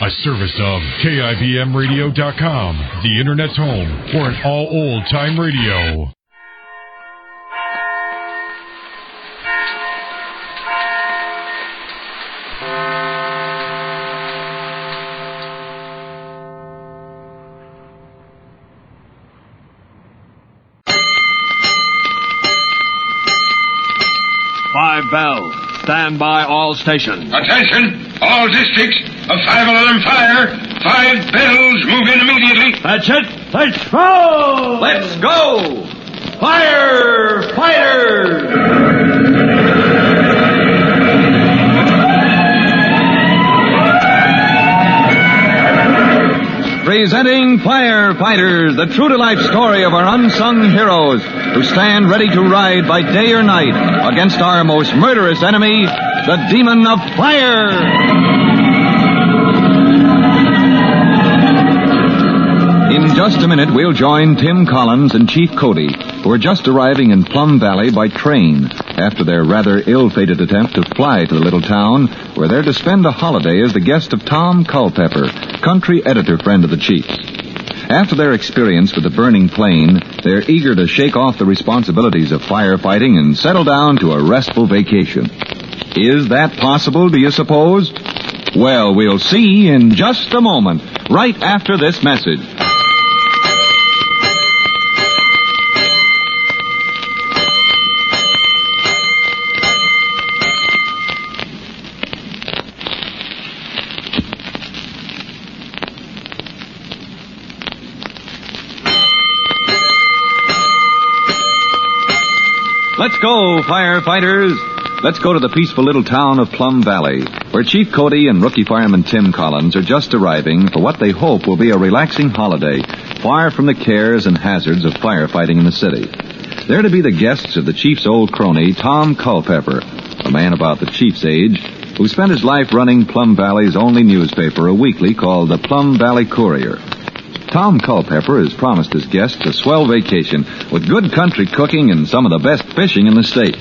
A service of KIBMradio.com, the Internet's home for an all-old-time radio. Five bells. Stand by all stations. Attention, all districts. A 5-alarm fire. 5 bells. Move in immediately. That's it. Let's go. Let's go. Firefighters. Presenting Firefighters, the true-to-life story of our unsung heroes who stand ready to ride by day or night against our most murderous enemy, the demon of fire. In just a minute, we'll join Tim Collins and Chief Cody, who are just arriving in Plum Valley by train after their rather ill-fated attempt to fly to the little town where they're to spend a holiday as the guest of Tom Culpepper, country editor friend of the Chief's. After their experience with the burning plane, they're eager to shake off the responsibilities of firefighting and settle down to a restful vacation. Is that possible, do you suppose? Well, we'll see in just a moment, right after this message. Let's go, firefighters. Let's go to the peaceful little town of Plum Valley, where Chief Cody and rookie fireman Tim Collins are just arriving for what they hope will be a relaxing holiday, far from the cares and hazards of firefighting in the city. They're to be the guests of the Chief's old crony, Tom Culpepper, a man about the Chief's age, who spent his life running Plum Valley's only newspaper, a weekly called the Plum Valley Courier. Tom Culpepper has promised his guests a swell vacation with good country cooking and some of the best fishing in the state.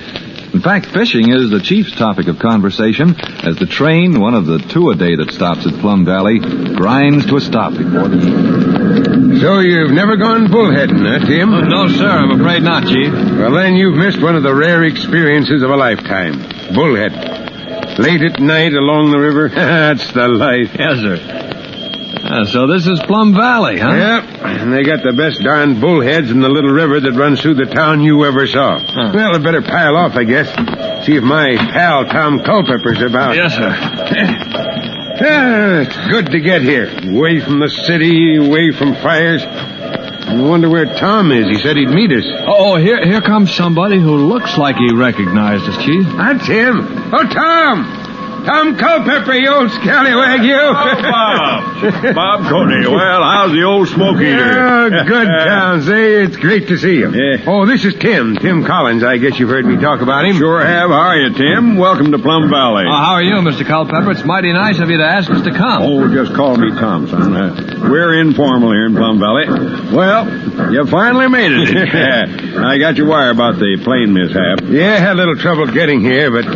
In fact, fishing is the chief's topic of conversation as the train, one of the two a day that stops at Plum Valley, grinds to a stop before the... So you've never gone bullheading, huh, Tim? Oh, no, sir. I'm afraid not, Chief. Well, then you've missed one of the rare experiences of a lifetime. Bullheading. Late at night along the river. That's the life. Yes, sir. So this is Plum Valley, huh? Yep, and they got the best darn bullheads in the little river that runs through the town you ever saw. Huh. Well, I'd better pile off, I guess. See if my pal Tom Culpepper's about. Yes, sir. It's good to get here. Away from the city, away from fires. I wonder where Tom is. He said he'd meet us. Oh, here comes somebody who looks like he recognized us, Chief. That's him. Oh, Tom! Tom Culpepper, you old scallywag, you. Oh, Bob. Bob Cody. Well, how's the old smoke eater? Oh, good, Tom. Say, it's great to see you. Yeah. Oh, this is Tim Collins. I guess you've heard me talk about him. Sure have. How are you, Tim? Welcome to Plum Valley. How are you, Mr. Culpepper? It's mighty nice of you to ask us to come. Oh, just call me Tom, son. We're informal here in Plum Valley. Well, you finally made it. I got your wire about the plane mishap. Yeah, had a little trouble getting here, but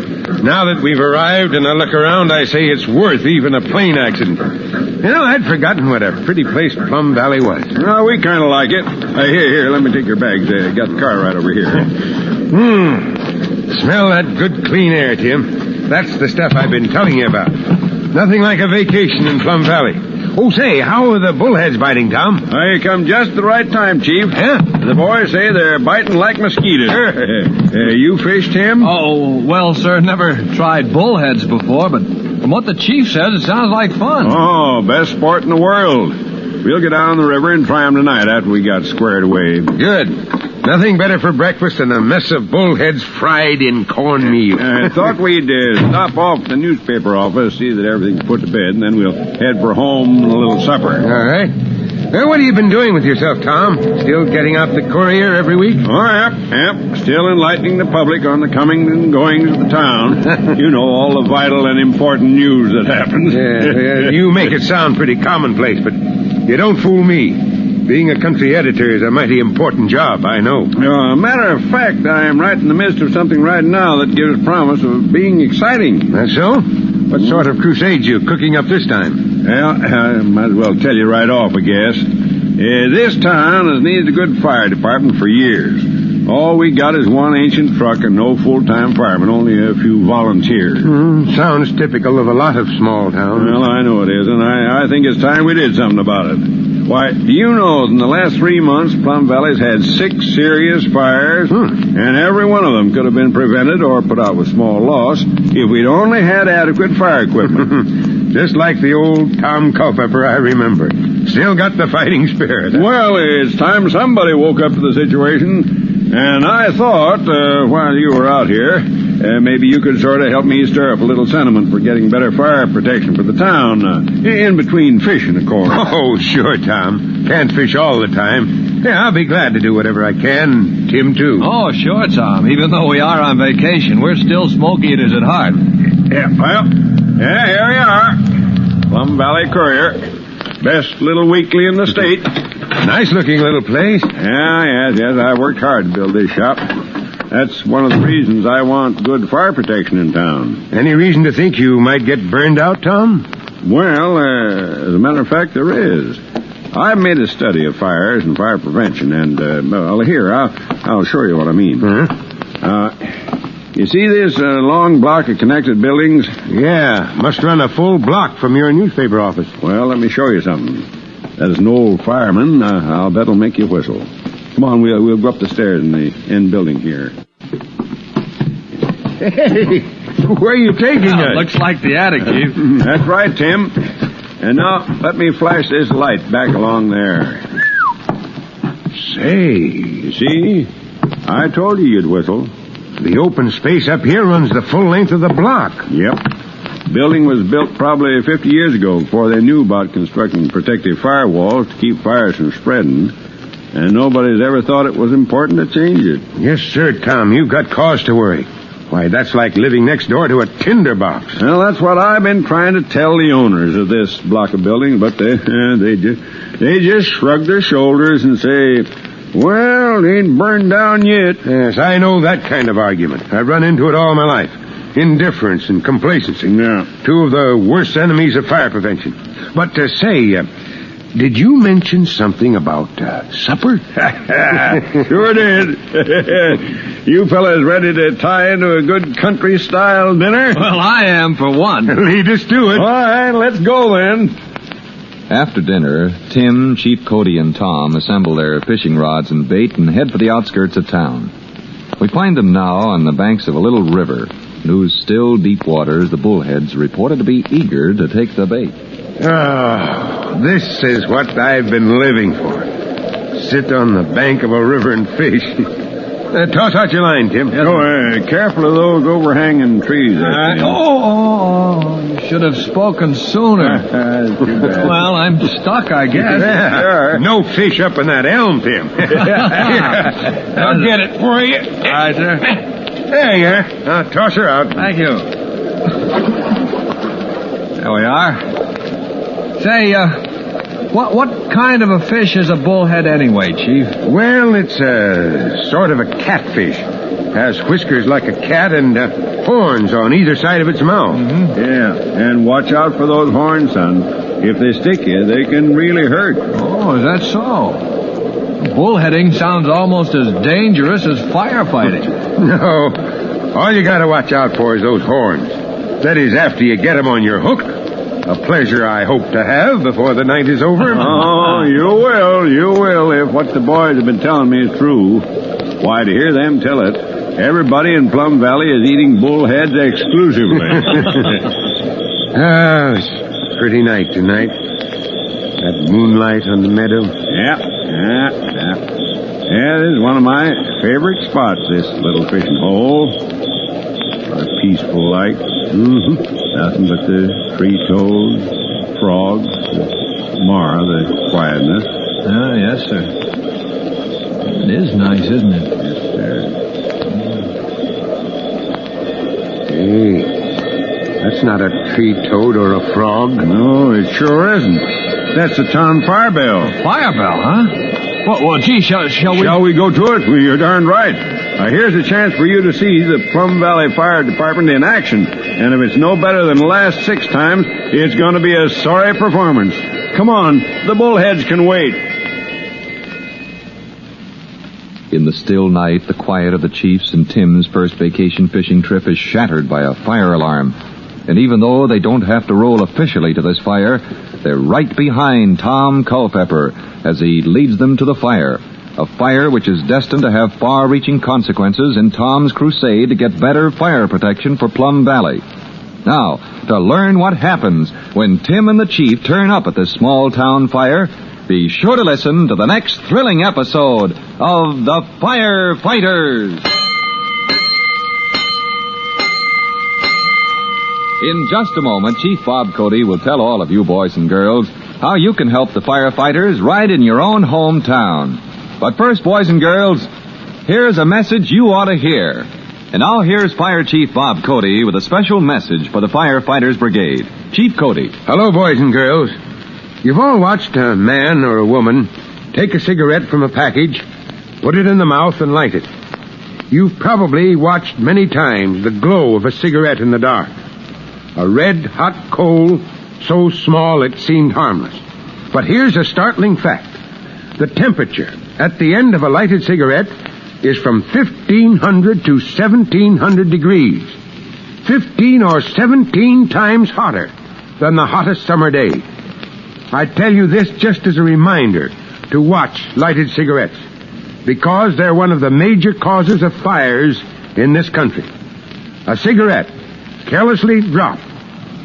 now that we've arrived and I look around, I say it's worth even a plane accident. You know, I'd forgotten what a pretty place Plum Valley was. Well, we kind of like it. Here, let me take your bags. Got the car right over here. Smell that good, clean air, Tim. That's the stuff I've been telling you about. Nothing like a vacation in Plum Valley. Oh, say, how are the bullheads biting, Tom? You come just the right time, Chief. Yeah? The boys say they're biting like mosquitoes. You fish, Tim? Oh, well, sir, never tried bullheads before, but from what the chief says, it sounds like fun. Oh, best sport in the world. We'll get down the river and try them tonight after we got squared away. Good. Nothing better for breakfast than a mess of bullheads fried in cornmeal. I thought we'd stop off at the newspaper office, see that everything's put to bed, and then we'll head for home and a little supper. All right. Well, what have you been doing with yourself, Tom? Still getting out the courier every week? Oh, yep. Still enlightening the public on the comings and goings of the town. You know, all the vital and important news that happens. Yeah, you make it sound pretty commonplace, but you don't fool me. Being a country editor is a mighty important job, I know. Matter of fact, I am right in the midst of something right now that gives promise of being exciting. That's so? What sort of crusade you cooking up this time? Well, I might as well tell you right off, I guess. This town has needed a good fire department for years. All we got is one ancient truck and no full-time firemen, only a few volunteers. Sounds typical of a lot of small towns. Well, I know it is, and I think it's time we did something about it. Why, do you know in the last 3 months, Plum Valley's had 6 serious fires, and every one of them could have been prevented or put out with small loss if we'd only had adequate fire equipment. Just like the old Tom Culpepper I remember. Still got the fighting spirit. Well, it's time somebody woke up to the situation. And I thought, while you were out here, maybe you could sort of help me stir up a little sentiment for getting better fire protection for the town. In between fishing, of course. Oh, sure, Tom. Can't fish all the time. Yeah, I'll be glad to do whatever I can. Tim, too. Oh, sure, Tom. Even though we are on vacation, we're still smoke eaters at heart. Yeah, well, here we are. Plum Valley Courier. Best little weekly in the state. Nice-looking little place. Yes. I worked hard to build this shop. That's one of the reasons I want good fire protection in town. Any reason to think you might get burned out, Tom? Well, as a matter of fact, there is. I've made a study of fires and fire prevention, and, here, I'll show you what I mean. You see this long block of connected buildings? Yeah, must run a full block from your newspaper office. Well, let me show you something. As an old fireman, I'll bet it'll make you whistle. Come on, we'll go up the stairs in the end building here. Hey, where are you taking us? Looks like the attic, Chief. That's right, Tim. And now, let me flash this light back along there. Say, You see? I told you you'd whistle. the open space up here runs the full length of the block. Yep. Building was built probably 50 years ago before they knew about constructing protective firewalls to keep fires from spreading. And nobody's ever thought it was important to change it. Yes, sir, Tom. You've got cause to worry. Why, that's like living next door to a tinderbox. Well, that's what I've been trying to tell the owners of this block of buildings, but they just shrug their shoulders and say, well, it ain't burned down yet. Yes, I know that kind of argument. I've run into it all my life. Indifference and complacency. Yeah. Two of the worst enemies of fire prevention. But did you mention something about supper? Sure did. You fellas ready to tie into a good country-style dinner? Well, I am, for one. Lead us to it. All right, let's go then. After dinner, Tim, Chief Cody, and Tom assemble their fishing rods and bait and head for the outskirts of town. We find them now on the banks of a little river, in whose still deep waters the bullheads reported to be eager to take the bait. Oh, this is what I've been living for. Sit on the bank of a river and fish. Toss out your line, Tim. Careful of those overhanging trees. You should have spoken sooner. Well, I'm stuck, I guess. Yeah. No fish up in that elm, Tim. I'll get it for you. All right, sir. There you are. Now, toss her out. Thank you. There we are. Say, what kind of a fish is a bullhead anyway, Chief? Well, it's sort of a catfish. Has whiskers like a cat and horns on either side of its mouth. Mm-hmm. Yeah, and watch out for those horns, son. If they stick you, they can really hurt. Oh, is that so? Bullheading sounds almost as dangerous as firefighting. No. All you gotta watch out for is those horns. That is, after you get them on your hook. A pleasure I hope to have before the night is over. Oh, you will, if what the boys have been telling me is true. Why, to hear them tell it, everybody in Plum Valley is eating bullheads exclusively. It's a pretty night tonight. That moonlight on the meadow. Yeah, this is one of my favorite spots, this little fishing hole. Sort of peaceful like. Mm-hmm. Nothing but the tree toads, frogs, Mara, the quietness. Ah, yes, sir. It is nice, isn't it? Yes, sir. Hey, that's not a tree toad or a frog. No, it sure isn't. That's the town fire bell. Fire bell, huh? Well, gee, shall we... Shall we go to it? Well, you're darn right. Here's a chance for you to see the Plum Valley Fire Department in action. And if it's no better than the last 6 times, it's going to be a sorry performance. Come on, the bullheads can wait. In the still night, the quiet of the Chief's and Tim's first vacation fishing trip is shattered by a fire alarm. And even though they don't have to roll officially to this fire, they're right behind Tom Culpepper as he leads them to the fire. A fire which is destined to have far-reaching consequences in Tom's crusade to get better fire protection for Plum Valley. Now, to learn what happens when Tim and the Chief turn up at this small-town fire, be sure to listen to the next thrilling episode of The Firefighters. In just a moment, Chief Bob Cody will tell all of you boys and girls how you can help the firefighters right in your own hometown. But first, boys and girls, here's a message you ought to hear. And now here's Fire Chief Bob Cody with a special message for the Firefighters Brigade. Chief Cody. Hello, boys and girls. You've all watched a man or a woman take a cigarette from a package, put it in the mouth, and light it. You've probably watched many times the glow of a cigarette in the dark. A red, hot coal so small it seemed harmless. But here's a startling fact. The temperature at the end of a lighted cigarette is from 1,500 to 1,700 degrees. 15 or 17 times hotter than the hottest summer day. I tell you this just as a reminder to watch lighted cigarettes, because they're one of the major causes of fires in this country. A cigarette, carelessly dropped,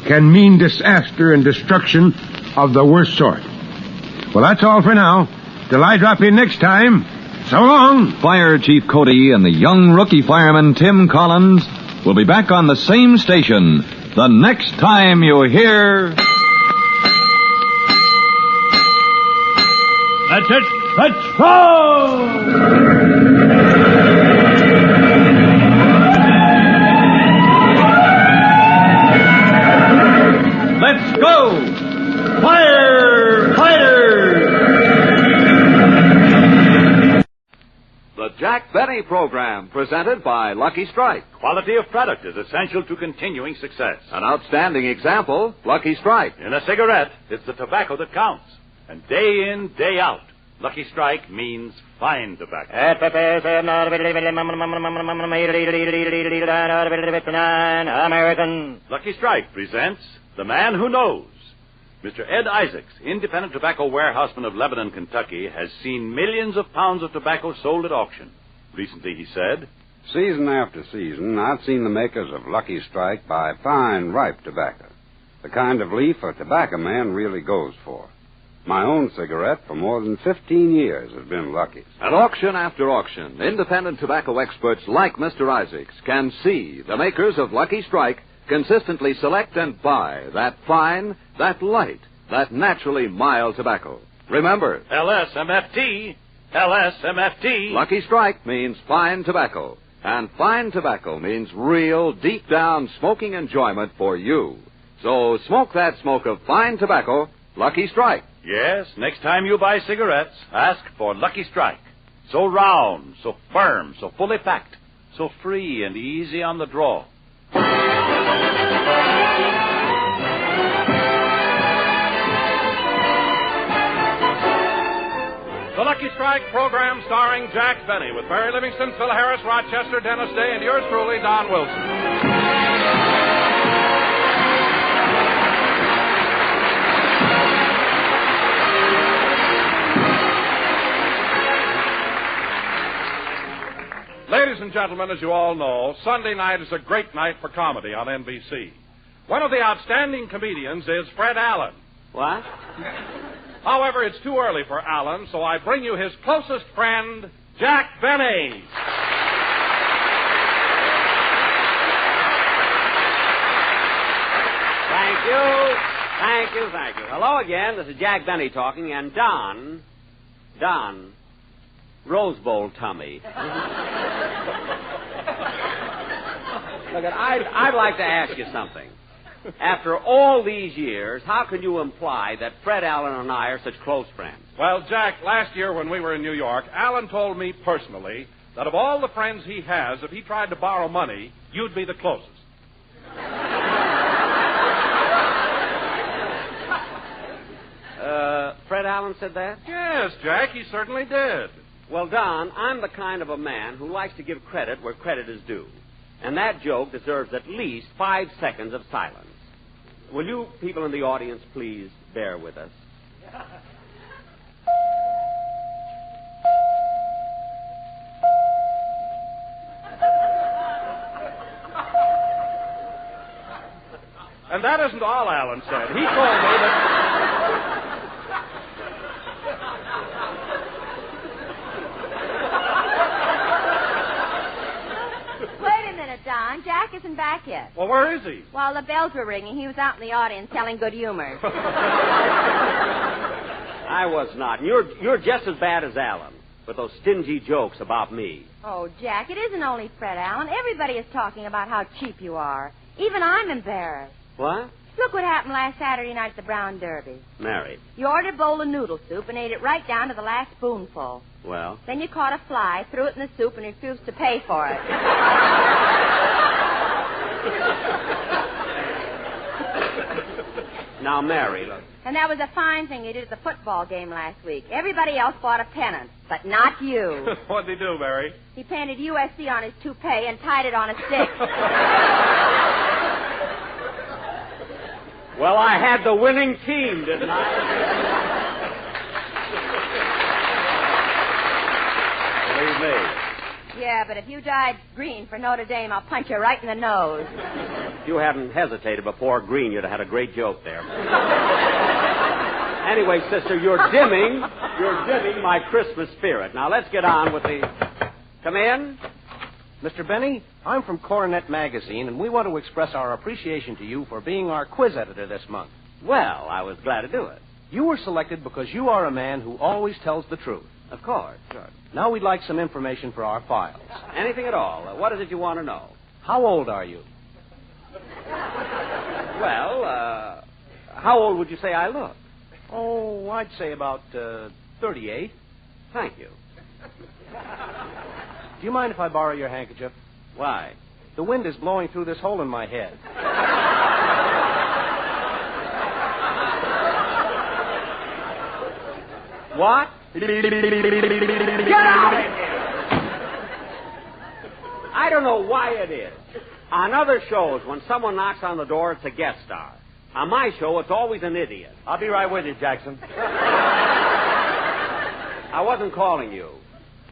can mean disaster and destruction of the worst sort. Well, that's all for now. Till I drop in next time, so long. Fire Chief Cody and the young rookie fireman Tim Collins will be back on the same station the next time you hear... That's it. Let's go! Let's go! Firefighters! The Jack Benny Program, presented by Lucky Strike. Quality of product is essential to continuing success. An outstanding example, Lucky Strike. In a cigarette, it's the tobacco that counts. And day in, day out, Lucky Strike means fine tobacco. American. Lucky Strike presents The Man Who Knows. Mr. Ed Isaacs, independent tobacco warehouseman of Lebanon, Kentucky, has seen millions of pounds of tobacco sold at auction. Recently, he said, season after season, I've seen the makers of Lucky Strike buy fine, ripe tobacco. The kind of leaf a tobacco man really goes for. My own cigarette for more than 15 years has been Lucky's. At auction after auction, independent tobacco experts like Mr. Isaacs can see the makers of Lucky Strike consistently select and buy that fine, that light, that naturally mild tobacco. Remember, LSMFT, LSMFT. Lucky Strike means fine tobacco. And fine tobacco means real, deep-down smoking enjoyment for you. So smoke that smoke of fine tobacco, Lucky Strike. Yes, next time you buy cigarettes, ask for Lucky Strike. So round, so firm, so fully packed, so free and easy on the draw. The Lucky Strike program starring Jack Benny with Barry Livingston, Phil Harris, Rochester, Dennis Day, and yours truly, Don Wilson. Ladies and gentlemen, as you all know, Sunday night is a great night for comedy on NBC. One of the outstanding comedians is Fred Allen. What? However, it's too early for Allen, so I bring you his closest friend, Jack Benny. Thank you. Hello again. This is Jack Benny talking, and Don, Rose Bowl tummy. Look, I'd like to ask you something. After all these years, how can you imply that Fred Allen and I are such close friends? Well, Jack, last year when we were in New York, Allen told me personally that of all the friends he has, if he tried to borrow money, you'd be the closest. Fred Allen said that? Yes, Jack, he certainly did. Well, Don, I'm the kind of a man who likes to give credit where credit is due. And that joke deserves at least 5 seconds of silence. Will you people in the audience please bear with us? And that isn't all Allen said. He told me that... Wait a minute, Don. Jack isn't back yet. Well, where is he? While the bells were ringing, he was out in the audience telling good humors. I was not. You're just as bad as Allen with those stingy jokes about me. Oh, Jack, it isn't only Fred Allen. Everybody is talking about how cheap you are. Even I'm embarrassed. What? Look what happened last Saturday night at the Brown Derby. Mary. You ordered a bowl of noodle soup and ate it right down to the last spoonful. Well? Then you caught a fly, threw it in the soup, and refused to pay for it. Now, Mary, look. And that was a fine thing you did at the football game last week. Everybody else bought a pennant, but not you. What'd he do, Mary? He painted USC on his toupee and tied it on a stick. Well, I had the winning team, didn't I? Believe me. Yeah, but if you dyed green for Notre Dame, I'll punch you right in the nose. If you hadn't hesitated before green, you'd have had a great joke there. Anyway, sister, you're dimming my Christmas spirit. Now, let's get on with the... Come in. Mr. Benny, I'm from Coronet Magazine, and we want to express our appreciation to you for being our quiz editor this month. Well, I was glad to do it. You were selected because you are a man who always tells the truth. Of course, sure. Now we'd like some information for our files. Anything at all. What is it you want to know? How old are you? Well, how old would you say I look? Oh, I'd say about 38. Thank you. Do you mind if I borrow your handkerchief? Why? The wind is blowing through this hole in my head. What? Get out of here! I don't know why it is. On other shows, when someone knocks on the door, it's a guest star. On my show, it's always an idiot. I'll be right with you, Jackson. I wasn't calling you.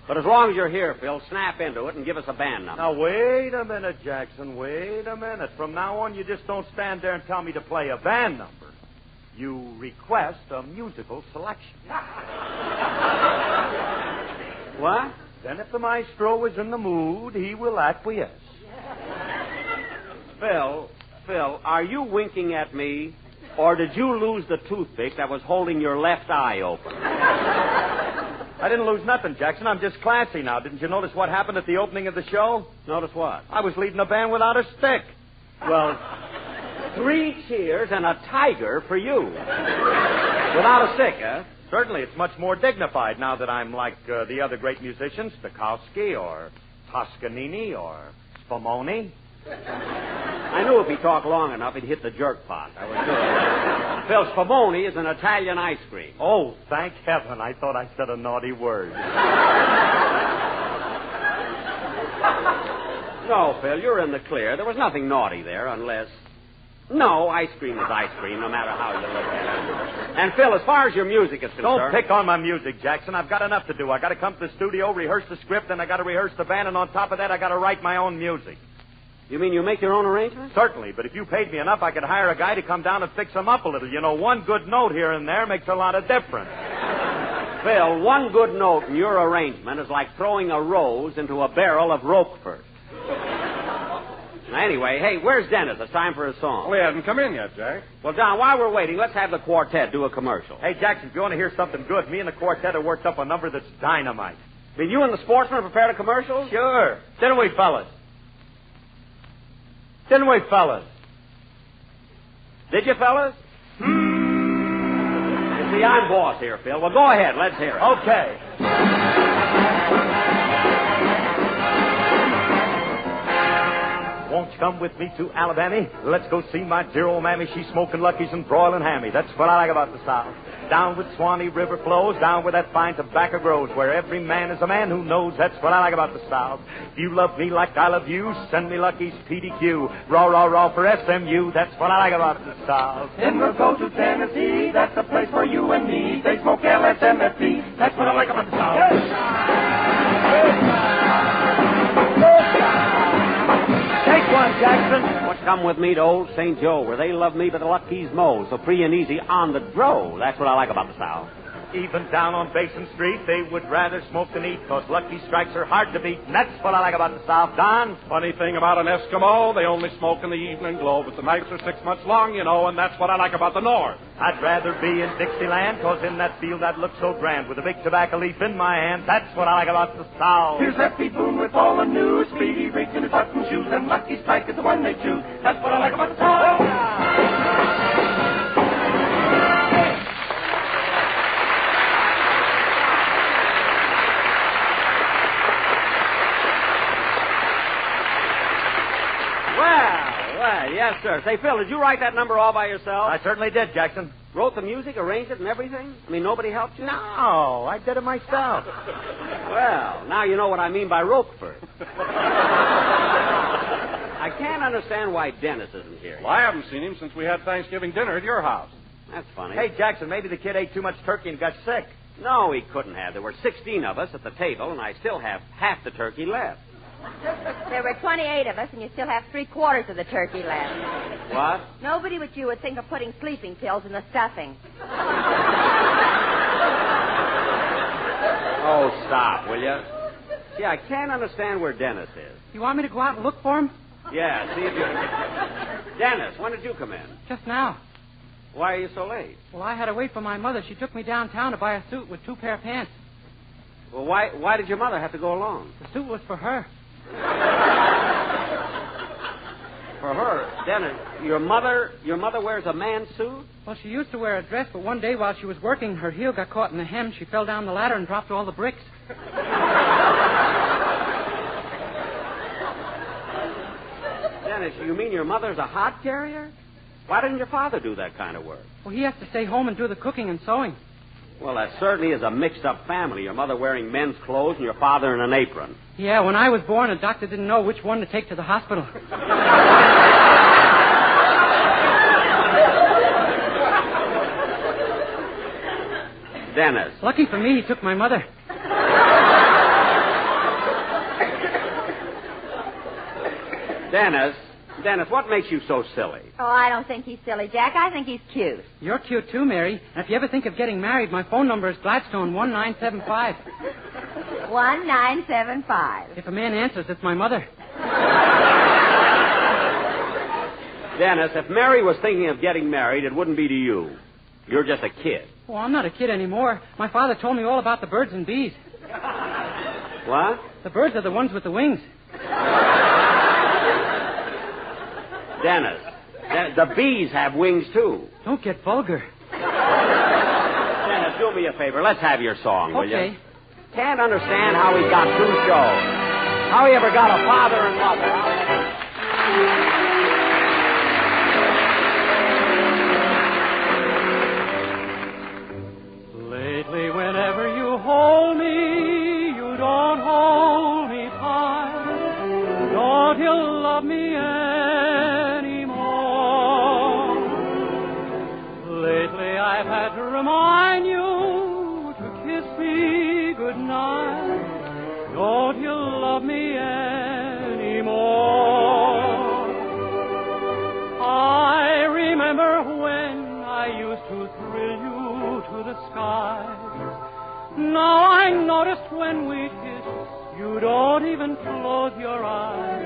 But as long as you're here, Phil, snap into it and give us a band number. Now, wait a minute, Jackson. Wait a minute. From now on, you just don't stand there and tell me to play a band number. You request a musical selection. What? Then if the maestro is in the mood, he will acquiesce. Phil, are you winking at me, or did you lose the toothpick that was holding your left eye open? I didn't lose nothing, Jackson. I'm just classy now. Didn't you notice what happened at the opening of the show? Notice what? I was leading a band without a stick. Well, 3 cheers and a tiger for you. Without a stick, huh? Certainly, it's much more dignified now that I'm like the other great musicians, Stokowski or Toscanini or Spumoni. I knew if he talked long enough, he'd hit the jerk pot. I was sure. Phil, Spumoni is an Italian ice cream. Oh, thank heaven. I thought I said a naughty word. No, Phil, you're in the clear. There was nothing naughty there, unless... No, ice cream is ice cream, no matter how you look at it. And, Phil, as far as your music is concerned... Don't pick on my music, Jackson. I've got enough to do. I got to come to the studio, rehearse the script, and I got to rehearse the band, and on top of that, I got to write my own music. You mean you make your own arrangements? Certainly, but if you paid me enough, I could hire a guy to come down and fix them up a little. You know, one good note here and there makes a lot of difference. Phil, one good note in your arrangement is like throwing a rose into a barrel of Roquefort. Anyway, hey, where's Dennis? It's time for a song. Well, he hasn't come in yet, Jack. Well, Don, while we're waiting, let's have the quartet do a commercial. Hey, Jackson, if you want to hear something good, me and the quartet have worked up a number that's dynamite. Did you and the sportsman prepare a commercial? Sure. Didn't we, fellas? Didn't we, fellas? Did you, fellas? You see, I'm boss here, Phil. Well, go ahead. Let's hear it. Okay. won't you come with me to Alabama? Let's go see my dear old mammy. She's smoking Luckies and broiling hammy. That's what I like about the South. Down with Swanee River flows, down where that fine tobacco grows, where every man is a man who knows. That's what I like about the South. If you love me like I love you, send me Lucky's PDQ. Raw, raw, raw for SMU. That's what I like about the South. Then we'll go to Tennessee. That's the place for you and me. They smoke LSMFT. That's what I like about the South. Take one, Jackson. What's come with me to old St. Joe, where they love me but the Lucky's mow, so free and easy on the dro. That's what I like about the South. Even down on Basin Street, they would rather smoke than eat, 'cause Lucky Strikes are hard to beat, and that's what I like about the South. Don? Funny thing about an Eskimo, they only smoke in the evening glow, but the nights are 6 months long, you know, and that's what I like about the North. I'd rather be in Dixieland, 'cause in that field I'd look so grand, with a big tobacco leaf in my hand. That's what I like about the South. Here's Lefty Boone with all the news. Speedy Riggs in his button shoes, and Lucky Strike is the one they choose. That's what I like about the South. Well, yes, sir. Say, Phil, did you write that number all by yourself? I certainly did, Jackson. Wrote the music, arranged it, and everything? I mean, nobody helped you? No, I did it myself. Well, now you know what I mean by Roquefort. I can't understand why Dennis isn't here. Well, I haven't seen him since we had Thanksgiving dinner at your house. That's funny. Hey, Jackson, maybe the kid ate too much turkey and got sick. No, he couldn't have. There were 16 of us at the table, and I still have half the turkey left. There were 28 of us, and you still have 3/4 of the turkey left. What? Nobody but you would think of putting sleeping pills in the stuffing. Oh, stop, will you? See, I can't understand where Dennis is. You want me to go out and look for him? Yeah, see if you... Dennis, when did you come in? Just now. Why are you so late? Well, I had to wait for my mother. She took me downtown to buy a suit with 2 pair of pants. Well, why did your mother have to go along? The suit was for her. For her? Dennis, your mother wears a man's suit? Well, she used to wear a dress, but one day while she was working, her heel got caught in the hem. She fell down the ladder and dropped all the bricks. Dennis, you mean your mother's a hod carrier? Why didn't your father do that kind of work? Well, he has to stay home and do the cooking and sewing. Well, that certainly is a mixed-up family. Your mother wearing men's clothes and your father in an apron. Yeah, when I was born, a doctor didn't know which one to take to the hospital. Dennis. Lucky for me, he took my mother. Dennis, what makes you so silly? Oh, I don't think he's silly, Jack. I think he's cute. You're cute, too, Mary. And if you ever think of getting married, my phone number is Gladstone 1975. 1975. If a man answers, it's my mother. Dennis, if Mary was thinking of getting married, it wouldn't be to you. You're just a kid. Oh, I'm not a kid anymore. My father told me all about the birds and bees. What? The birds are the ones with the wings. Dennis, the bees have wings, too. Don't get vulgar. Dennis, do me a favor. Let's have your song, will you? Okay. Can't understand how he's got 2 shows. How he ever got a father and mother. Lately, whenever you hold me, you don't hold me tight. Don't you love me anymore? Lately, I've had to remind you to kiss me goodnight. Don't you love me anymore? I remember when I used to thrill you to the skies. Now I noticed when we kiss, you don't even close your eyes.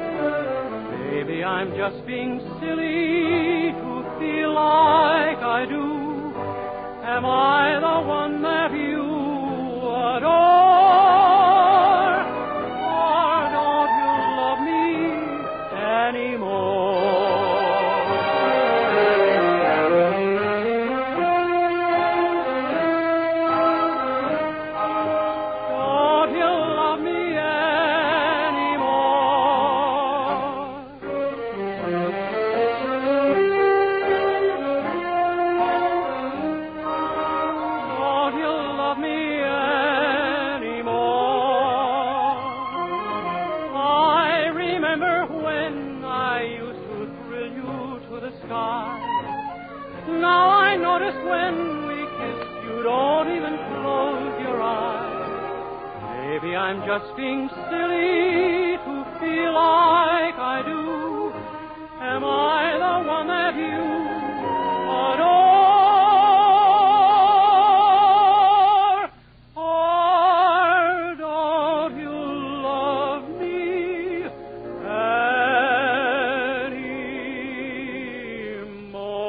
Maybe I'm just being silly to feel like I do. Am I the one that you adore? Or don't you love me anymore? Don't you love me anymore? notice when we kiss, you don't even close your eyes. Maybe I'm just being silly to feel like I do. Am I the one that you adore? Or don't you love me anymore?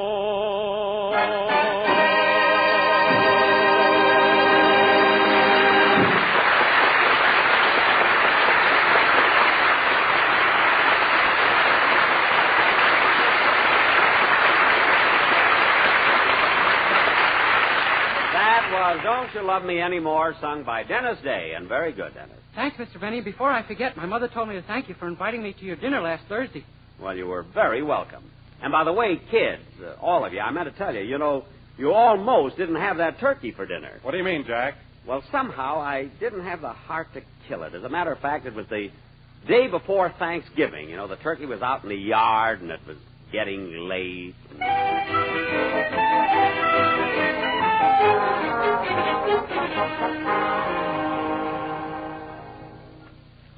Don't You Love Me Anymore, sung by Dennis Day, and very good, Dennis. Thanks, Mr. Benny. Before I forget, my mother told me to thank you for inviting me to your dinner last Thursday. Well, you were very welcome. And by the way, kids, all of you, I meant to tell you, you almost didn't have that turkey for dinner. What do you mean, Jack? Well, somehow I didn't have the heart to kill it. As a matter of fact, it was the day before Thanksgiving. The turkey was out in the yard, and it was getting late.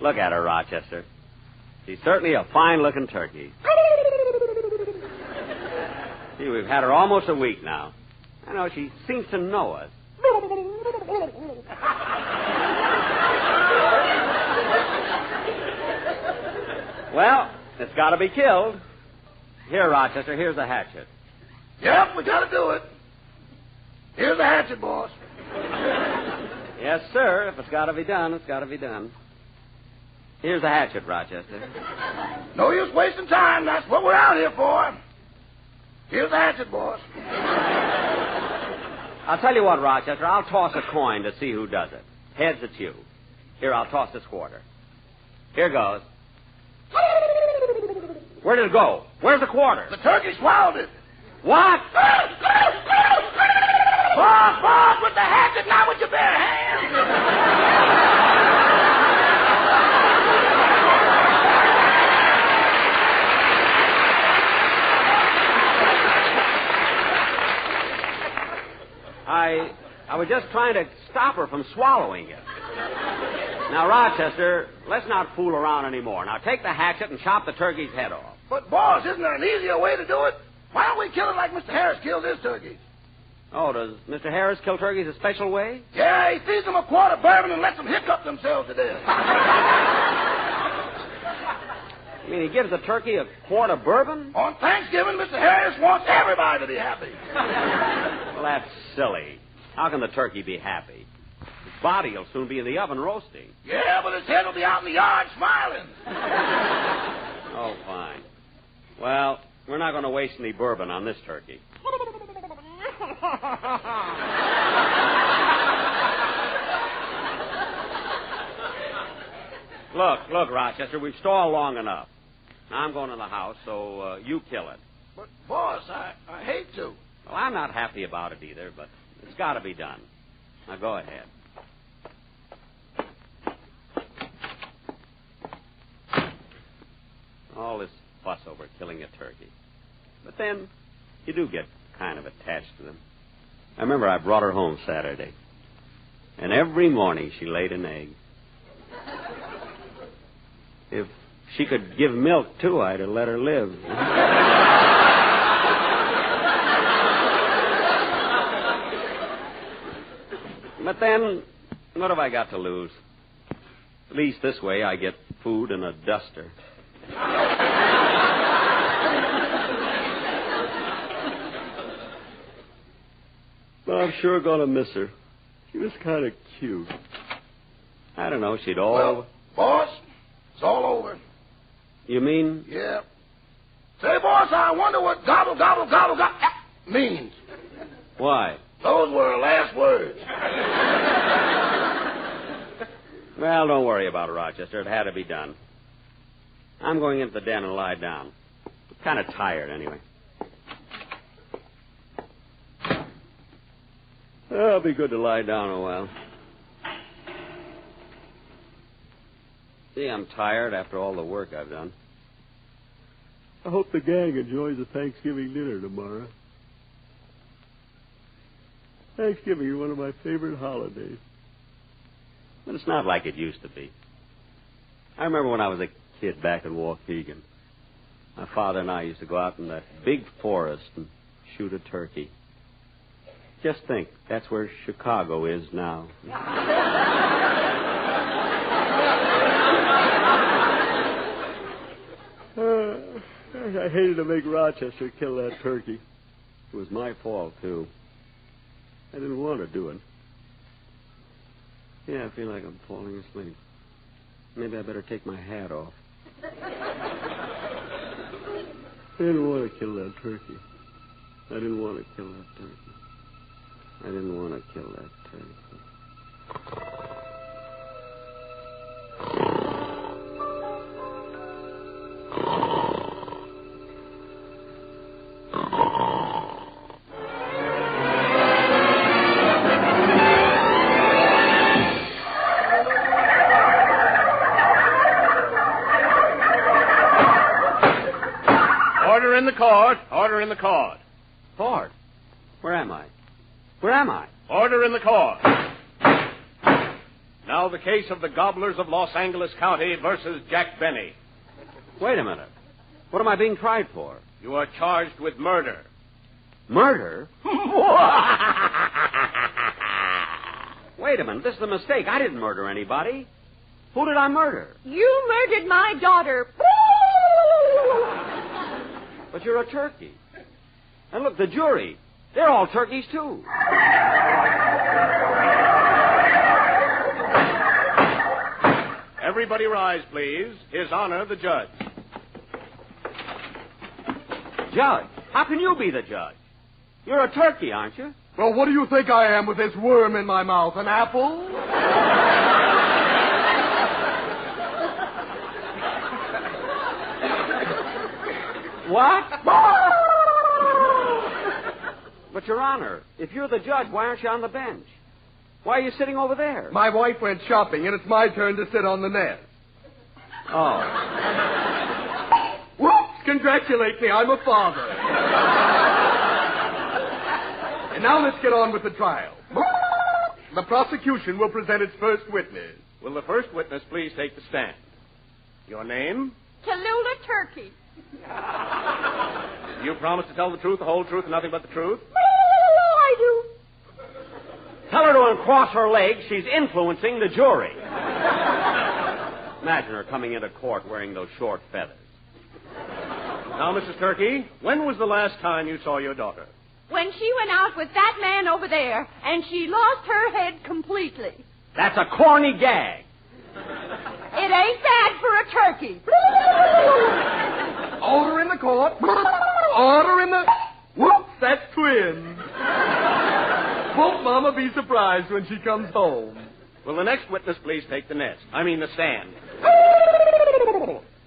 Look at her, Rochester. She's certainly a fine-looking turkey. See, we've had her almost a week now. I know, she seems to know us. Well, it's got to be killed. Here, Rochester, here's the hatchet. Yep, we got to do it. Here's the hatchet, boss. Yes, sir. If it's got to be done, it's got to be done. Here's the hatchet, Rochester. No use wasting time. That's what we're out here for. Here's the hatchet, boss. I'll tell you what, Rochester. I'll toss a coin to see who does it. Heads, it's you. Here, I'll toss this quarter. Here goes. Where did it go? Where's the quarter? The turkey swallowed it. What? Boss, with the hatchet, not with your bare hands. I was just trying to stop her from swallowing it. Now, Rochester, let's not fool around anymore. Now, take the hatchet and chop the turkey's head off. But, boss, isn't there an easier way to do it? Why don't we kill it like Mr. Harris killed his turkeys? Oh, does Mr. Harris kill turkeys a special way? Yeah, he feeds them a quart of bourbon and lets them hiccup themselves to death. You mean he gives the turkey a quart of bourbon? On Thanksgiving, Mr. Harris wants everybody to be happy. Well, that's silly. How can the turkey be happy? His body will soon be in the oven roasting. Yeah, but his head will be out in the yard smiling. Oh, fine. Well, we're not going to waste any bourbon on this turkey. Look, Rochester, we've stalled long enough. Now I'm going to the house, so you kill it. But, boss, I hate to. Well, I'm not happy about it either, but it's got to be done. Now go ahead. All this fuss over killing a turkey. But then, you do get kind of attached to them. I remember I brought her home Saturday. And every morning she laid an egg. If she could give milk, too, I'd have let her live. But then, what have I got to lose? At least this way I get food and a duster. But I'm sure going to miss her. She was kind of cute. I don't know, she'd all... Well, boss, it's all over. You mean? Yeah. Say, boss, I wonder what gobble, gobble, gobble, gobble means. Why? Those were her last words. Well, don't worry about it, Rochester. It had to be done. I'm going into the den and lie down. I'm kind of tired, anyway. It'll be good to lie down a while. See, I'm tired after all the work I've done. I hope the gang enjoys the Thanksgiving dinner tomorrow. Thanksgiving is one of my favorite holidays. But it's not like it used to be. I remember when I was a kid back in Waukegan. My father and I used to go out in that big forest and shoot a turkey. Just think, that's where Chicago is now. I hated to make Rochester kill that turkey. It was my fault, too. I didn't want to do it. Yeah, I feel like I'm falling asleep. Maybe I better take my hat off. I didn't want to kill that turkey. I didn't want to kill that turkey. I didn't want to kill that turkey. Order in the court. Order in the court. Court? Where am I? Where am I? Order in the court. Now the case of the Gobblers of Los Angeles County versus Jack Benny. Wait a minute. What am I being tried for? You are charged with murder. Murder? Wait a minute. This is a mistake. I didn't murder anybody. Who did I murder? You murdered my daughter. But you're a turkey. And look, the jury. They're all turkeys, too. Everybody rise, please. His Honor, the judge. Judge? How can you be the judge? You're a turkey, aren't you? Well, what do you think I am with this worm in my mouth? An apple? What? But, Your Honor, if you're the judge, why aren't you on the bench? Why are you sitting over there? My wife went shopping, and it's my turn to sit on the nest. Oh. Whoops! Congratulate me. I'm a father. And now let's get on with the trial. The prosecution will present its first witness. Will the first witness please take the stand? Your name? Tallulah Turkey. You promise to tell the truth, the whole truth, and nothing but the truth? I do. Tell her to uncross her legs. She's influencing the jury. Imagine her coming into court wearing those short feathers. Now, Mrs. Turkey, when was the last time you saw your daughter? When she went out with that man over there, and she lost her head completely. That's a corny gag. It ain't bad for a turkey. Order in the court. Order in the... Whoops, that's twins. Won't Mama be surprised when she comes home? Will the next witness please take the stand?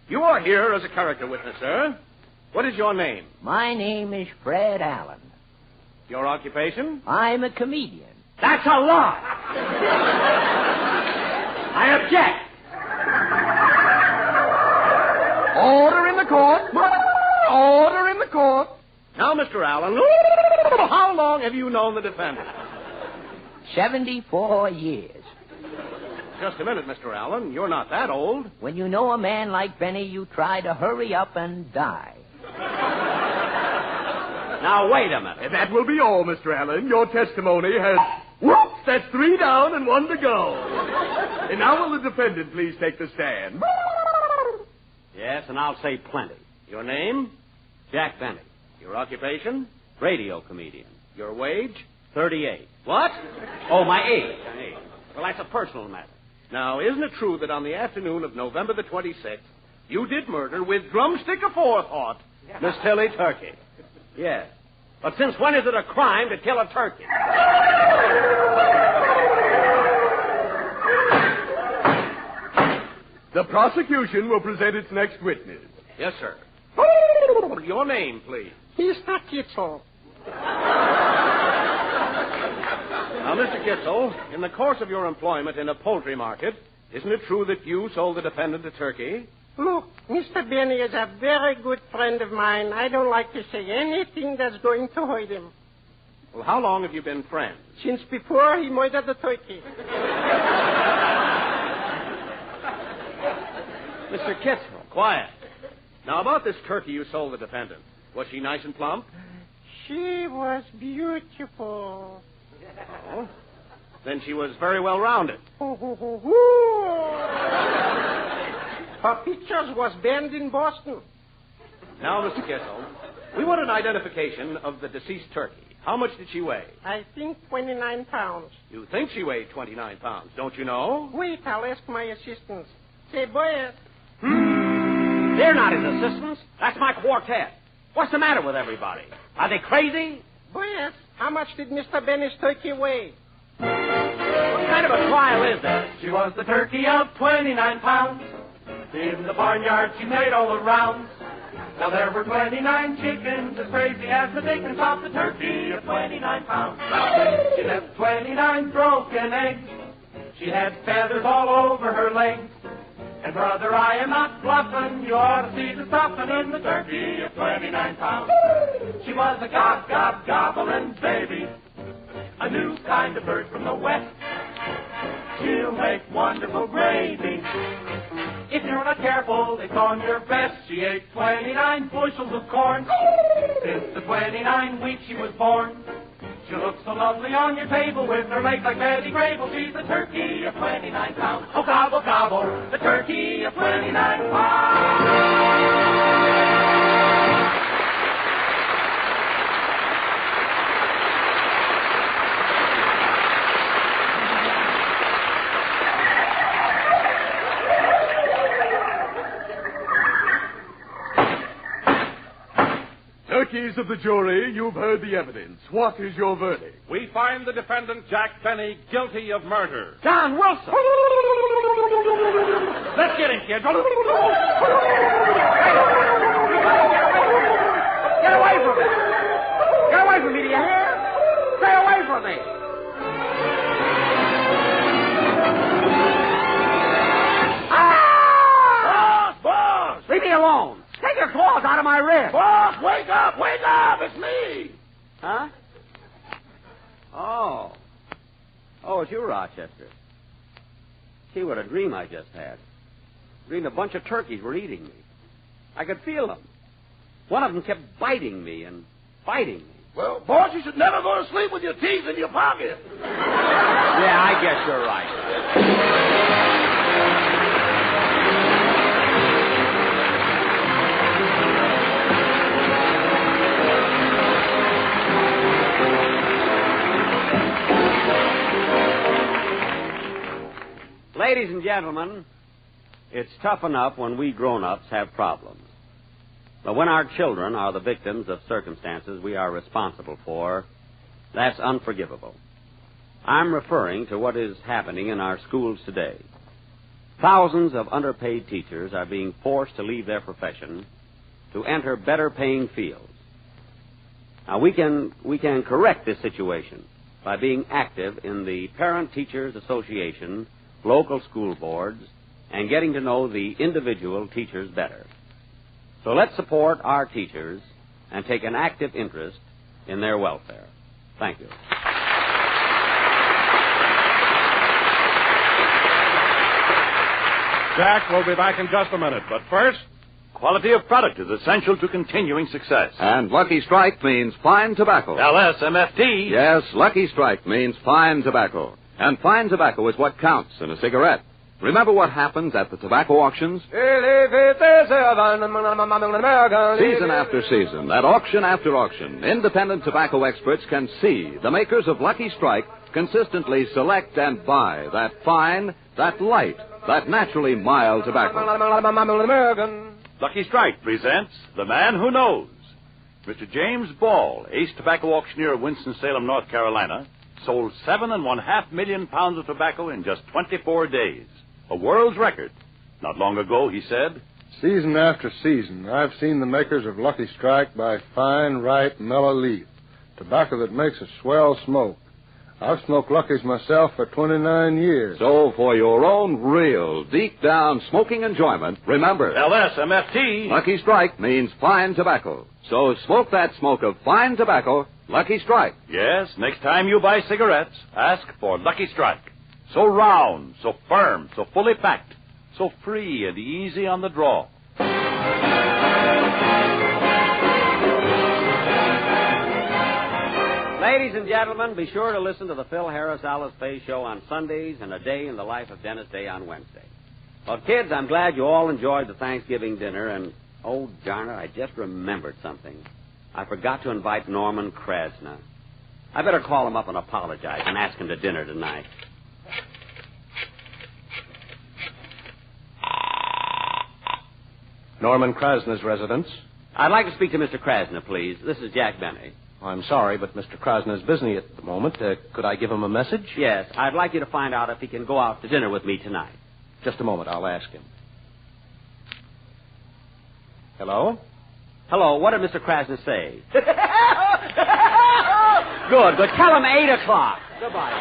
You are here as a character witness, sir. What is your name? My name is Fred Allen. Your occupation? I'm a comedian. That's a lie. I object. Order in the court. Order in the court. Now, Mr. Allen, how long have you known the defendant? 74 years. Just a minute, Mr. Allen. You're not that old. When you know a man like Benny, you try to hurry up and die. Now, wait a minute. That will be all, Mr. Allen. Your testimony has... Whoops! That's 3 down and 1 to go. And now will the defendant please take the stand? Yes, and I'll say plenty. Your name? Jack Benny. Your occupation? Radio comedian. Your wage? 38. What? Oh, my age. Well, that's a personal matter. Now, isn't it true that on the afternoon of November the 26th, you did murder with drumstick aforethought Miss Tilly Turkey? Yes. But since when is it a crime to kill a turkey? The prosecution will present its next witness. Yes, sir. Your name, please. Mr. Kitzel. Now, Mr. Kitzel, in the course of your employment in a poultry market, isn't it true that you sold the defendant a turkey? Look, Mr. Benny is a very good friend of mine. I don't like to say anything that's going to hurt him. Well, how long have you been friends? Since before he murdered the turkey. Mr. Kitzel, quiet. Now, about this turkey you sold the defendant. Was she nice and plump? She was beautiful. Oh. Then she was very well rounded. Her pictures was banned in Boston. Now, Mr. Kitzel, we want an identification of the deceased turkey. How much did she weigh? I think 29 pounds. You think she weighed 29 pounds, don't you know? Wait, I'll ask my assistants. Say, boys. They're not his assistants. That's my quartet. What's the matter with everybody? Are they crazy? Boys, how much did Mr. Benny's turkey weigh? What kind of a trial is this? She was the turkey of 29 pounds. In the barnyard she made all the rounds. Now there were 29 chickens as crazy as the dickens of the turkey of 29 pounds. She left 29 broken eggs. She had feathers all over her legs. And brother, I am not bluffing. You ought to see the stuffing in the turkey of 29 pounds. She was a gobbling baby, a new kind of bird from the west. She'll make wonderful gravy. If you're not careful, it's on your vest. She ate 29 bushels of corn. Since the 29 weeks she was born. She looks so lovely on your table with her legs like Betty Grable. She's the turkey of 29 pounds. Oh, gobble, gobble, the turkey of 29 pounds. Turkeys of the jury, you've heard the evidence. What is your verdict? We find the defendant, Jack Benny, guilty of murder. John Wilson! Let's get him, kid. Get away from me! Get away from me, do you hear? Stay away from me! Boss! Leave me alone! Take your claws out of my wrist! Boss, wake up! It's me! Huh? Oh, it's you, Rochester. See what a dream I just had. Dreamed a bunch of turkeys were eating me. I could feel them. One of them kept biting me and biting me. Well, boss, you should never go to sleep with your teeth in your pocket. Yeah, I guess you're right. Ladies and gentlemen, it's tough enough when we grown-ups have problems. But when our children are the victims of circumstances we are responsible for, that's unforgivable. I'm referring to what is happening in our schools today. Thousands of underpaid teachers are being forced to leave their profession to enter better-paying fields. Now, we can correct this situation by being active in the Parent Teachers Association, local school boards, and getting to know the individual teachers better. So let's support our teachers and take an active interest in their welfare. Thank you. Jack will be back in just a minute, but first, quality of product is essential to continuing success. And Lucky Strike means fine tobacco. LSMFT. Yes, Lucky Strike means fine tobacco. And fine tobacco is what counts in a cigarette. Remember what happens at the tobacco auctions? Season after season, at auction after auction, independent tobacco experts can see the makers of Lucky Strike consistently select and buy that fine, that light, that naturally mild tobacco. Lucky Strike presents The Man Who Knows. Mr. James Ball, ace tobacco auctioneer of Winston-Salem, North Carolina, sold 7.5 million pounds of tobacco in just 24 days. A world's record. Not long ago, he said, season after season, I've seen the makers of Lucky Strike buy fine, ripe, mellow leaf, tobacco that makes a swell smoke. I've smoked Lucky's myself for 29 years. So for your own real, deep-down smoking enjoyment, remember, LSMFT. Lucky Strike means fine tobacco. So smoke that smoke of fine tobacco Lucky Strike. Yes, next time you buy cigarettes, ask for Lucky Strike. So round, so firm, so fully packed, so free and easy on the draw. Ladies and gentlemen, be sure to listen to the Phil Harris Alice Faye Show on Sundays and A Day in the Life of Dennis Day on Wednesday. Well, kids, I'm glad you all enjoyed the Thanksgiving dinner, and, oh, darn it, I just remembered something. I forgot to invite Norman Krasna. I better call him up and apologize and ask him to dinner tonight. Norman Krasna's residence. I'd like to speak to Mr. Krasna, please. This is Jack Benny. I'm sorry, but Mr. Krasna's busy at the moment. Could I give him a message? Yes, I'd like you to find out if he can go out to dinner with me tonight. Just a moment, I'll ask him. Hello? Hello, what did Mr. Krasna say? Good. Tell him 8 o'clock. Goodbye.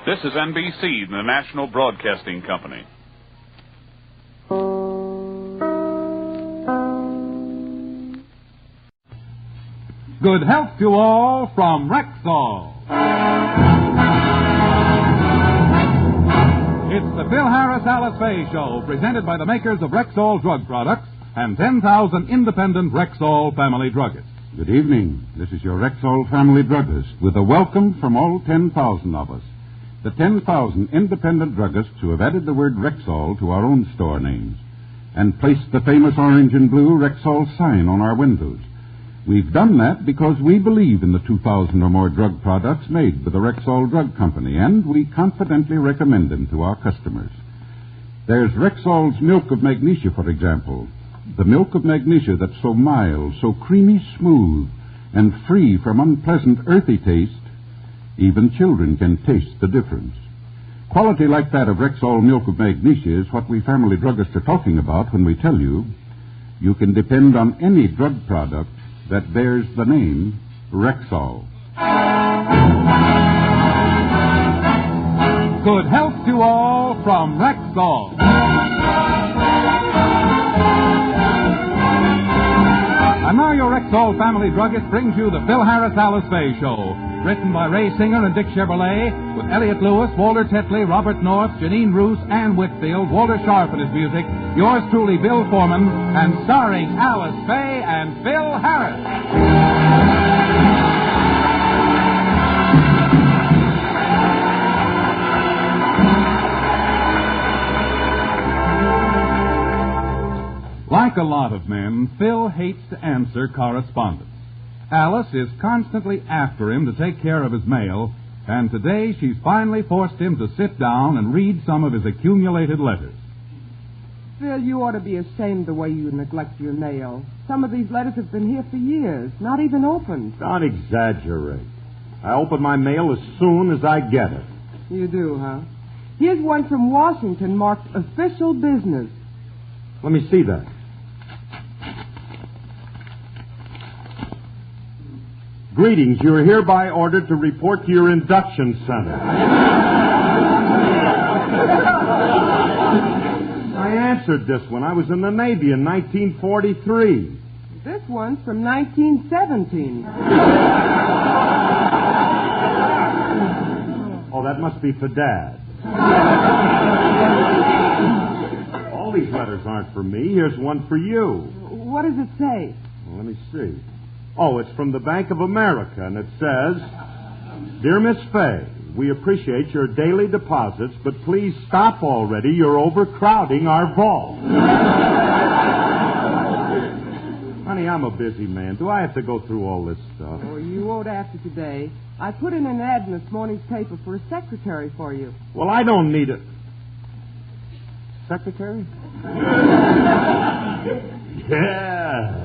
This is NBC, the National Broadcasting Company. Good health to all from Rexall. It's the Phil Harris Alice Faye Show, presented by the makers of Rexall drug products and 10,000 independent Rexall family druggists. Good evening. This is your Rexall family druggist with a welcome from all 10,000 of us. The 10,000 independent druggists who have added the word Rexall to our own store names and placed the famous orange and blue Rexall sign on our windows. We've done that because we believe in the 2,000 or more drug products made by the Rexall Drug Company, and we confidently recommend them to our customers. There's Rexall's Milk of Magnesia, for example. The milk of magnesia that's so mild, so creamy smooth, and free from unpleasant earthy taste, even children can taste the difference. Quality like that of Rexall Milk of Magnesia is what we family druggists are talking about when we tell you you can depend on any drug product that bears the name Rexall. Good health to all from Rexall. And now your Rexall family druggist brings you the Phil Harris Alice Faye Show, written by Ray Singer and Dick Chevrolet, with Elliot Lewis, Walter Tetley, Robert North, Janine Roos, Ann Whitfield, Walter Sharp and his music, yours truly, Bill Foreman, and starring Alice Faye and Phil Harris. Like a lot of men, Phil hates to answer correspondence. Alice is constantly after him to take care of his mail, and today she's finally forced him to sit down and read some of his accumulated letters. Phil, you ought to be ashamed the way you neglect your mail. Some of these letters have been here for years, not even opened. Don't exaggerate. I open my mail as soon as I get it. You do, huh? Here's one from Washington marked official business. Let me see that. Greetings. You are hereby ordered to report to your induction center. I answered this one. I was in the Navy in 1943. This one's from 1917. Oh, that must be for Dad. All these letters aren't for me. Here's one for you. What does it say? Well, let me see. Oh, it's from the Bank of America, and it says, Dear Miss Faye, we appreciate your daily deposits, but please stop already. You're overcrowding our vault. Honey, I'm a busy man. Do I have to go through all this stuff? Oh, you won't after today. I put in an ad in this morning's paper for a secretary for you. Well, I don't need a... Secretary? Yeah.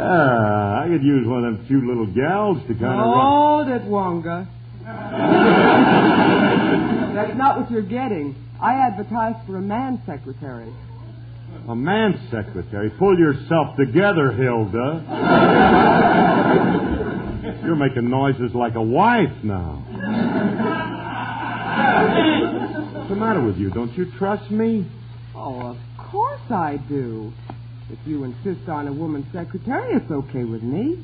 I could use one of them cute little gals to kind of... Hold it, Wonga. That's not what you're getting. I advertised for a man secretary. A man's secretary? Pull yourself together, Hilda. You're making noises like a wife now. What's the matter with you? Don't you trust me? Oh, of course I do. If you insist on a woman secretary, it's okay with me.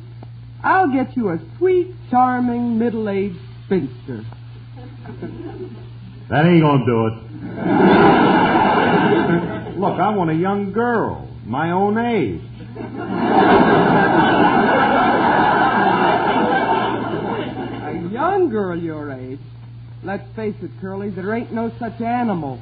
I'll get you a sweet, charming, middle-aged spinster. That ain't gonna do it. Look, I want a young girl, my own age. A young girl your age? Let's face it, Curly, there ain't no such animal.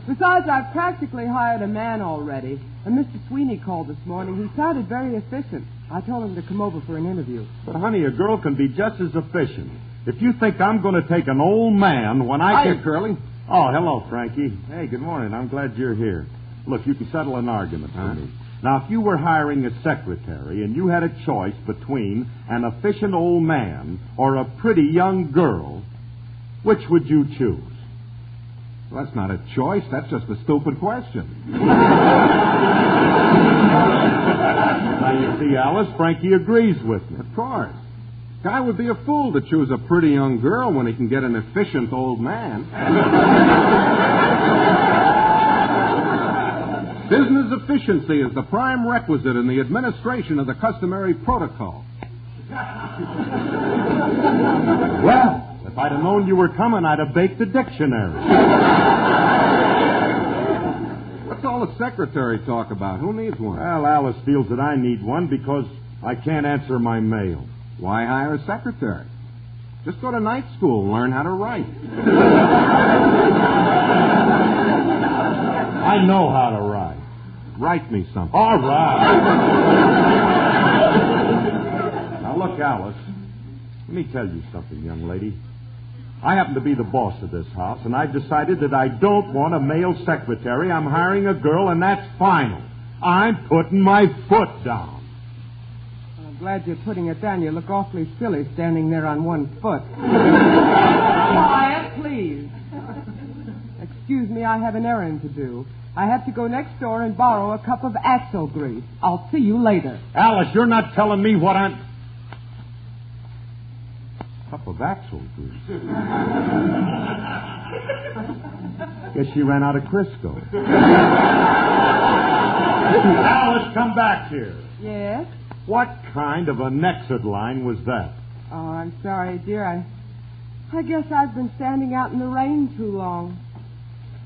Besides, I've practically hired a man already. And Mr. Sweeney called this morning. He sounded very efficient. I told him to come over for an interview. But, honey, a girl can be just as efficient. If you think I'm going to take an old man when I can... Curly. Oh, hello, Frankie. Hey, good morning. I'm glad you're here. Look, you can settle an argument for me. Now, if you were hiring a secretary and you had a choice between an efficient old man or a pretty young girl, which would you choose? Well, that's not a choice. That's just a stupid question. Now, you see, Alice, Frankie agrees with me. Of course. Guy would be a fool to choose a pretty young girl when he can get an efficient old man. Business efficiency is the prime requisite in the administration of the customary protocol. Well, if I'd have known you were coming, I'd have baked a dictionary. What's all the secretary talk about? Who needs one? Well, Alice feels that I need one because I can't answer my mail. Why hire a secretary? Just go to night school and learn how to write. I know how to write. Write me something. All right. Now, look, Alice, let me tell you something, young lady. I happen to be the boss of this house, and I've decided that I don't want a male secretary. I'm hiring a girl, and that's final. I'm putting my foot down. I'm glad you're putting it down. You look awfully silly standing there on one foot. Quiet, please. Excuse me, I have an errand to do. I have to go next door and borrow a cup of axle grease. I'll see you later. Alice, you're not telling me what I'm... Cup of axle grease. Guess she ran out of Crisco. Alice, come back here. Yes? What kind of an exit line was that? Oh, I'm sorry, dear. I guess I've been standing out in the rain too long.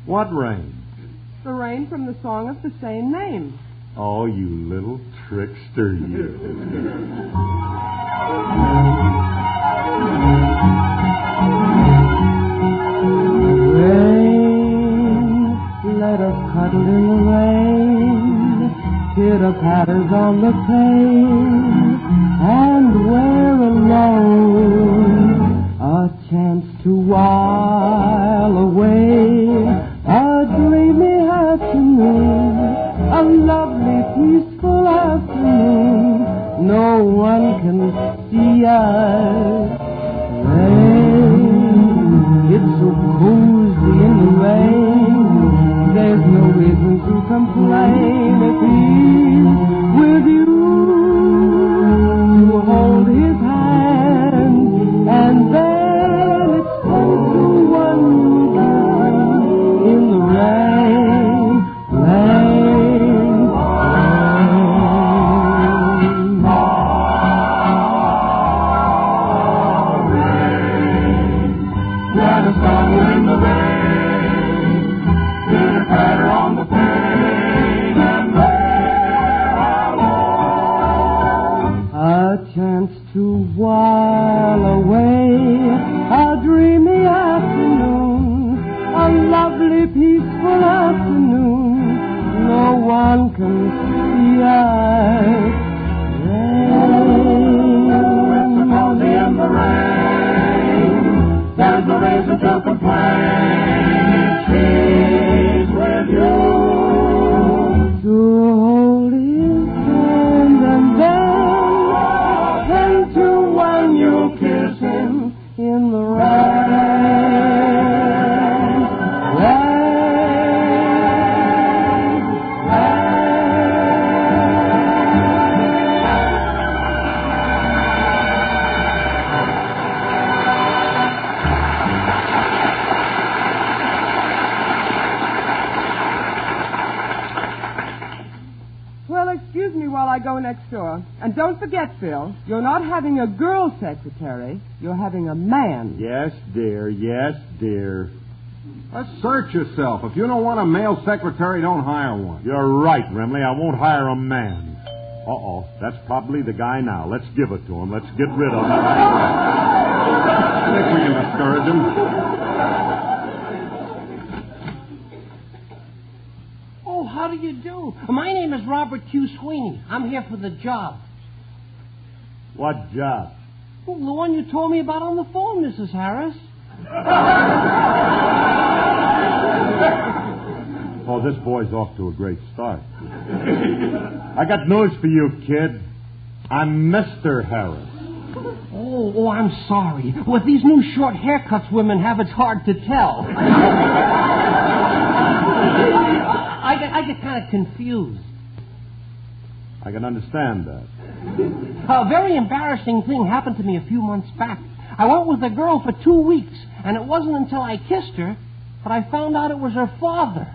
What rain? The rain from the song of the same name. Oh, you little trickster, you. Rain, let us cuddle in the rain. Pitter-patters on the pane. And we're alone. A chance to while away a dreamy afternoon, a lovely, peaceful afternoon. No one can see us. Rain, it's so cozy in the rain. There's no reason to complain if he's with you. To hold his hand, and then it's time to wonder in the rain, rain, rain. Let us follow in the rain, pitter-patter on the pane, excuse me while I go next door. And don't forget, Phil, you're not having a girl secretary. You're having a man. Yes, dear. Yes, dear. Assert yourself. If you don't want a male secretary, don't hire one. You're right, Remley. I won't hire a man. Uh-oh. That's probably the guy now. Let's give it to him. Let's get rid of him. I think we can discourage him. Oh, how do you do? My name is Robert Q. Sweeney. I'm here for the job. What job? Well, the one you told me about on the phone, Mrs. Harris. Oh, this boy's off to a great start. I got news for you, kid. I'm Mr. Harris. Oh, I'm sorry. With these new short haircuts women have, it's hard to tell. I get kind of confused. I can understand that. A very embarrassing thing happened to me a few months back. I went with a girl for 2 weeks, and it wasn't until I kissed her that I found out it was her father.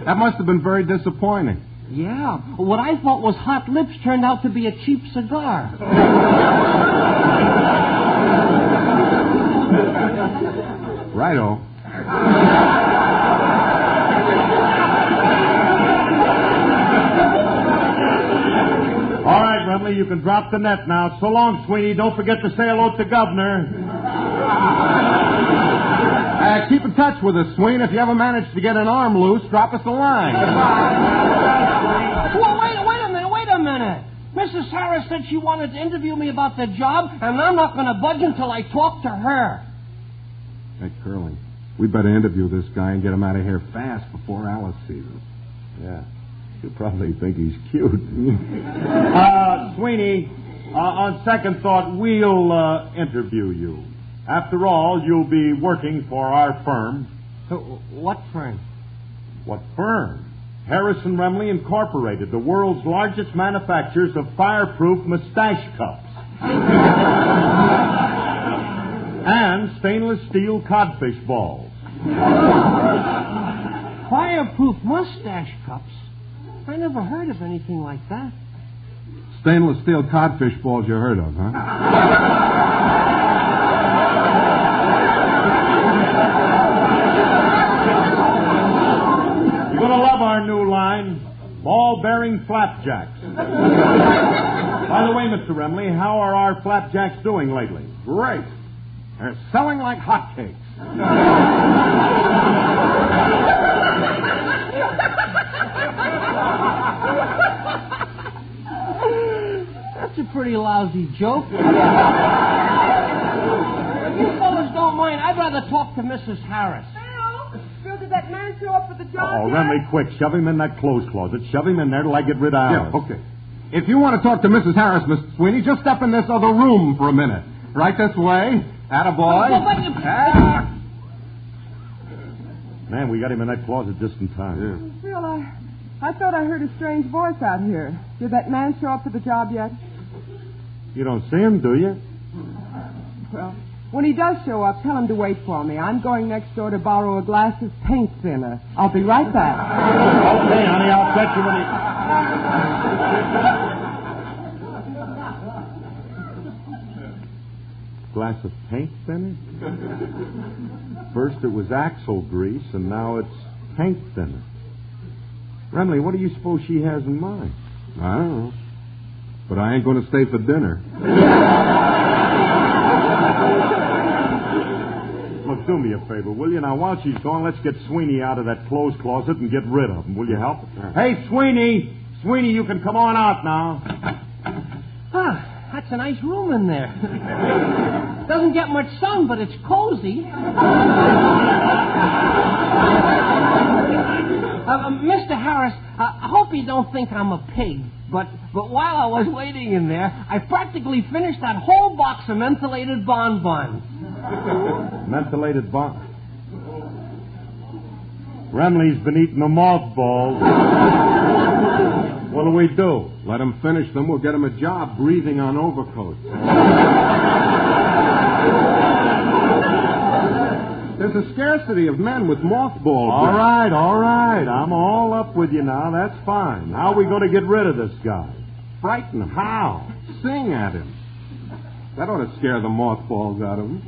That must have been very disappointing. Yeah. What I thought was hot lips turned out to be a cheap cigar. Righto. All right, Remley, you can drop the net now. So long, Sweeney. Don't forget to say hello to Governor. Keep in touch with us, Sween. If you ever manage to get an arm loose, drop us a line. Well, wait a minute. Mrs. Harris said she wanted to interview me about the job, and I'm not going to budge until I talk to her. Hey, Curly, we better interview this guy and get him out of here fast before Alice sees us. Yeah. You'll probably think he's cute. Sweeney, on second thought, we'll interview you. After all, you'll be working for our firm. What firm? What firm? Harrison Remley Incorporated, the world's largest manufacturers of fireproof mustache cups. And stainless steel codfish balls. Fireproof mustache cups? I never heard of anything like that. Stainless steel codfish balls you heard of, huh? You're going to love our new line, ball-bearing flapjacks. By the way, Mr. Remley, how are our flapjacks doing lately? Great. They're selling like hotcakes. That's a pretty lousy joke. If you fellas don't mind, I'd rather talk to Mrs. Harris. Phil, did that man show up for the job? Oh, Remley, quick. Shove him in that clothes closet. Shove him in there till I get rid of Alice. Yeah, okay. If you want to talk to Mrs. Harris, Mr. Sweeney, just step in this other room for a minute. Right this way. Attaboy. Man, we got him in that closet just in time. Yeah. Phil, I thought I heard a strange voice out here. Did that man show up for the job yet? You don't see him, do you? Well, when he does show up, tell him to wait for me. I'm going next door to borrow a glass of paint thinner. I'll be right back. Okay, honey, I'll fetch you when he... Glass of paint thinner? First it was axle grease, and now it's paint thinner. Remley, what do you suppose she has in mind? I don't know. But I ain't going to stay for dinner. Look, do me a favor, will you? Now, while she's gone, let's get Sweeney out of that clothes closet and get rid of him. Will you help? Hey, Sweeney! Sweeney, you can come on out now. Ah, that's a nice room in there. Doesn't get much sun, but it's cozy. Mr. Harris, I hope you don't think I'm a pig, but while I was waiting in there, I practically finished that whole box of mentholated bonbons. Mentholated bon... Remley's been eating the mothballs. What do we do? Let him finish them. We'll get him a job breathing on overcoats. There's a scarcity of men with mothballs. All right. I'm all up with you now. That's fine. How are we going to get rid of this guy? Frighten him. How? Sing at him. That ought to scare the mothballs out of him.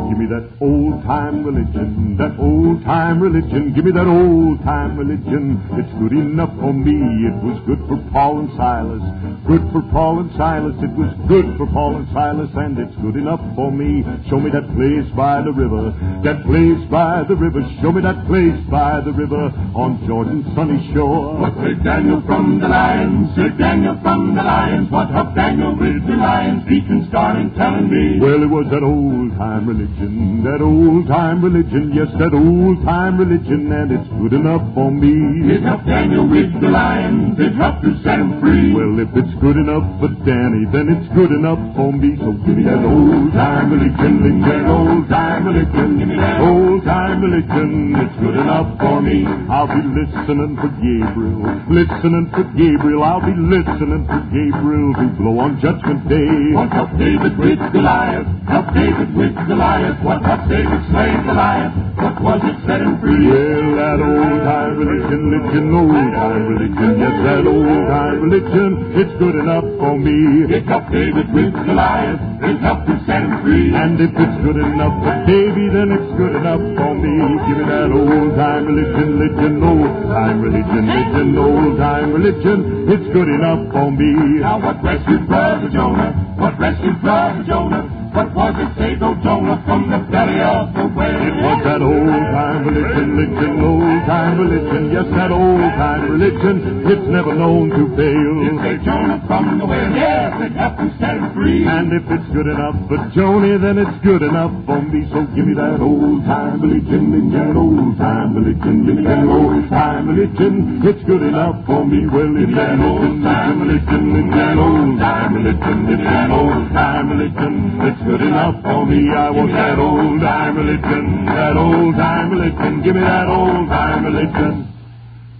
Give me that old-time religion, that old-time religion. Give me that old-time religion. It's good enough for me. It was good for Paul and Silas. Good for Paul and Silas. It was good for Paul and Silas, and it's good enough for me. Show me that place by the river, that place by the river. Show me that place by the river on Jordan's sunny shore. What saved Daniel from the lions? Saved Daniel from the lions. What helped Daniel with the lions? Deacon started telling me. Well, it was that old-time religion, that old-time religion. Yes, that old-time religion, and it's good enough for me. It helped Daniel with the lions. It helped to set him free. Well, if it's good enough for Danny, then it's good enough for me. So give me that old-time religion, that old-time religion, give me that old-time religion. It's good enough for me. I'll be listening for Gabriel, listening for Gabriel. I'll be listening for Gabriel to blow on Judgment Day. What helped David with Goliath? Help David with Goliath. What helped David slay Goliath? What was it set him free? Well, that old-time religion, old-time religion. Yes, that old-time religion. It's good enough for me. It helped David with Goliath. It helped to set him free. And if it's good enough for Davy, then it's good enough for me. Give me that old-time religion, old-time religion, old-time religion. It's good enough for me. Now what rescued Brother Jonah? What rescued Brother Jonah? What was it saved old Jonah from the belly of the whale? It was that old-time religion, old-time religion. Yes, that old-time religion. It's never known to fail. It saved Jonah from the whale. Yes, it helped to set him free. And if it's good enough for Joni, then it's good enough for me. So give me that old-time religion, that old-time religion. Give me that old-time religion. It's good enough for me. Well, if that old-time religion, that old-time religion, if that old-time religion, it's good enough for me. I want that old-time religion, that old-time religion. Give me that old-time religion.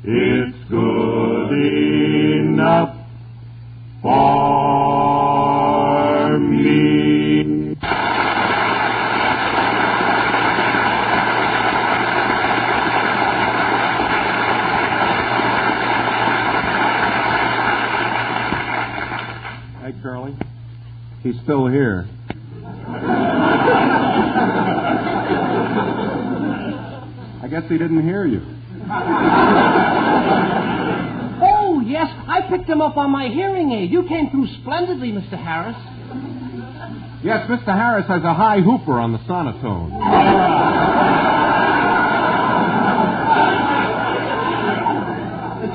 It's good enough for me. Hey, Curly. He's still here. I guess he didn't hear you. Oh, yes, I picked him up on my hearing aid. You came through splendidly, Mr. Harris. Yes, Mr. Harris has a high hooper on the sonotone.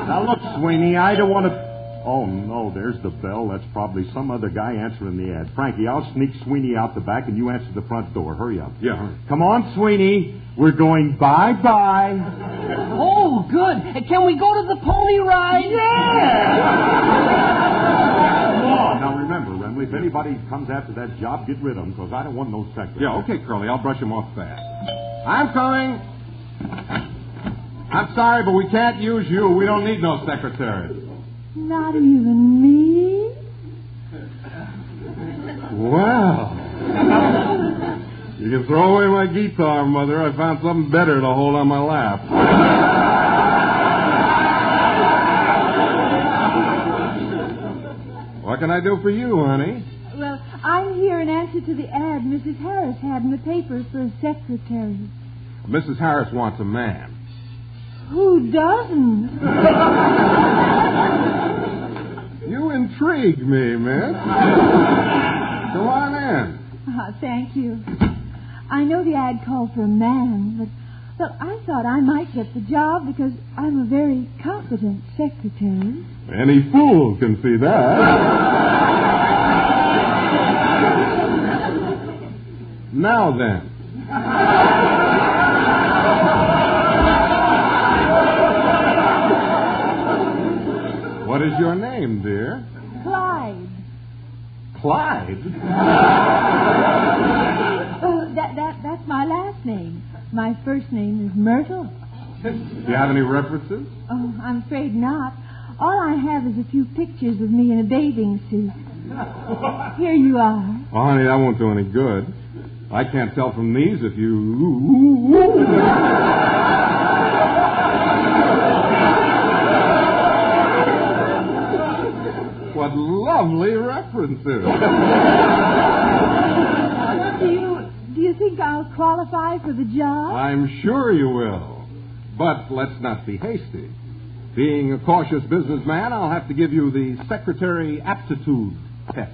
Now, look, Sweeney, I don't want to... Oh, no, there's the bell. That's probably some other guy answering the ad. Frankie, I'll sneak Sweeney out the back and you answer the front door. Hurry up. Yeah, hurry. Come on, Sweeney. We're going bye-bye. Oh, good. Can we go to the pony ride? Yeah! Oh, now remember, Remley, if anybody comes after that job, get rid of them, because I don't want no secretary. Yeah, okay, Curly. I'll brush him off fast. I'm coming. I'm sorry, but we can't use you. We don't need no secretary. Not even me? Well, you can throw away my guitar, Mother. I found something better to hold on my lap. What can I do for you, honey? Well, I'm here in answer to the ad Mrs. Harris had in the paper for a secretary. Mrs. Harris wants a man. Who doesn't? You intrigue me, miss. Go on in. Thank you. I know the ad called for a man, but I thought I might get the job because I'm a very competent secretary. Any fool can see that. Now then. What is your name, dear? Clyde. Clyde? That's my last name. My first name is Myrtle. Do you have any references? Oh, I'm afraid not. All I have is a few pictures of me in a bathing suit. Here you are. Oh, honey, that won't do any good. I can't tell from these if you... What lovely references. Do you think I'll qualify for the job? I'm sure you will. But let's not be hasty. Being a cautious businessman, I'll have to give you the secretary aptitude test.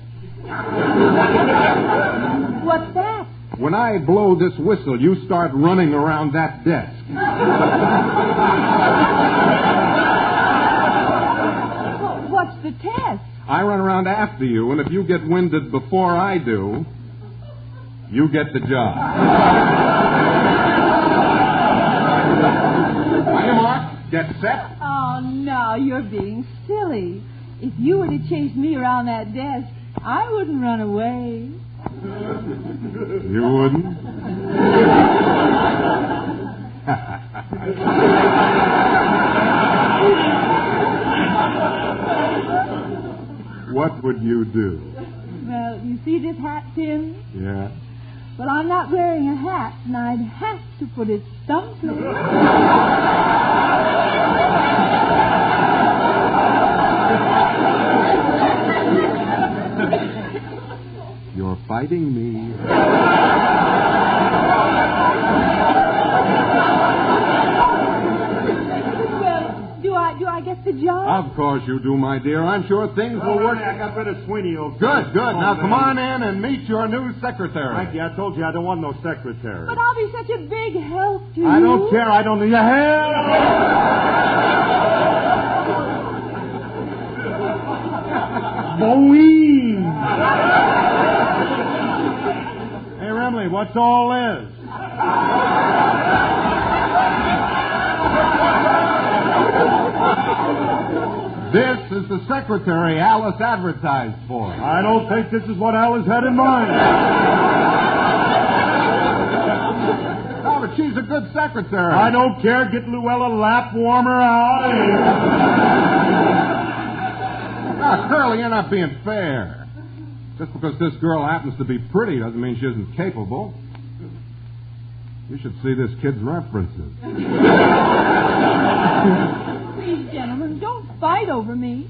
What's that? When I blow this whistle, you start running around that desk. What's the test? I run around after you, and if you get winded before I do, you get the job. On your mark, get set. Oh, no, you're being silly. If you were to chase me around that desk, I wouldn't run away. You wouldn't? What would you do? Well, you see this hat pin? Yeah. Well, I'm not wearing a hat, and I'd have to put it someplace. You're fighting me. Well, do I get the job? Of course you do, my dear. I'm sure things will work. I got rid of Sweeney. Okay. Good. Now come on in and meet your new secretary. Thank you. I told you I don't want no secretary. But I'll be such a big help to you. I don't care. I don't need your help. Boing! Hey, Remley, what's all this? This is the secretary Alice advertised for. I don't think this is what Alice had in mind. Oh, but she's a good secretary. I don't care. Get Luella lap warmer out. Ah, Curly, you're not being fair. Just because this girl happens to be pretty doesn't mean she isn't capable. You should see this kid's references. Please, gentlemen, don't fight over me.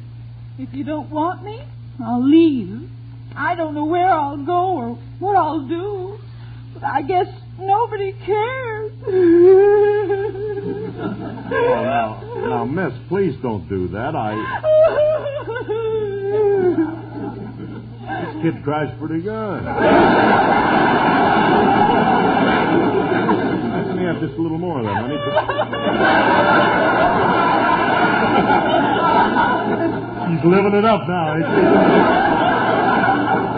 If you don't want me, I'll leave. I don't know where I'll go or what I'll do, but I guess nobody cares. Oh, now, miss, please don't do that. This kid cries pretty good. Let me have just a little more of that, honey. He's living it up now.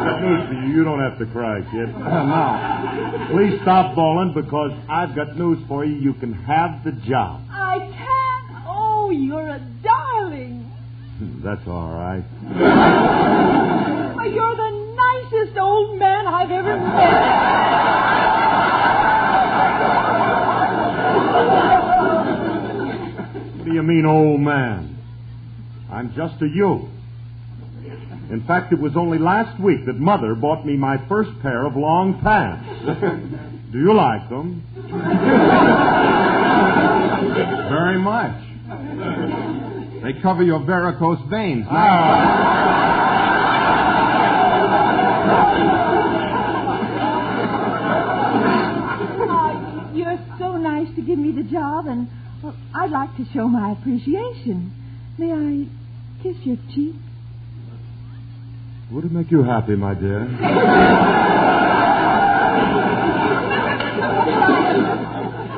Got news for you. You don't have to cry, kid. Now, please stop bawling because I've got news for you. You can have the job. I can't. Oh, you're a darling. That's all right. Oh, you're the nicest old man I've ever met. What do you mean, old man? I'm just a youth. In fact, it was only last week that Mother bought me my first pair of long pants. Do you like them? Very much. They cover your varicose veins. You're so nice to give me the job, and well, I'd like to show my appreciation. May I kiss your cheek? Would it make you happy, my dear?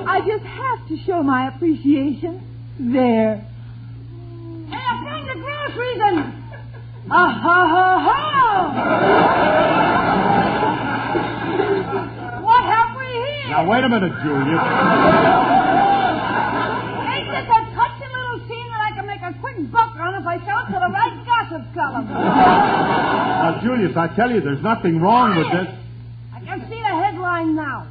I just have to show my appreciation. There. Hey, I bring the groceries and... Ha! What have we here? Now, wait a minute, Julius. Ain't this a touchy little scene that I can make a quick buck on if I show it to the right gossip column? Now, Julius, I tell you, there's nothing wrong with this. I can see the headline now.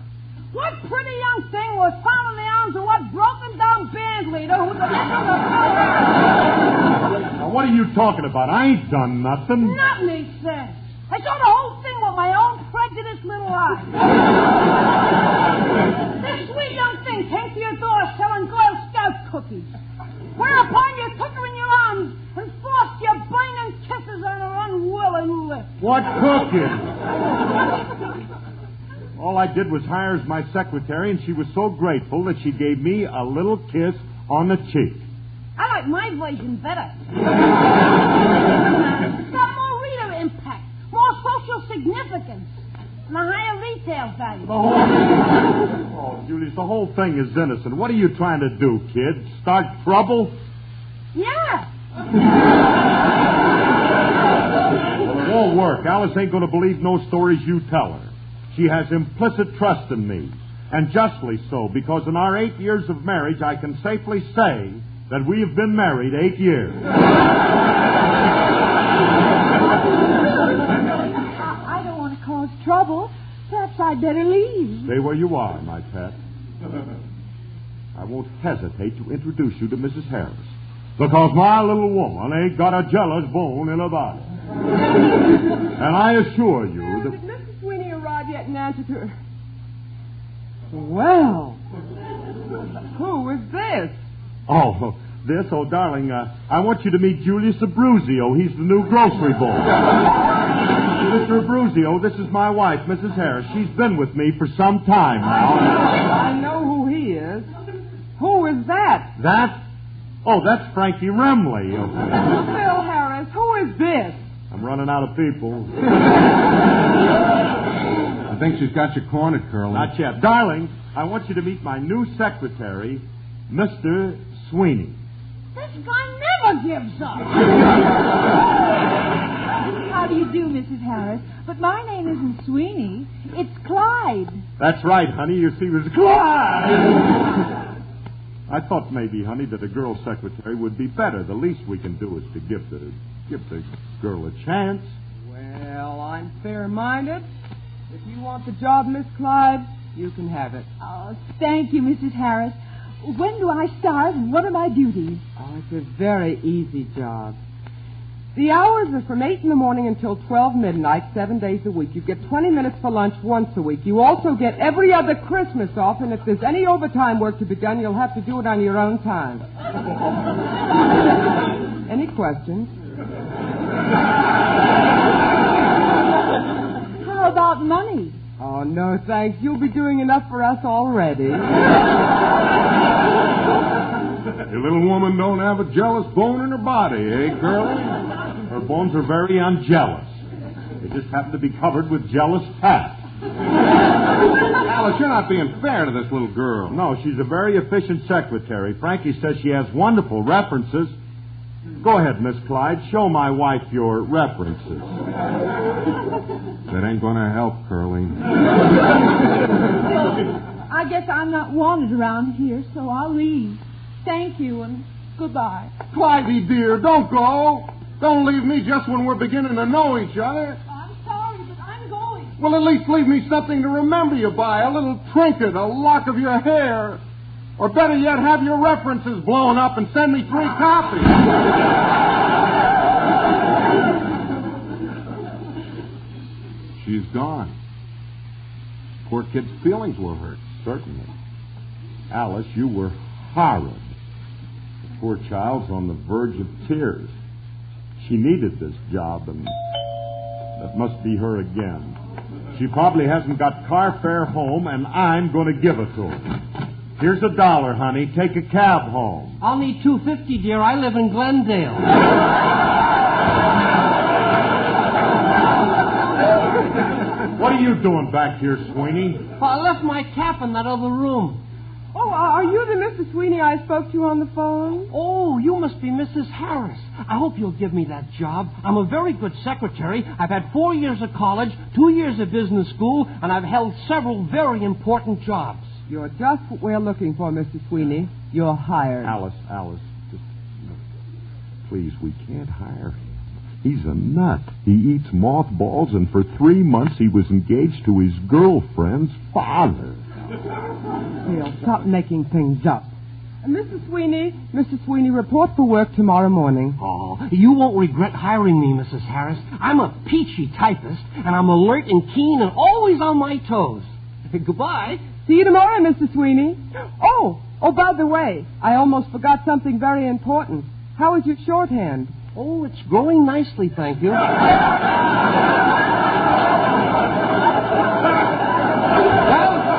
What pretty young thing was found in the arms of what broken down band leader who delivered the what are you talking about? I ain't done nothing. Nothing, he says. I saw the whole thing with my own prejudiced little eyes. This sweet young thing came to your door selling Girl Scout cookies. Whereupon you took her in your arms and forced your burning kisses on her unwilling lips. What cooking? All I did was hire as my secretary, and she was so grateful that she gave me a little kiss on the cheek. I like my version better. It's got more reader impact, more social significance, and a higher retail value. Oh, Julius, the whole thing is innocent. What are you trying to do, kid? Start trouble? Yeah. Well, it won't work. Alice ain't going to believe no stories you tell her. She has implicit trust in me, and justly so, because in our 8 years of marriage, I can safely say that we have been married 8 years. I don't want to cause trouble. Perhaps I'd better leave. Stay where you are, my pet. I won't hesitate to introduce you to Mrs. Harris, because my little woman ain't got a jealous bone in her body. And I assure you that... Did Mrs. Sweeney arrive yet in answer to her? Well, who is this? Oh, this? Oh, darling, I want you to meet Julius Abruzio. He's the new grocery boy. Mr. Abruzio, this is my wife, Mrs. Harris. She's been with me for some time now. I know who he is. Who is that? That? Oh, that's Frankie Remley. Phil Harris, who is this? I'm running out of people. I think she's got you cornered, Curly. Not yet. Darling, I want you to meet my new secretary, Mr. Sweeney. This guy never gives up. How do you do, Mrs. Harris? But my name isn't Sweeney. It's Clyde. That's right, honey. You see, it was Clyde. I thought maybe, honey, that a girl secretary would be better. The least we can do is to give the girl a chance. Well, I'm fair-minded. If you want the job, Miss Clyde, you can have it. Oh, thank you, Mrs. Harris. When do I start, and what are my duties? Oh, it's a very easy job. The hours are from 8 in the morning until 12 midnight, 7 days a week. You get 20 minutes for lunch once a week. You also get every other Christmas off, and if there's any overtime work to be done, you'll have to do it on your own time. Any questions? How about money? Oh, no, thanks. You'll be doing enough for us already. Your little woman don't have a jealous bone in her body, eh, girlie? Her bones are very unjealous. They just happen to be covered with jealous fat. Alice, you're not being fair to this little girl. No, she's a very efficient secretary. Frankie says she has wonderful references. Go ahead, Miss Clyde. Show my wife your references. That ain't going to help, Curly. I guess I'm not wanted around here, so I'll leave. Thank you, and goodbye. Clyde, dear, don't go. Don't leave me just when we're beginning to know each other. I'm sorry, but I'm going. Well, at least leave me something to remember you by, a little trinket, a lock of your hair. Or better yet, have your references blown up and send me 3 copies. She's gone. Poor kid's feelings were hurt, certainly. Alice, you were horrid. The poor child's on the verge of tears. She needed this job, and that must be her again. She probably hasn't got car fare home, and I'm going to give it to her. Here's $1, honey. Take a cab home. I'll need $2.50, dear. I live in Glendale. What are you doing back here, Sweeney? I left my cap in that other room. Oh, are you the Mr. Sweeney I spoke to on the phone? Oh, you must be Mrs. Harris. I hope you'll give me that job. I'm a very good secretary. I've had 4 years of college, 2 years of business school, and I've held several very important jobs. You're just what we're looking for, Mr. Sweeney. You're hired. Alice, just... Please, we can't hire him. He's a nut. He eats mothballs, and for 3 months he was engaged to his girlfriend's father. Phil, stop making things up. Mrs. Sweeney, report for work tomorrow morning. Oh, you won't regret hiring me, Mrs. Harris. I'm a peachy typist, and I'm alert and keen and always on my toes. Goodbye. See you tomorrow, Mrs. Sweeney. Oh, by the way, I almost forgot something very important. How is your shorthand? Oh, it's growing nicely, thank you. Well,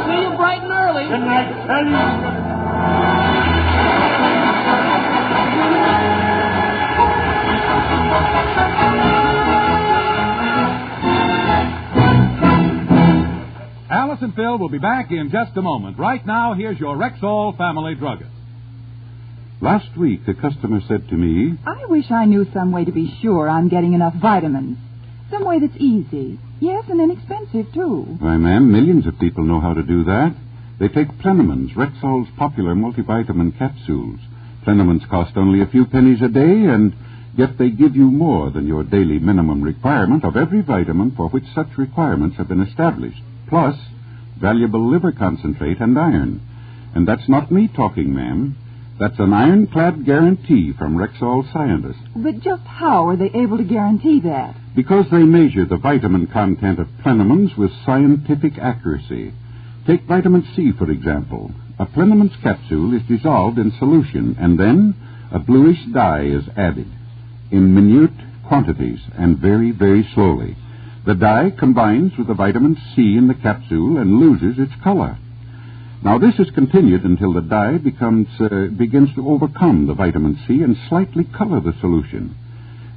see you bright and early. Good night, Teddy. Alice and Phil will be back in just a moment. Right now, here's your Rexall family druggist. Last week, a customer said to me, I wish I knew some way to be sure I'm getting enough vitamins. Some way that's easy. Yes, and inexpensive, too. Why, ma'am, millions of people know how to do that. They take Plenamins, Rexall's popular multivitamin capsules. Plenamins cost only a few pennies a day, and yet they give you more than your daily minimum requirement of every vitamin for which such requirements have been established, plus valuable liver concentrate and iron. And that's not me talking, ma'am. That's an ironclad guarantee from Rexall scientists. But just how are they able to guarantee that? Because they measure the vitamin content of Plenamins with scientific accuracy. Take vitamin C, for example. A Plenamins capsule is dissolved in solution, and then a bluish dye is added in minute quantities and very, very slowly. The dye combines with the vitamin C in the capsule and loses its color. Now, this is continued until the dye begins to overcome the vitamin C and slightly color the solution.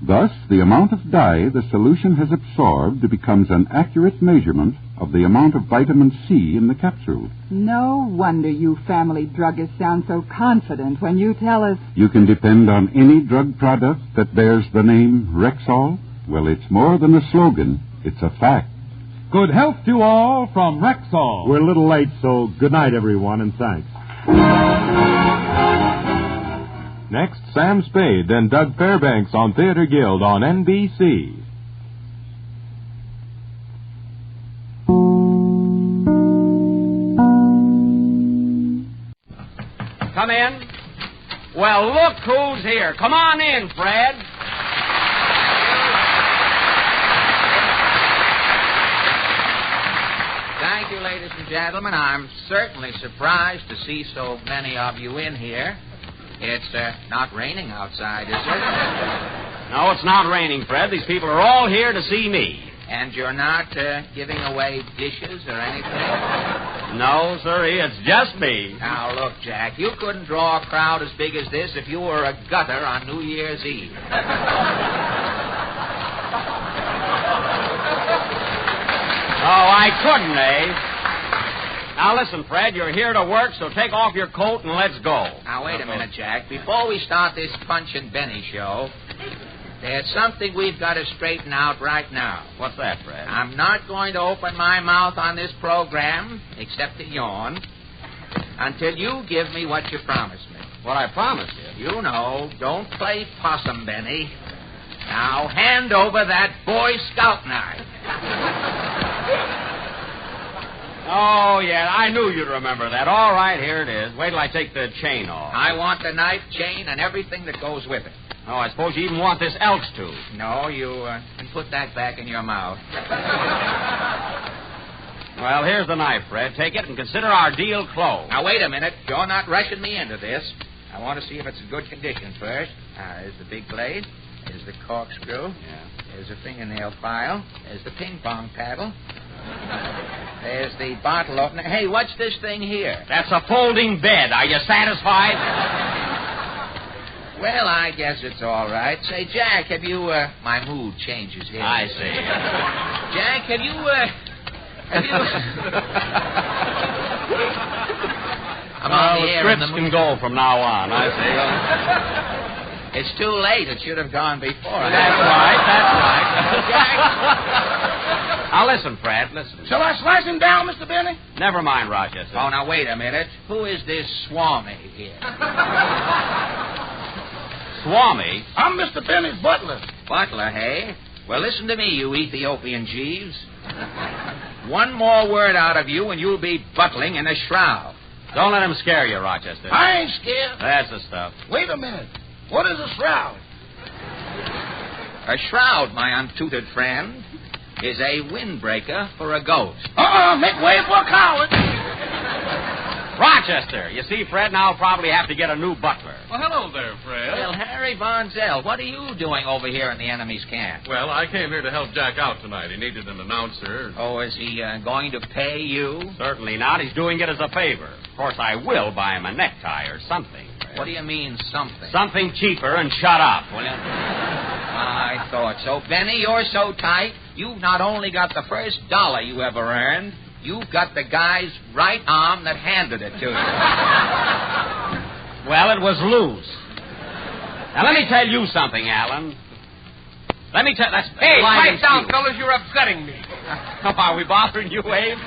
Thus, the amount of dye the solution has absorbed becomes an accurate measurement of the amount of vitamin C in the capsule. No wonder you family druggists sound so confident when you tell us... You can depend on any drug product that bears the name Rexall. Well, it's more than a slogan. It's a fact. Good health to all from Rexall. We're a little late, so good night, everyone, and thanks. Next, Sam Spade, then Doug Fairbanks on Theater Guild on NBC. Come in. Well, look who's here. Come on in, Fred. Thank you, ladies and gentlemen. I'm certainly surprised to see so many of you in here. It's not raining outside, is it? No, it's not raining, Fred. These people are all here to see me. And you're not giving away dishes or anything? No, sirree, it's just me. Now, look, Jack, you couldn't draw a crowd as big as this if you were a gutter on New Year's Eve. Oh, I couldn't, eh? Now, listen, Fred, you're here to work, so take off your coat and let's go. Now, wait a minute, Jack. Before we start this Punch and Benny show, there's something we've got to straighten out right now. What's that, Fred? I'm not going to open my mouth on this program, except to yawn, until you give me what you promised me. What I promised you? You know, don't play possum, Benny. Now, hand over that Boy Scout knife. Oh, yeah, I knew you'd remember that. All right, here it is. Wait till I take the chain off. I want the knife, chain, and everything that goes with it. Oh, I suppose you even want this Elks tooth. No, you can put that back in your mouth. Well, here's the knife, Fred. Take it and consider our deal closed. Now, wait a minute. You're not rushing me into this. I want to see if it's in good condition first. There's the big blade. There's the corkscrew. Yeah. There's the fingernail file. There's the ping-pong paddle. There's the bottle opener. Hey, what's this thing here? That's a folding bed. Are you satisfied? Well, I guess it's all right. Say, Jack, have you... my mood changes here. I see. Jack, have you... I'm on the air in the scripts can go from now on. I see. It's too late. It should have gone before. That's right. Jack. Now, listen, Fred, listen. Shall I slice him down, Mr. Benny? Never mind, Rochester. Oh, now, wait a minute. Who is this Swami here? Swami? I'm Mr. Benny's butler. Butler, hey? Well, listen to me, you Ethiopian Jeeves. One more word out of you and you'll be buttling in a shroud. Don't let him scare you, Rochester. I ain't scared. That's the stuff. Wait a minute. What is a shroud? A shroud, my untutored friend, is a windbreaker for a ghost. Make way for a coward. Rochester. You see, Fred, now I'll probably have to get a new butler. Well, hello there, Fred. Well, Harry Von Zell, what are you doing over here in the enemy's camp? Well, I came here to help Jack out tonight. He needed an announcer. Oh, is he going to pay you? Certainly not. He's doing it as a favor. Of course, I will buy him a necktie or something. Fred. What do you mean, something? Something cheaper and shut up, will you? I thought so. Benny, you're so tight, you've not only got the first dollar you ever earned, you've got the guy's right arm that handed it to you. Well, it was loose. Now, let me tell you something, Alan. Let me tell... Hey, pipe down, fellas. You're upsetting me. Are we bothering you, Abe?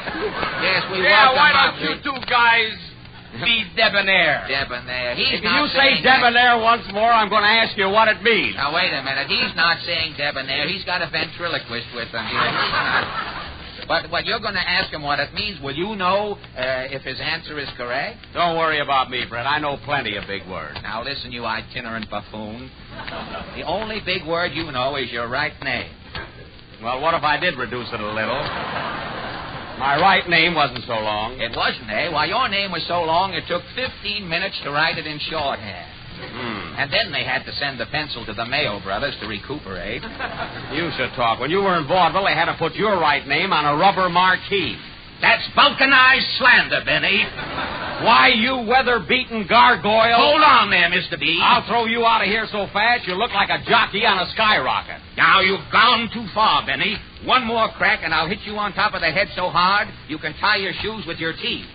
Yes, we Yeah, welcome why up. don't you two guys be debonair? Debonair. He's If not you say saying that. debonair once more, I'm going to ask you what it means. Now, wait a minute. He's not saying debonair. He's got a ventriloquist with him here. But you're going to ask him what it means. Will you know if his answer is correct? Don't worry about me, Fred. I know plenty of big words. Now, listen, you itinerant buffoon. The only big word you know is your right name. Well, what if I did reduce it a little? My right name wasn't so long. It wasn't, eh? Why, your name was so long it took 15 minutes to write it in shorthand. And then they had to send the pencil to the Mayo brothers to recuperate. You should talk. When you were in vaudeville, they had to put your right name on a rubber marquee. That's vulcanized slander, Benny. Why, you weather-beaten gargoyle... Hold on there, Mr. B. I'll throw you out of here so fast you look like a jockey on a skyrocket. Now, you've gone too far, Benny. One more crack, and I'll hit you on top of the head so hard you can tie your shoes with your teeth.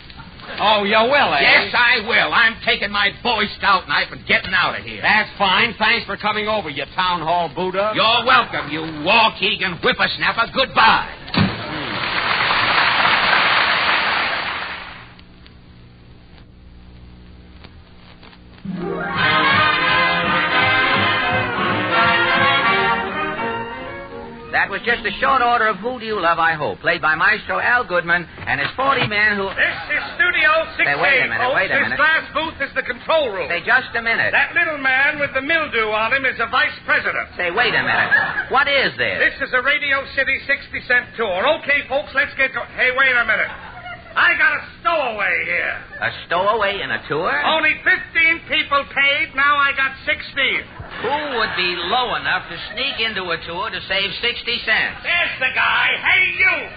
Oh, you will, eh? Yes, I will. I'm taking my Boy Scout knife and getting out of here. That's fine. Thanks for coming over, you town hall Buddha. You're welcome, you Waukegan whippersnapper. Goodbye. That was just a short order of Who Do You Love, I Hope, played by Maestro Al Goodman and his 40 men who... This is Studio 6A, wait a minute, folks. wait a minute. This glass booth is the control room. Say, just a minute. That little man with the mildew on him is the vice president. Say, wait a minute. What is this? This is a Radio City 60-cent tour. Okay, folks, let's get going. Hey, wait a minute. I got a stowaway here. A stowaway in a tour? Only 15 people paid. Now I got 16. Who would be low enough to sneak into a tour to save 60 cents? There's the guy. Hey, you.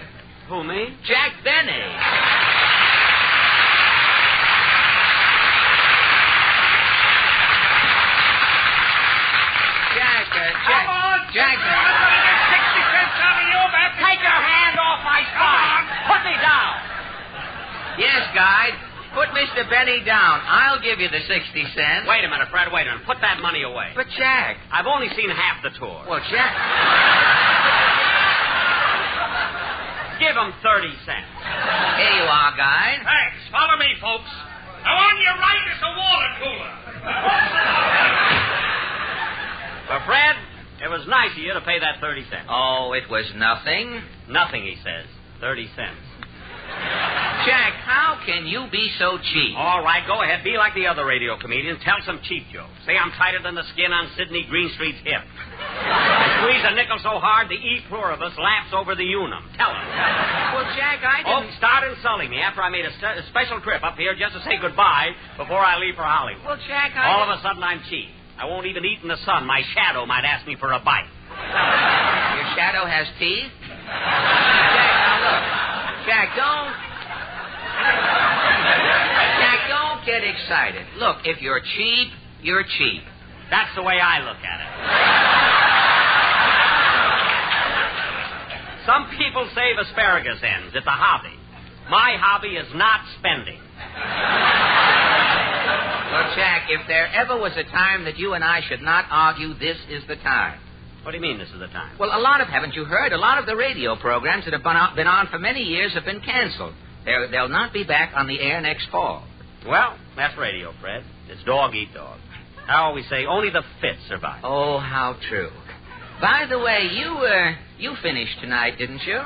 Who, me? Jack Benny. Come on, Jack. I'm going to get 60 cents out of you back. Take your hand off my spine. Put me down. Yes, guide. Put Mr. Benny down. I'll give you the 60 cents. Wait a minute, Fred. Wait a minute. Put that money away. But, Jack. I've only seen half the tour. Well, Jack. Give him 30 cents. Here you are, guide. Thanks. Follow me, folks. Now, on your right is a water cooler. Well, Fred, it was nice of you to pay that 30 cents. Oh, it was nothing. Nothing, he says. 30 cents. Jack, how can you be so cheap? All right, go ahead. Be like the other radio comedians. Tell some cheap jokes. Say I'm tighter than the skin on Sidney Greenstreet's hip. I squeeze a nickel so hard the E pluribus laughs over the unum. Tell him. Well, Jack, I didn't... Oh, start insulting me after I made a special trip up here just to say goodbye before I leave for Hollywood. Well, Jack, All of a sudden I'm cheap. I won't even eat in the sun. My shadow might ask me for a bite. Your shadow has teeth? Jack, now look. Jack, don't get excited. Look, if you're cheap, you're cheap. That's the way I look at it. Some people save asparagus ends. It's a hobby. My hobby is not spending. Well, Jack, if there ever was a time that you and I should not argue, this is the time. What do you mean this is the time? Well, haven't you heard? A lot of the radio programs that have been on for many years have been canceled. They'll not be back on the air next fall. Well, that's radio, Fred. It's dog eat dog. I always say only the fit survive. Oh, how true. By the way, you finished tonight, didn't you?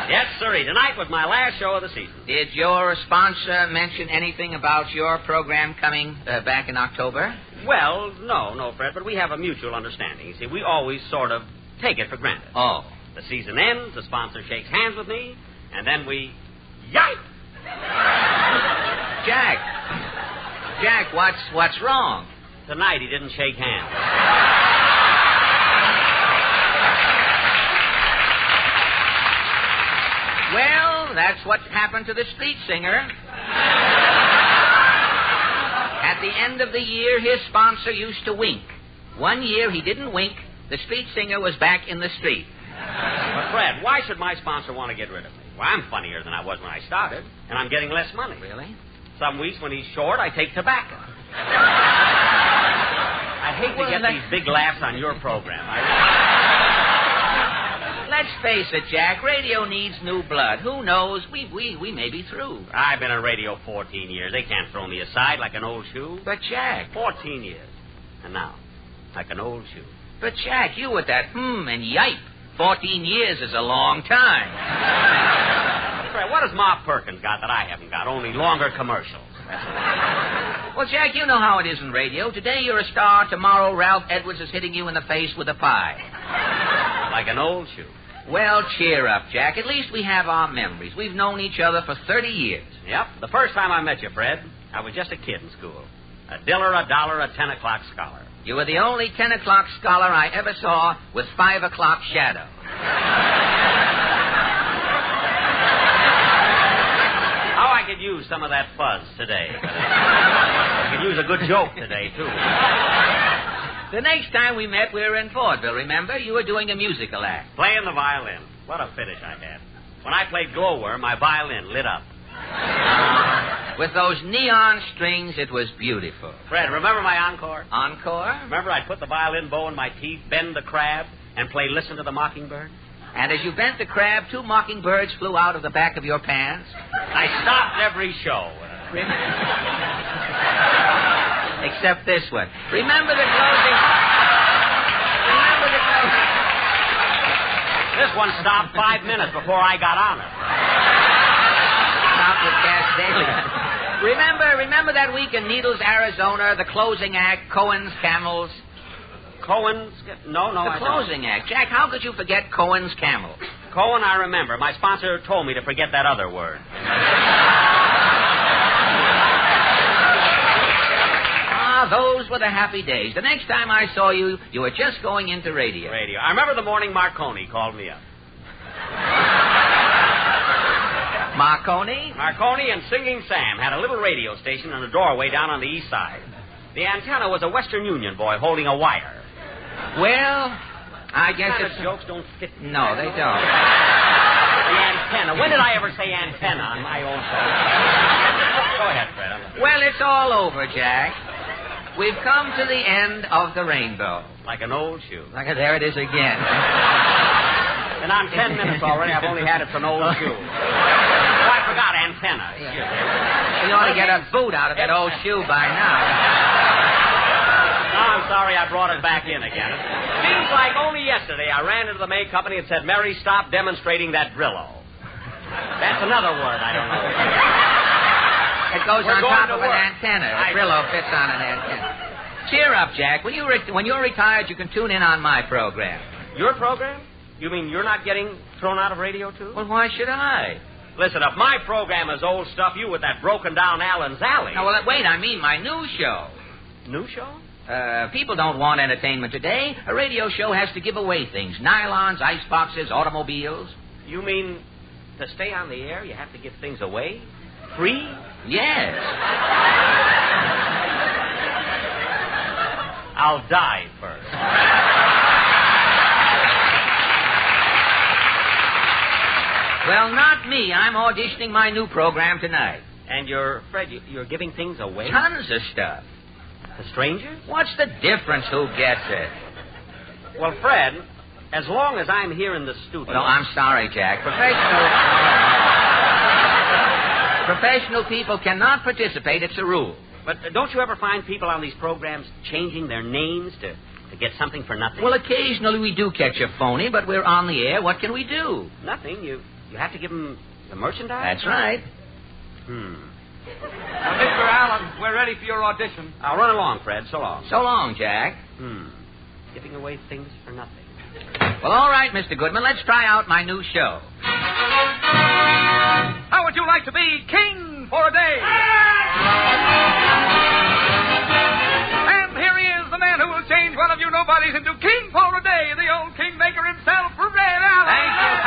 Yes, sir. Cody, tonight was my last show of the season. Did your sponsor mention anything about your program coming back in October? Well, no, Fred, but we have a mutual understanding. You see, we always sort of take it for granted. Oh. The season ends, the sponsor shakes hands with me, and then we... Yipe! Jack, what's wrong? Tonight he didn't shake hands. Well, that's what happened to the street singer. At the end of the year, his sponsor used to wink. One year he didn't wink. The street singer was back in the street. But, Fred, why should my sponsor want to get rid of me? Well, I'm funnier than I was when I started, and I'm getting less money. Really? Some weeks when he's short, I take tobacco. I hate to get these big laughs on your program. Let's face it, Jack. Radio needs new blood. Who knows? We may be through. I've been on radio 14 years. They can't throw me aside like an old shoe. But, Jack... 14 years. And now, like an old shoe. But, Jack, you with that and yipe. 14 years is a long time. Fred, what has Ma Perkins got that I haven't got? Only longer commercials. Well, Jack, you know how it is in radio. Today you're a star. Tomorrow Ralph Edwards is hitting you in the face with a pie. Like an old shoe. Well, cheer up, Jack. At least we have our memories. We've known each other for 30 years. Yep. The first time I met you, Fred, I was just a kid in school. A diller, a dollar, a 10 o'clock scholar. You were the only 10 o'clock scholar I ever saw with 5 o'clock shadow. How I could use some of that fuzz today. I could use a good joke today, too. The next time we met, we were in Vaudeville, remember? You were doing a musical act. Playing the violin. What a finish I had. When I played Glowworm, my violin lit up. With those neon strings, it was beautiful. Fred, remember my encore? Encore? Remember I'd put the violin bow in my teeth, bend the crab, and play Listen to the Mockingbird? And as you bent the crab, 2 mockingbirds flew out of the back of your pants? I stopped every show. Except this one. Remember the closing... This one stopped 5 minutes before I got on it. Stopped with Cass Daly. Remember that week in Needles, Arizona, the closing act, Cohen's Camels? Cohen's? No, the closing act. Jack, how could you forget Cohen's Camels? Cohen, I remember. My sponsor told me to forget that other word. Those were the happy days. The next time I saw you, you were just going into radio. I remember the morning Marconi called me up. Marconi? Marconi and Singing Sam had a little radio station in a doorway down on the east side. The antenna was a Western Union boy holding a wire. Well, I guess it's... jokes don't fit. No, they don't. The antenna. When did I ever say antenna on my own show? Go ahead, Fred. Well, it's all over, Jack. We've come to the end of the rainbow. Like an old shoe. There it is again. And on 10 minutes already, I've only had it for an old shoe. Oh, I forgot antenna. You ought to get a boot out of that old shoe by now. No, I'm sorry I brought it back in again. It seems like only yesterday I ran into the May Company and said, Mary, stop demonstrating that Brillo. That's another word I don't know. It goes on top of an antenna. A Brillo fits on an antenna. Cheer up, Jack. When you're retired, you can tune in on my program. Your program? You mean you're not getting thrown out of radio, too? Well, why should I? Listen, if my program is old stuff, you with that broken-down Allen's Alley... No, well, wait, I mean my new show. New show? People don't want entertainment today. A radio show has to give away things. Nylons, ice boxes, automobiles. You mean to stay on the air, you have to give things away? Free? Yes. I'll die first. Well, not me. I'm auditioning my new program tonight. And Fred, you're giving things away? Tons of stuff. To strangers? What's the difference who gets it? Well, Fred, as long as I'm here in the studio... No, I'm sorry, Jack. Professional people cannot participate. It's a rule. But don't you ever find people on these programs changing their names to get something for nothing? Well, occasionally we do catch a phony, but we're on the air. What can we do? Nothing. You have to give him the merchandise? That's right. Mr. Allen, we're ready for your audition. I'll run along, Fred. So long. So long, Jack. Giving away things for nothing. Well, all right, Mr. Goodman, let's try out my new show. How would you like to be king for a day? And here he is, the man who will change one of you nobodies into king for a day, the old kingmaker himself, Fred Allen. Thank you.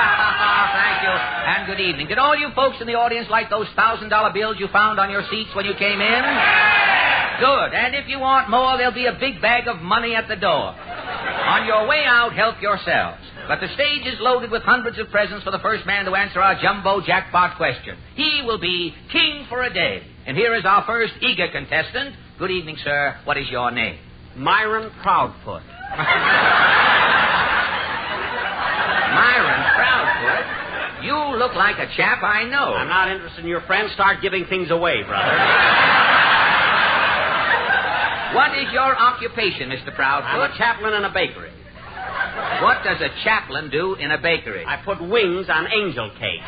Thank you. And good evening. Did all you folks in the audience like those $1,000 bills you found on your seats when you came in? Good. And if you want more, there'll be a big bag of money at the door. On your way out, help yourselves. But the stage is loaded with hundreds of presents for the first man to answer our jumbo jackpot question. He will be king for a day. And here is our first eager contestant. Good evening, sir. What is your name? Myron Proudfoot. Myron Proudfoot? You look like a chap I know. I'm not interested in your friends. Start giving things away, brother. What is your occupation, Mr. Proudfoot? I'm a chaplain in a bakery. What does a chaplain do in a bakery? I put wings on angel cakes.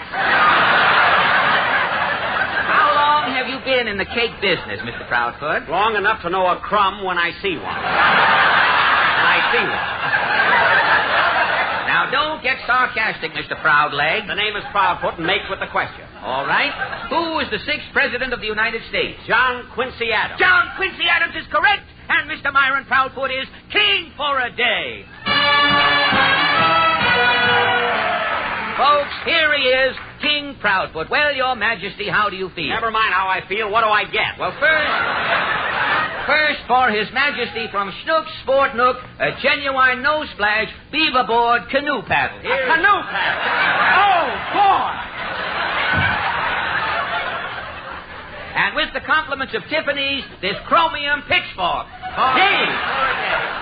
How long have you been in the cake business, Mr. Proudfoot? Long enough to know a crumb when I see one. And I see one. Now, don't get sarcastic, Mr. Proudleg. The name is Proudfoot, and make with the question. All right. Who is the 6th President of the United States? John Quincy Adams. John Quincy Adams is correct, and Mr. Myron Proudfoot is king for a day. Folks, here he is, King Proudfoot. Well, Your Majesty, how do you feel? Never mind how I feel. What do I get? Well, first for His Majesty from Schnook Sport Nook, a genuine no-splash, beaver-board canoe paddle. A canoe paddle? Oh, boy! And with the compliments of Tiffany's, this chromium pitchfork. Hey!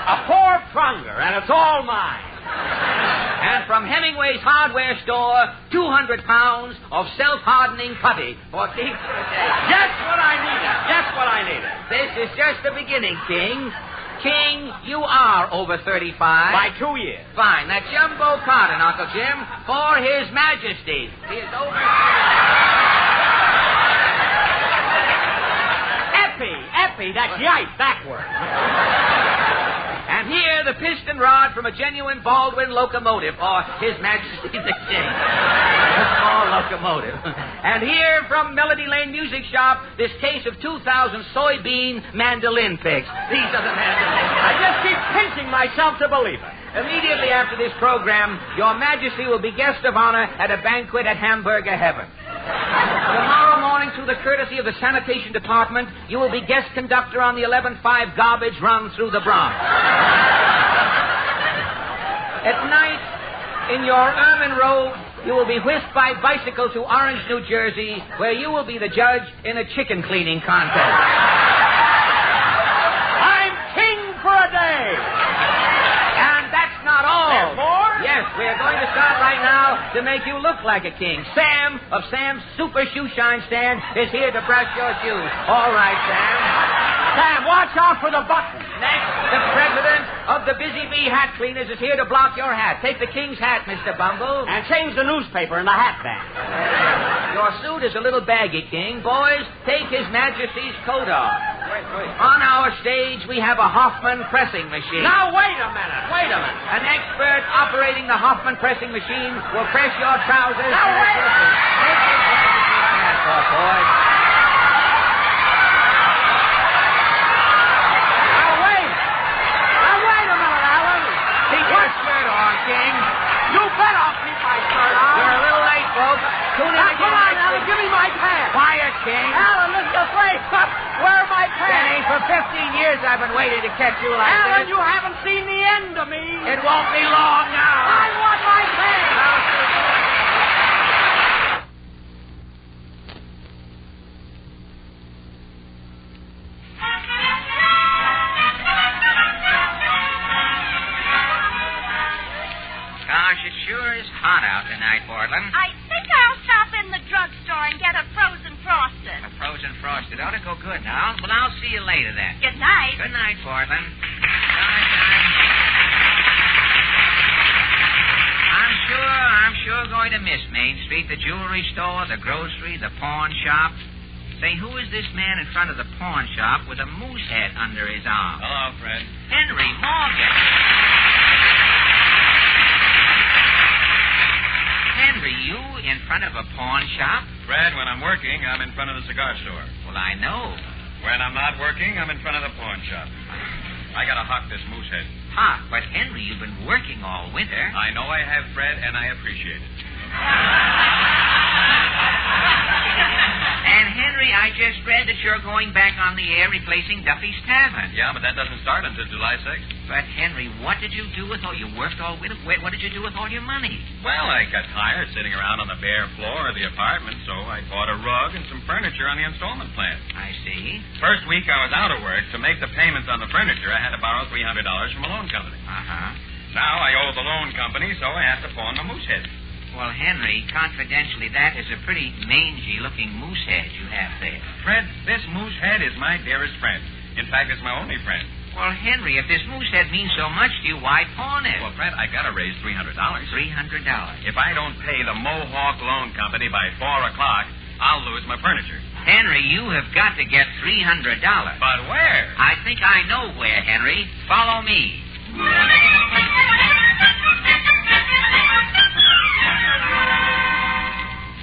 A four-prunger, and it's all mine. And from Hemingway's hardware store, 200 pounds of self-hardening putty for King. Just what I needed. Just what I needed. This is just the beginning, King. King, you are over 35. By 2 years. Fine. That jumbo cotton, Uncle Jim, for His Majesty. He is over. Epi, that's yipe backward. And here, the piston rod from a genuine Baldwin locomotive for His Majesty the King. A small locomotive. And here, from Melody Lane Music Shop, this case of 2,000 soybean mandolin picks. These are the mandolins. I just keep pinching myself to believe it. Immediately after this program, Your Majesty will be guest of honor at a banquet at Hamburger Heaven. Tomorrow morning, through the courtesy of the Sanitation Department, you will be guest conductor on the 11.5 garbage run through the Bronx. At night, in your ermine robe, you will be whisked by bicycle to Orange, New Jersey, where you will be the judge in a chicken cleaning contest. I'm king for a day! And that's not all. There's more? Yes, we are going to start right now to make you look like a king. Sam of Sam's Super Shoe Shine Stand is here to brush your shoes. All right, Sam. Sam, watch out for the buttons. Next, the president of the Busy Bee Hat Cleaners is here to block your hat. Take the king's hat, Mr. Bumble. And change the newspaper in the hat bag. Your suit is a little baggy, King. Boys, take His Majesty's coat off. On our stage, we have a Hoffman pressing machine. Now, wait a minute. An expert operating the Hoffman pressing machine will press your trousers. Now, wait a minute. Take His Majesty's hat off, boys. Now, wait a minute, Alan. Keep your shirt on, King. You bet I'll keep my shirt on. You're a little late, folks. Tune in now, again. come on, Alan. Give me my pants. Quiet, King. Alan, lift your face up. Where are my pants? Danny, for 15 years I've been waiting to catch you like Alan, this. you haven't seen the end of me. It won't be long now. I want my pants. Gosh, it sure is hot out tonight, Portland. I think I'll stop in the drugstore and get a frozen frosted. A frozen frosted ought to go good now. Well, I'll see you later then. Good night. Good night, Portland. I'm I'm sure going to miss Main Street, the jewelry store, the grocery, the pawn shop. Say, who is this man in front of the pawn shop with a moose head under his arm? Hello, Fred. Henry Morgan. Henry, you in front of a pawn shop? Fred, when I'm working, I'm in front of the cigar store. Well, I know. When I'm not working, I'm in front of the pawn shop. I gotta hock this moose head. Hock? But, Henry, you've been working all winter. I know I have, Fred, and I appreciate it. And, Henry, I just read that you're going back on the air replacing Duffy's Tavern. Yeah, but that doesn't start until July 6th. But, Henry, what did you do with all... You worked all winter. What did you do with all your money? Well, I got tired sitting around on the bare floor of the apartment, so I bought a rug and some furniture on the installment plan. I see. First week I was out of work. To make the payments on the furniture, I had to borrow $300 from a loan company. Uh-huh. Now I owe the loan company, so I have to pawn the moose head. Well, Henry, confidentially, that is a pretty mangy-looking moose head you have there. Fred, this moose head is my dearest friend. In fact, it's my only friend. Well, Henry, if this moose head means so much to you, why pawn it? Well, Fred, I gotta raise $300. $300. If I don't pay the Mohawk Loan Company by 4 o'clock, I'll lose my furniture. Henry, you have got to get $300. But where? I think I know where, Henry. Follow me.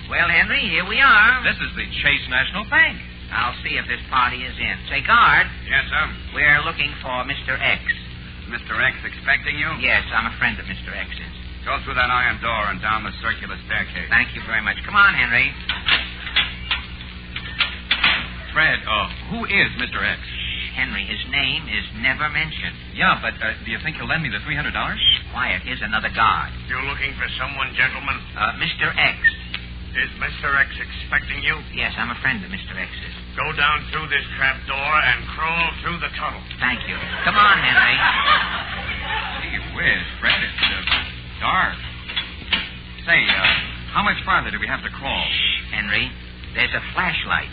Well, Henry, here we are. This is the Chase National Bank. I'll see if this party is in. Say, guard. Yes, sir. We're looking for Mr. X. Mr. X expecting you? Yes, I'm a friend of Mr. X's. Go through that iron door and down the circular staircase. Thank you very much. Come on, Henry. Fred, who is Mr. X? Henry, his name is never mentioned. Yeah, but do you think he'll lend me the $300? Quiet, here's another guard. You looking for someone, gentlemen? Mr. X. Is Mr. X expecting you? Yes, I'm a friend of Mr. X's. Go down through this trap door and crawl through the tunnel. Thank you. Come on, Henry. Gee whiz, Fred, it's dark. Say, how much farther do we have to crawl? Shh, Henry. There's a flashlight.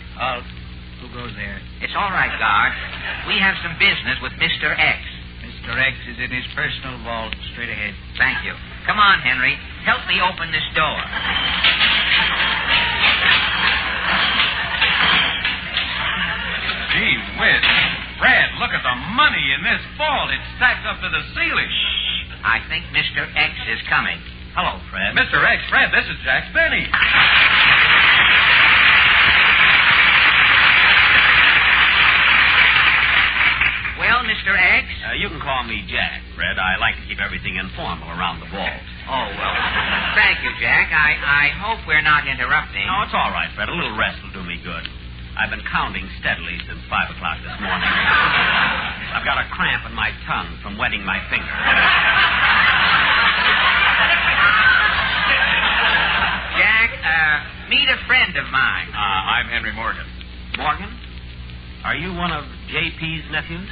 Who goes there? It's all right, guard. We have some business with Mr. X. Mr. X is in his personal vault. Straight ahead. Thank you. Come on, Henry. Help me open this door. Gee whiz. Fred, look at the money in this vault. It's stacked up to the ceiling. Shh. I think Mr. X is coming. Hello, Fred. Mr. X, Fred, this is Jack Benny. Well, Mr. X? You can call me Jack, Fred. I like to keep everything informal around the vault. Oh, well, thank you, Jack. I hope we're not interrupting. No, it's all right, Fred. A little rest will do me good. I've been counting steadily since 5 o'clock this morning. I've got a cramp in my tongue from wetting my finger. Jack, meet a friend of mine. I'm Henry Morgan. Morgan? Are you one of J.P.'s nephews?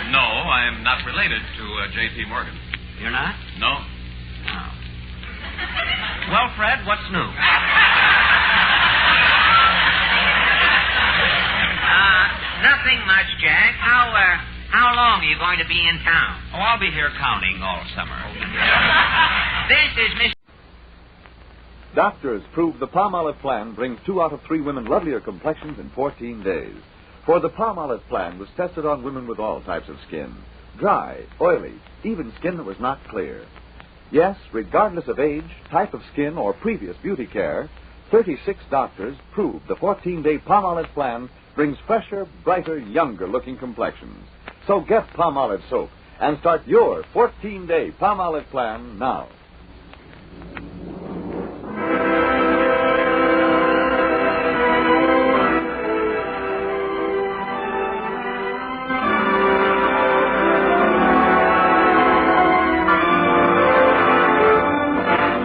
No, I'm not related to J.P. Morgan. You're not? No. Oh. Well, Fred, what's new? Nothing much, Jack. How long are you going to be in town? Oh, I'll be here counting all summer. This is Miss... Doctors prove the Palmolive plan brings 2 out of 3 women lovelier complexions in 14 days. For the Palmolive plan was tested on women with all types of skin. Dry, oily, even skin that was not clear. Yes, regardless of age, type of skin, or previous beauty care, 36 doctors proved the 14-day Palmolive plan brings fresher, brighter, younger-looking complexions. So get Palmolive soap and start your 14-day Palmolive plan now.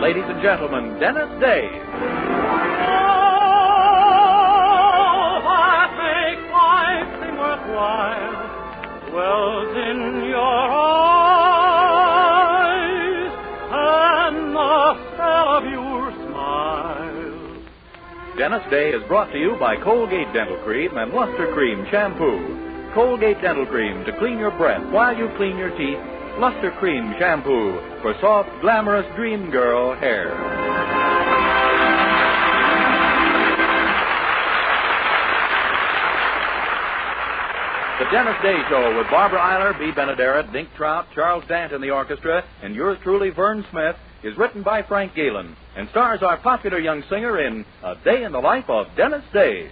Ladies and gentlemen, Dennis Day. Dwells in your eyes, and the spell of your smile. Dennis Day is brought to you by Colgate Dental Cream and Luster Cream Shampoo. Colgate Dental Cream to clean your breath while you clean your teeth Luster Cream Shampoo for soft, glamorous dream girl hair. The Dennis Day Show with Barbara Eiler, B. Benaderet, Dink Trout, Charles Dant in the orchestra, and yours truly, Vern Smith, is written by Frank Galen and stars our popular young singer in A Day in the Life of Dennis Day.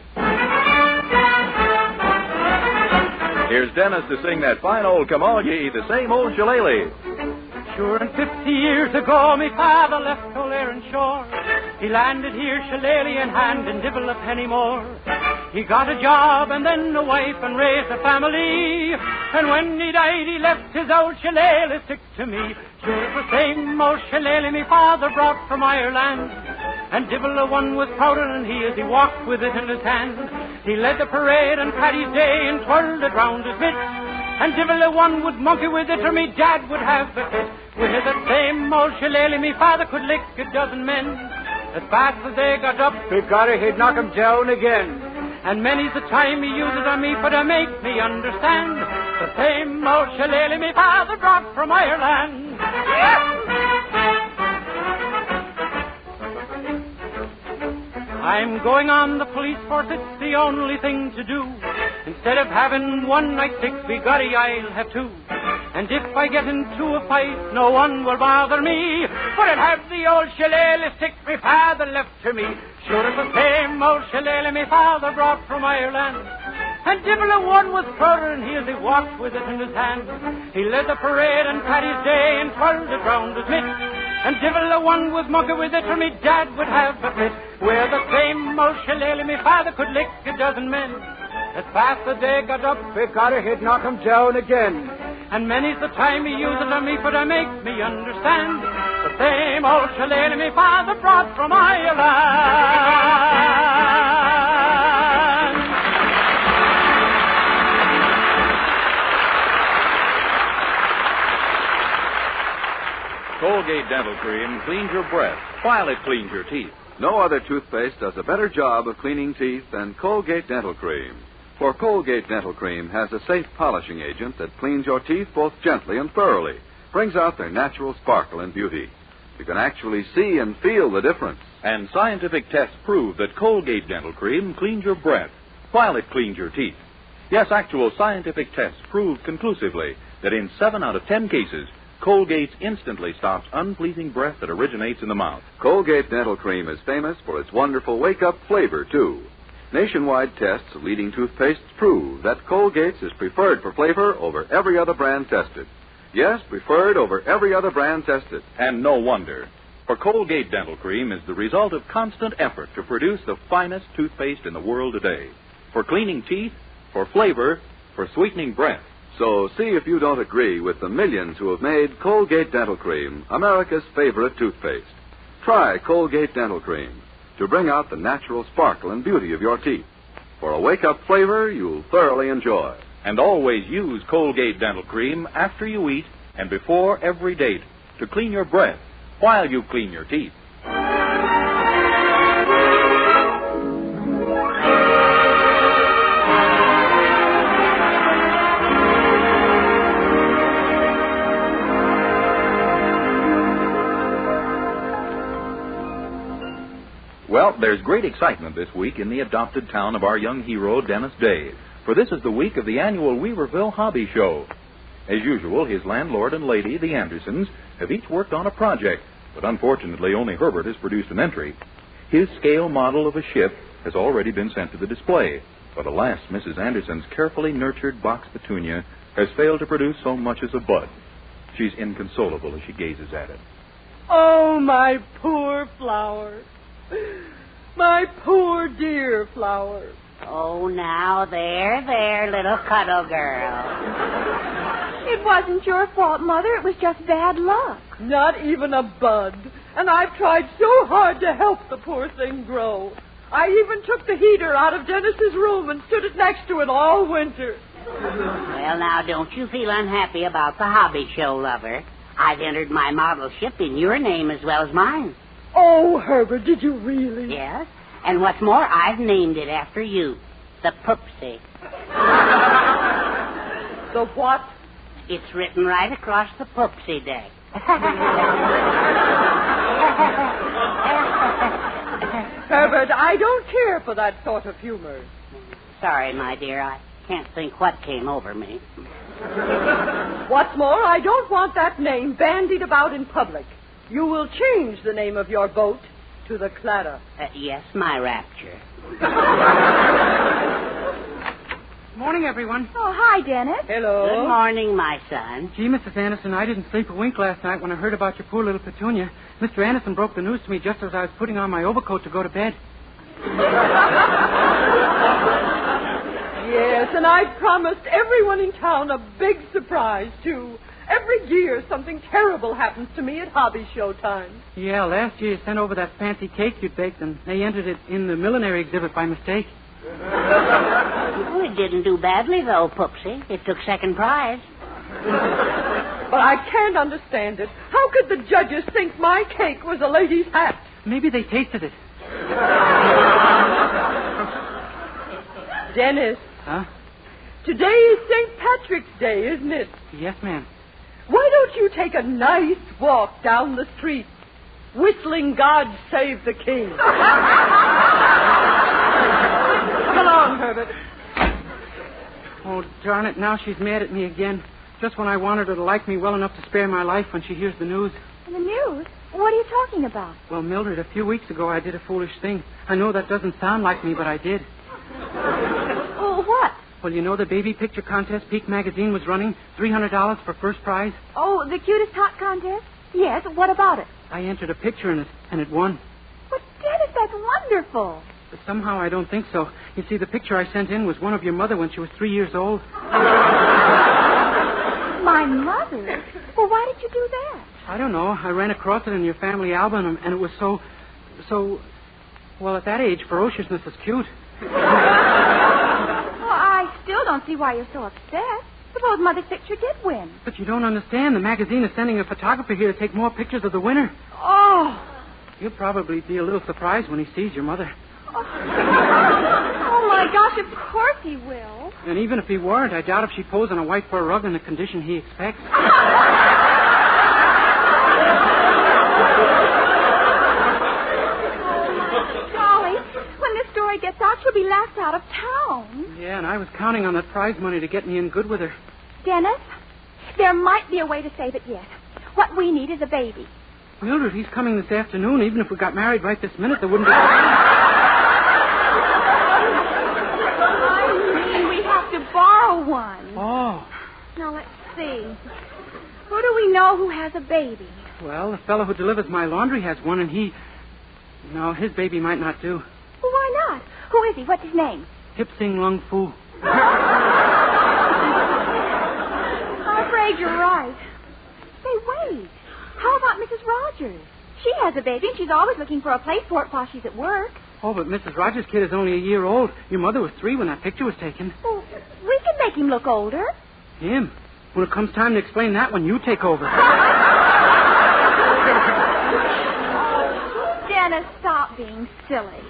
Here's Dennis to sing that fine old Come All Ye, the same old shillelagh. Sure, and 50 years ago, me father left old Erin shore. He landed here, shillelagh in hand, and divil a penny more. He got a job and then a wife and raised a family. And when he died, he left his old shillelagh stick to me. Sure, it was same old shillelagh me father brought from Ireland. And divil a one was prouder than he as he walked with it in his hand. He led the parade on Paddy's Day and twirled it round his mitts. And divil a one would monkey with it or me dad would have a fit. With the same old shillelagh me father could lick a dozen men. As fast as they got up, begorra, he'd knock 'em down again. And many's the time he used it on me for to make me understand. The same old shillelagh me father brought from Ireland. I'm going on the police force, it's the only thing to do. Instead of having one night stick, begorry, I'll have two. And if I get into a fight, no one will bother me. For I'll have the old shillelagh stick me father left to me. Sure, it's the same old shillelagh me father brought from Ireland. And divil a one was prouder than he as he walked with it in his hand. He led the parade on Paddy's Day and twirled it round his mitt. And divil a one was monkey with it or me dad would have a fit. Where the same old shillelagh me father could lick a dozen men. As fast as they got up, begorra, he'd knock 'em down again. And many's the time he used it on me for to make me understand. The same old shillelagh me father brought from Ireland. Colgate Dental Cream cleans your breath while it cleans your teeth. No other toothpaste does a better job of cleaning teeth than Colgate Dental Cream. For Colgate Dental Cream has a safe polishing agent that cleans your teeth both gently and thoroughly, brings out their natural sparkle and beauty. You can actually see and feel the difference. And scientific tests prove that Colgate Dental Cream cleans your breath while it cleans your teeth. Yes, actual scientific tests prove conclusively that in 7 out of 10 cases, Colgate instantly stops unpleasing breath that originates in the mouth. Colgate Dental Cream is famous for its wonderful wake-up flavor, too. Nationwide tests of leading toothpastes prove that Colgate's is preferred for flavor over every other brand tested. Yes, preferred over every other brand tested. And no wonder. For Colgate Dental Cream is the result of constant effort to produce the finest toothpaste in the world today. For cleaning teeth, for flavor, for sweetening breath. So see if you don't agree with the millions who have made Colgate Dental Cream America's favorite toothpaste. Try Colgate Dental Cream to bring out the natural sparkle and beauty of your teeth. For a wake-up flavor you'll thoroughly enjoy. And always use Colgate Dental Cream after you eat and before every date to clean your breath while you clean your teeth. Well, there's great excitement this week in the adopted town of our young hero, Dennis Day, for this is the week of the annual Weaverville Hobby Show. As usual, his landlord and lady, the Andersons, have each worked on a project, but unfortunately only Herbert has produced an entry. His scale model of a ship has already been sent to the display, but alas, Mrs. Anderson's carefully nurtured box petunia has failed to produce so much as a bud. She's inconsolable as she gazes at it. Oh, my poor flower. My poor dear flower. Oh, now, there, little cuddle girl. It wasn't your fault, Mother. It was just bad luck. Not even a bud. And I've tried so hard to help the poor thing grow. I even took the heater out of Dennis's room and stood it next to it all winter. Well, now, don't you feel unhappy about the hobby show, lover. I've entered my model ship in your name as well as mine. Oh, Herbert, did you really? Yes. And what's more, I've named it after you. The Poopsie. The what? It's written right across the poopsie deck. Herbert, I don't care for that sort of humor. Sorry, my dear. I can't think what came over me. What's more, I don't want that name bandied about in public. You will change the name of your boat to the Clara. Yes, my rapture. Morning, everyone. Oh, hi, Dennis. Hello. Good morning, my son. Gee, Mrs. Anderson, I didn't sleep a wink last night when I heard about your poor little Petunia. Mr. Anderson broke the news to me just as I was putting on my overcoat to go to bed. Yes, and I promised everyone in town a big surprise, too. Every year something terrible happens to me at hobby show time. Yeah, last year you sent over that fancy cake you'd baked, and they entered it in the millinery exhibit by mistake. Well, it didn't do badly, though, Poopsie. It took second prize. But I can't understand it. How could the judges think my cake was a lady's hat? Maybe they tasted it. Dennis. Huh? Today is St. Patrick's Day, isn't it? Yes, ma'am. Why don't you take a nice walk down the street, whistling God Save the King? Come along, Herbert. Oh, darn it, now she's mad at me again. Just when I wanted her to like me well enough to spare my life when she hears the news. The news? What are you talking about? Well, Mildred, a few weeks ago I did a foolish thing. I know that doesn't sound like me, but I did. Oh, what? Well, you know the baby picture contest Peak Magazine was running? $300 for first prize? Oh, the cutest hot contest? Yes, what about it? I entered a picture in it, and it won. But, Dennis, that's wonderful. But somehow I don't think so. You see, the picture I sent in was one of your mother when she was 3 years old. My mother? Well, why did you do that? I don't know. I ran across it in your family album, and it was so... Well, at that age, ferociousness is cute. Well, I still don't see why you're so upset. Suppose Mother's picture did win. But you don't understand. The magazine is sending a photographer here to take more pictures of the winner. Oh. He'll probably be a little surprised when he sees your mother. Oh, my gosh, of course he will. And even if he weren't, I doubt if she posed on a white fur rug in the condition he expects. Golly, when this story gets out, she'll be laughed out of town. Yeah, and I was counting on that prize money to get me in good with her. Dennis, there might be a way to save it yet. What we need is a baby. Mildred, he's coming this afternoon. Even if we got married right this minute, there wouldn't be... We have to borrow one. Oh. Now, let's see. Who do we know who has a baby? Well, the fellow who delivers my laundry has one, and he... No, his baby might not do. Well, why not? Who is he? What's his name? Hip Sing Lung Fu. I'm afraid you're right. Say, wait. How about Mrs. Rogers? She has a baby, and she's always looking for a place for it while she's at work. Oh, but Mrs. Rogers' kid is only a year old. Your mother was 3 when that picture was taken. Well, we can make him look older. Him? When it comes time to explain that one, you take over. Dennis, stop being silly.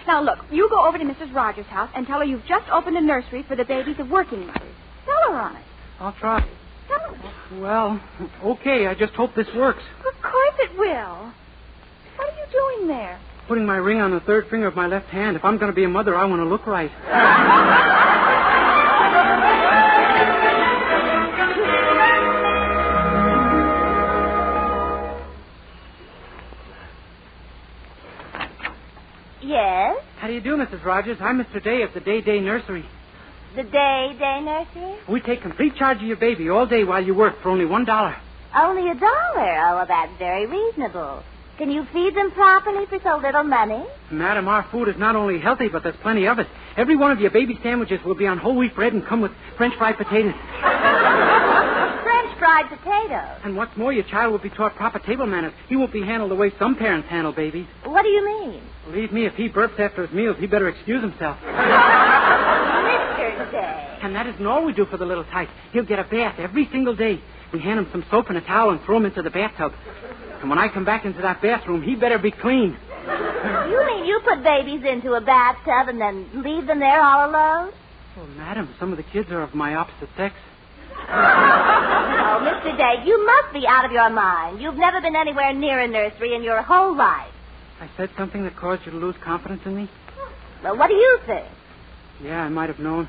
Now, look, you go over to Mrs. Rogers' house and tell her you've just opened a nursery for the babies of working mothers. Tell her on it. I'll try. Tell her. Well, okay, I just hope this works. Of course it will. What are you doing there? Putting my ring on the third finger of my left hand. If I'm going to be a mother, I want to look right. Yes? How do you do, Mrs. Rogers? I'm Mr. Day of the Day Nursery. The Day Nursery? We take complete charge of your baby all day while you work for only $1. Only $1? Oh, well, that's very reasonable. Can you feed them properly for so little money? Madam, our food is not only healthy, but there's plenty of it. Every one of your baby sandwiches will be on whole wheat bread and come with French fried potatoes. French fried potatoes? And what's more, your child will be taught proper table manners. He won't be handled the way some parents handle babies. What do you mean? Believe me, if he burps after his meals, he better excuse himself. Mr. Day. And that isn't all we do for the little tyke. He'll get a bath every single day. We hand him some soap and a towel and throw him into the bathtub. And when I come back into that bathroom, he better be clean. You mean you put babies into a bathtub and then leave them there all alone? Oh, madam, some of the kids are of my opposite sex. Oh, Mr. Dade, you must be out of your mind. You've never been anywhere near a nursery in your whole life. I said something that caused you to lose confidence in me? Well, what do you think? Yeah, I might have known.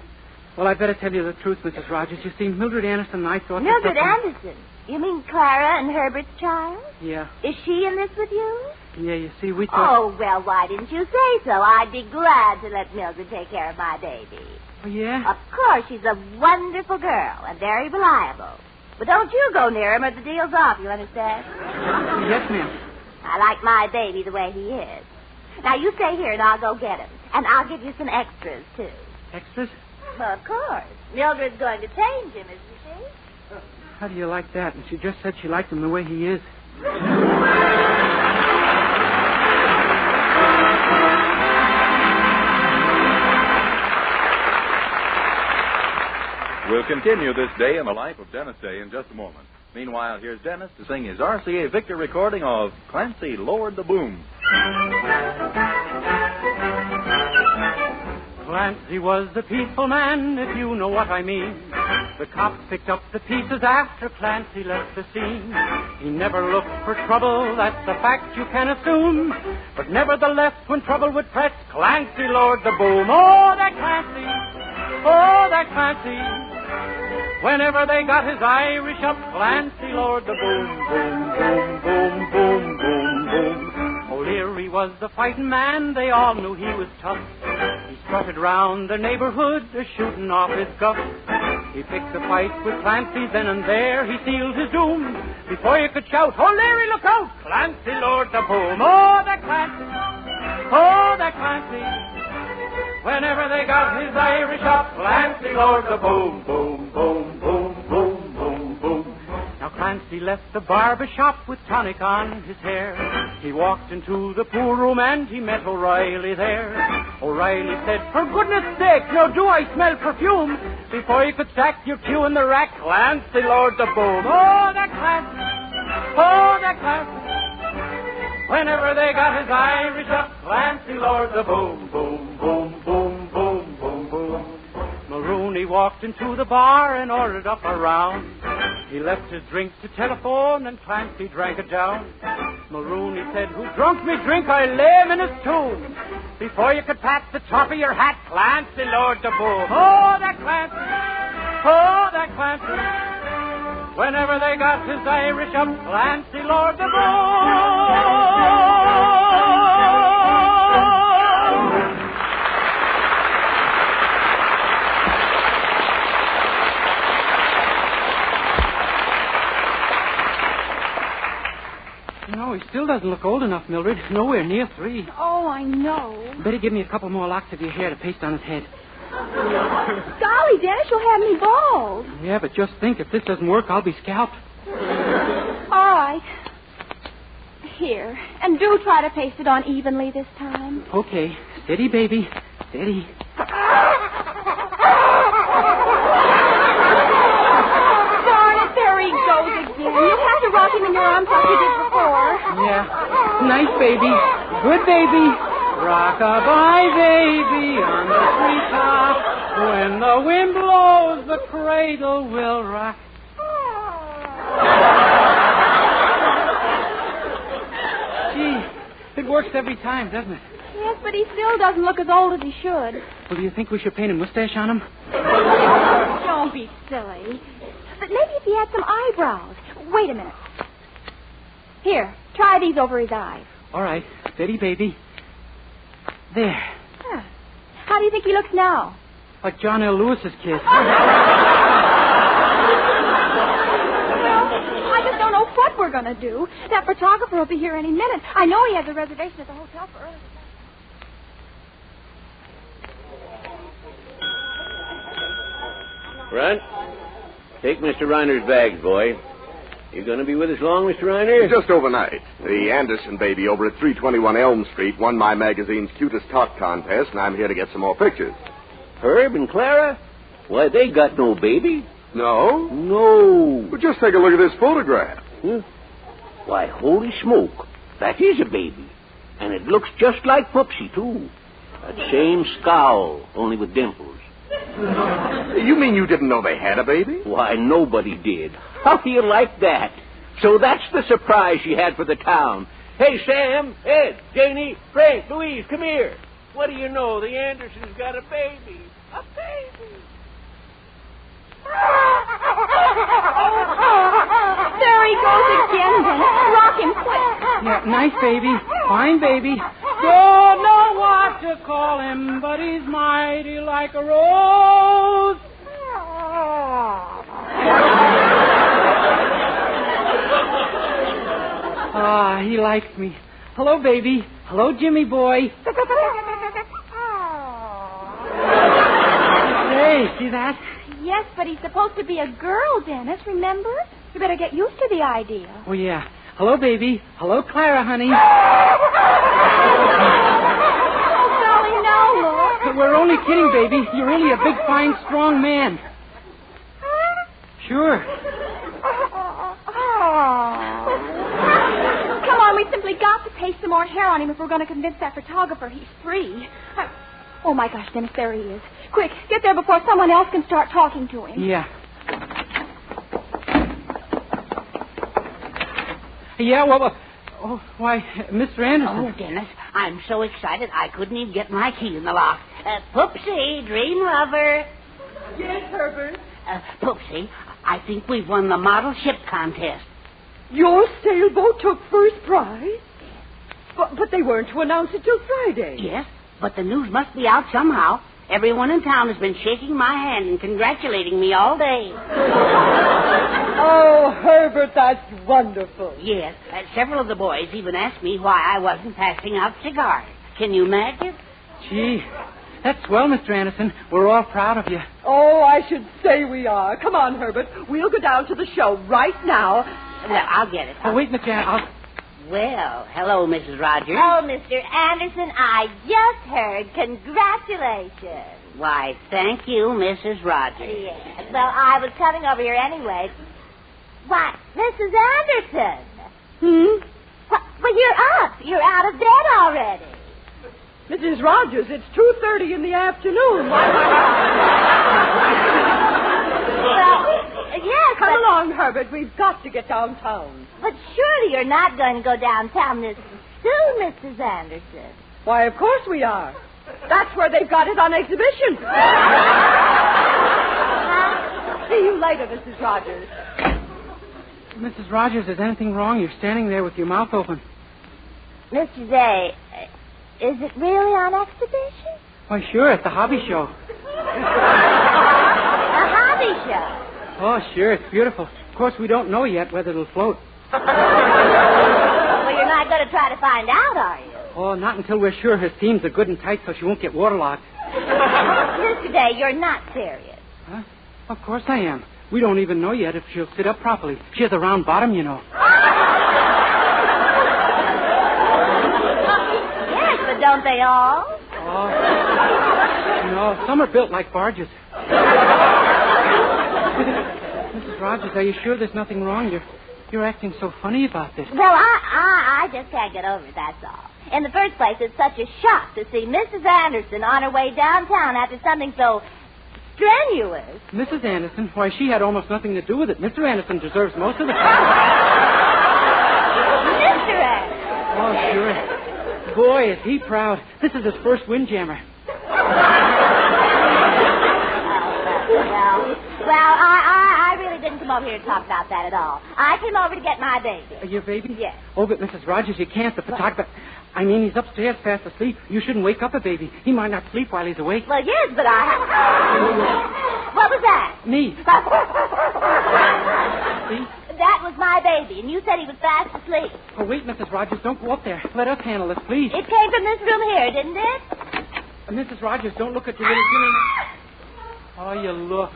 Well, I'd better tell you the truth, Mrs. Rogers. You see, Mildred Anderson and I thought... Mildred Anderson? You mean Clara and Herbert's child? Yeah. Is she in this with you? Yeah, you see, we thought... Oh, well, why didn't you say so? I'd be glad to let Mildred take care of my baby. Oh, yeah? Of course, she's a wonderful girl and very reliable. But don't you go near him or the deal's off, you understand? Yes, ma'am. I like my baby the way he is. Now, you stay here and I'll go get him. And I'll give you some extras, too. Extras? Well, of course. Mildred's going to change him, isn't she? How do you like that? And she just said she liked him the way he is. We'll continue this day in the life of Dennis Day in just a moment. Meanwhile, here's Dennis to sing his RCA Victor recording of Clancy Lowered the Boom. Clancy was a peaceful man, if you know what I mean. The cops picked up the pieces after Clancy left the scene. He never looked for trouble, that's a fact you can assume. But nevertheless, when trouble would press, Clancy lowered the boom. Oh, that Clancy! Oh, that Clancy! Whenever they got his Irish up, Clancy lowered the boom, boom, boom, boom, boom, boom, boom. O'Leary was the fighting man, they all knew he was tough. He strutted round the neighborhood, shooting off his guff. He picked a fight with Clancy, then and there he sealed his doom. Before you could shout, O'Leary, look out! Clancy lowered the boom. Oh, that Clancy! Oh, that Clancy! Whenever they got his Irish up, Clancy lowered the boom, boom, boom, boom, boom, boom, boom. Now Clancy left the barber shop with tonic on his hair. He walked into the pool room and he met O'Reilly there. O'Reilly said, for goodness sake, now do I smell perfume? Before you could sack your cue in the rack, Clancy lowered the boom. Oh, that Clancy! Oh, that Clancy! Whenever they got his Irish up, Clancy lowered the boom, boom, boom, boom, boom, boom, boom. Marooney walked into the bar and ordered up a round. He left his drink to telephone and Clancy drank it down. Marooney said, who drunk me drink, I lay him in his tomb. Before you could pat the top of your hat, Clancy lowered the boom. Oh, that Clancy! Oh, that Clancy! Whenever they got his Irish up, Clancy lowered the boom. You know, he still doesn't look old enough, Mildred. Nowhere near 3. Oh, I know. Better give me a couple more locks of your hair to paste on his head. Golly, Dennis, you'll have me bald. Yeah, but just think, if this doesn't work, I'll be scalped. All right. Here. And do try to paste it on evenly this time. Okay. Steady, baby. Steady. Darn it, there he goes again. You'll have to rock him in your arms like you did before. Yeah. Nice, baby. Good baby. Rock-a-bye, baby, on the treetop. When the wind blows, the cradle will rock. Gee, it works every time, doesn't it? Yes, but he still doesn't look as old as he should. Well, do you think we should paint a mustache on him? Don't be silly. But maybe if he had some eyebrows. Wait a minute. Here, try these over his eyes. All right. Steady, baby. There. Huh. How do you think he looks now? Like John L. Lewis's kid. Well, I just don't know what we're going to do. That photographer will be here any minute. I know he has a reservation at the hotel for early. Front. Take Mr. Reiner's bags, boy. You going to be with us long, Mr. Reiner? Just overnight. The Anderson baby over at 321 Elm Street won my magazine's cutest talk contest, and I'm here to get some more pictures. Herb and Clara? Why, they got no baby. No? No. Well, just take a look at this photograph. Huh? Why, holy smoke. That is a baby. And it looks just like Pupsy, too. That same scowl, only with dimples. You mean you didn't know they had a baby? Why, nobody did. How do you like that? So that's the surprise she had for the town. Hey, Sam, Ed, Janie, Frank, Louise, come here. What do you know? The Andersons got a baby. A baby. There he goes again, Dennis. Rock him quick. Yeah, nice baby. Fine baby. Don't know what to call him, but he's mighty like a rose. Ah, he likes me. Hello, baby. Hello, Jimmy boy. Hey, see that? Yes, but he's supposed to be a girl, Dennis, remember? You better get used to the idea. Oh, yeah. Hello, baby. Hello, Clara, honey. Oh, golly, no, Lord. But we're only kidding, baby. You're really a big, fine, strong man. Sure. Come on, we simply got to paste some more hair on him if we're going to convince that photographer he's free. Oh, my gosh, Dennis, there he is. Quick, get there before someone else can start talking to him. Yeah. Yeah, well, why, Mr. Anderson. Oh, Dennis, I'm so excited I couldn't even get my key in the lock. Poopsie, dream lover. Yes, Herbert. Poopsie, I think we've won the model ship contest. Your sailboat took first prize? But they weren't to announce it till Friday. Yes, but the news must be out somehow. Everyone in town has been shaking my hand and congratulating me all day. Oh, Herbert, that's wonderful. Yes, several of the boys even asked me why I wasn't passing out cigars. Can you imagine? Gee, that's swell, Mr. Anderson. We're all proud of you. Oh, I should say we are. Come on, Herbert. We'll go down to the show right now. Well, I'll get it. Oh, wait, Mr. Anderson. Well, hello, Mrs. Rogers. Oh, Mr. Anderson, I just heard. Congratulations. Why, thank you, Mrs. Rogers. Yes. Well, I was coming over here anyway. Why, Mrs. Anderson. Well, you're up. You're out of bed already. Mrs. Rogers, it's 2:30 in the afternoon. Yes, Come along, Herbert. We've got to get downtown. But surely you're not going to go downtown this soon, Mrs. Anderson. Why, of course we are. That's where they've got it on exhibition. See you later, Mrs. Rogers. Mrs. Rogers, is anything wrong? You're standing there with your mouth open. Mr. Day, is it really on exhibition? Why, sure, at the hobby show. A hobby show? Oh, sure, it's beautiful. Of course, we don't know yet whether it'll float. Well, you're not going to try to find out, are you? Oh, not until we're sure her seams are good and tight so she won't get waterlogged. Mr. Day, you're not serious. Huh? Of course I am. We don't even know yet if she'll sit up properly. She has a round bottom, you know. Yes, but don't they all? Oh. No, some are built like barges. Mrs. Rogers, are you sure there's nothing wrong? You're acting so funny about this. Well, I just can't get over it, that's all. In the first place, it's such a shock to see Mrs. Anderson on her way downtown after something so strenuous. Mrs. Anderson? Why, she had almost nothing to do with it. Mr. Anderson deserves most of the credit. Mr. Anderson? Oh, sure. Boy, is he proud. This is his first windjammer. Well, I really didn't come over here to talk about that at all. I came over to get my baby. Your baby? Yes. Oh, but Mrs. Rogers, you can't. The photographer... I mean, he's upstairs fast asleep. You shouldn't wake up a baby. He might not sleep while he's awake. Well, yes, but I... What was that? Me. See? That was my baby, and you said he was fast asleep. Oh, wait, Mrs. Rogers, don't go up there. Let us handle this, please. It came from this room here, didn't it? Mrs. Rogers, don't look at your little... Oh, you look.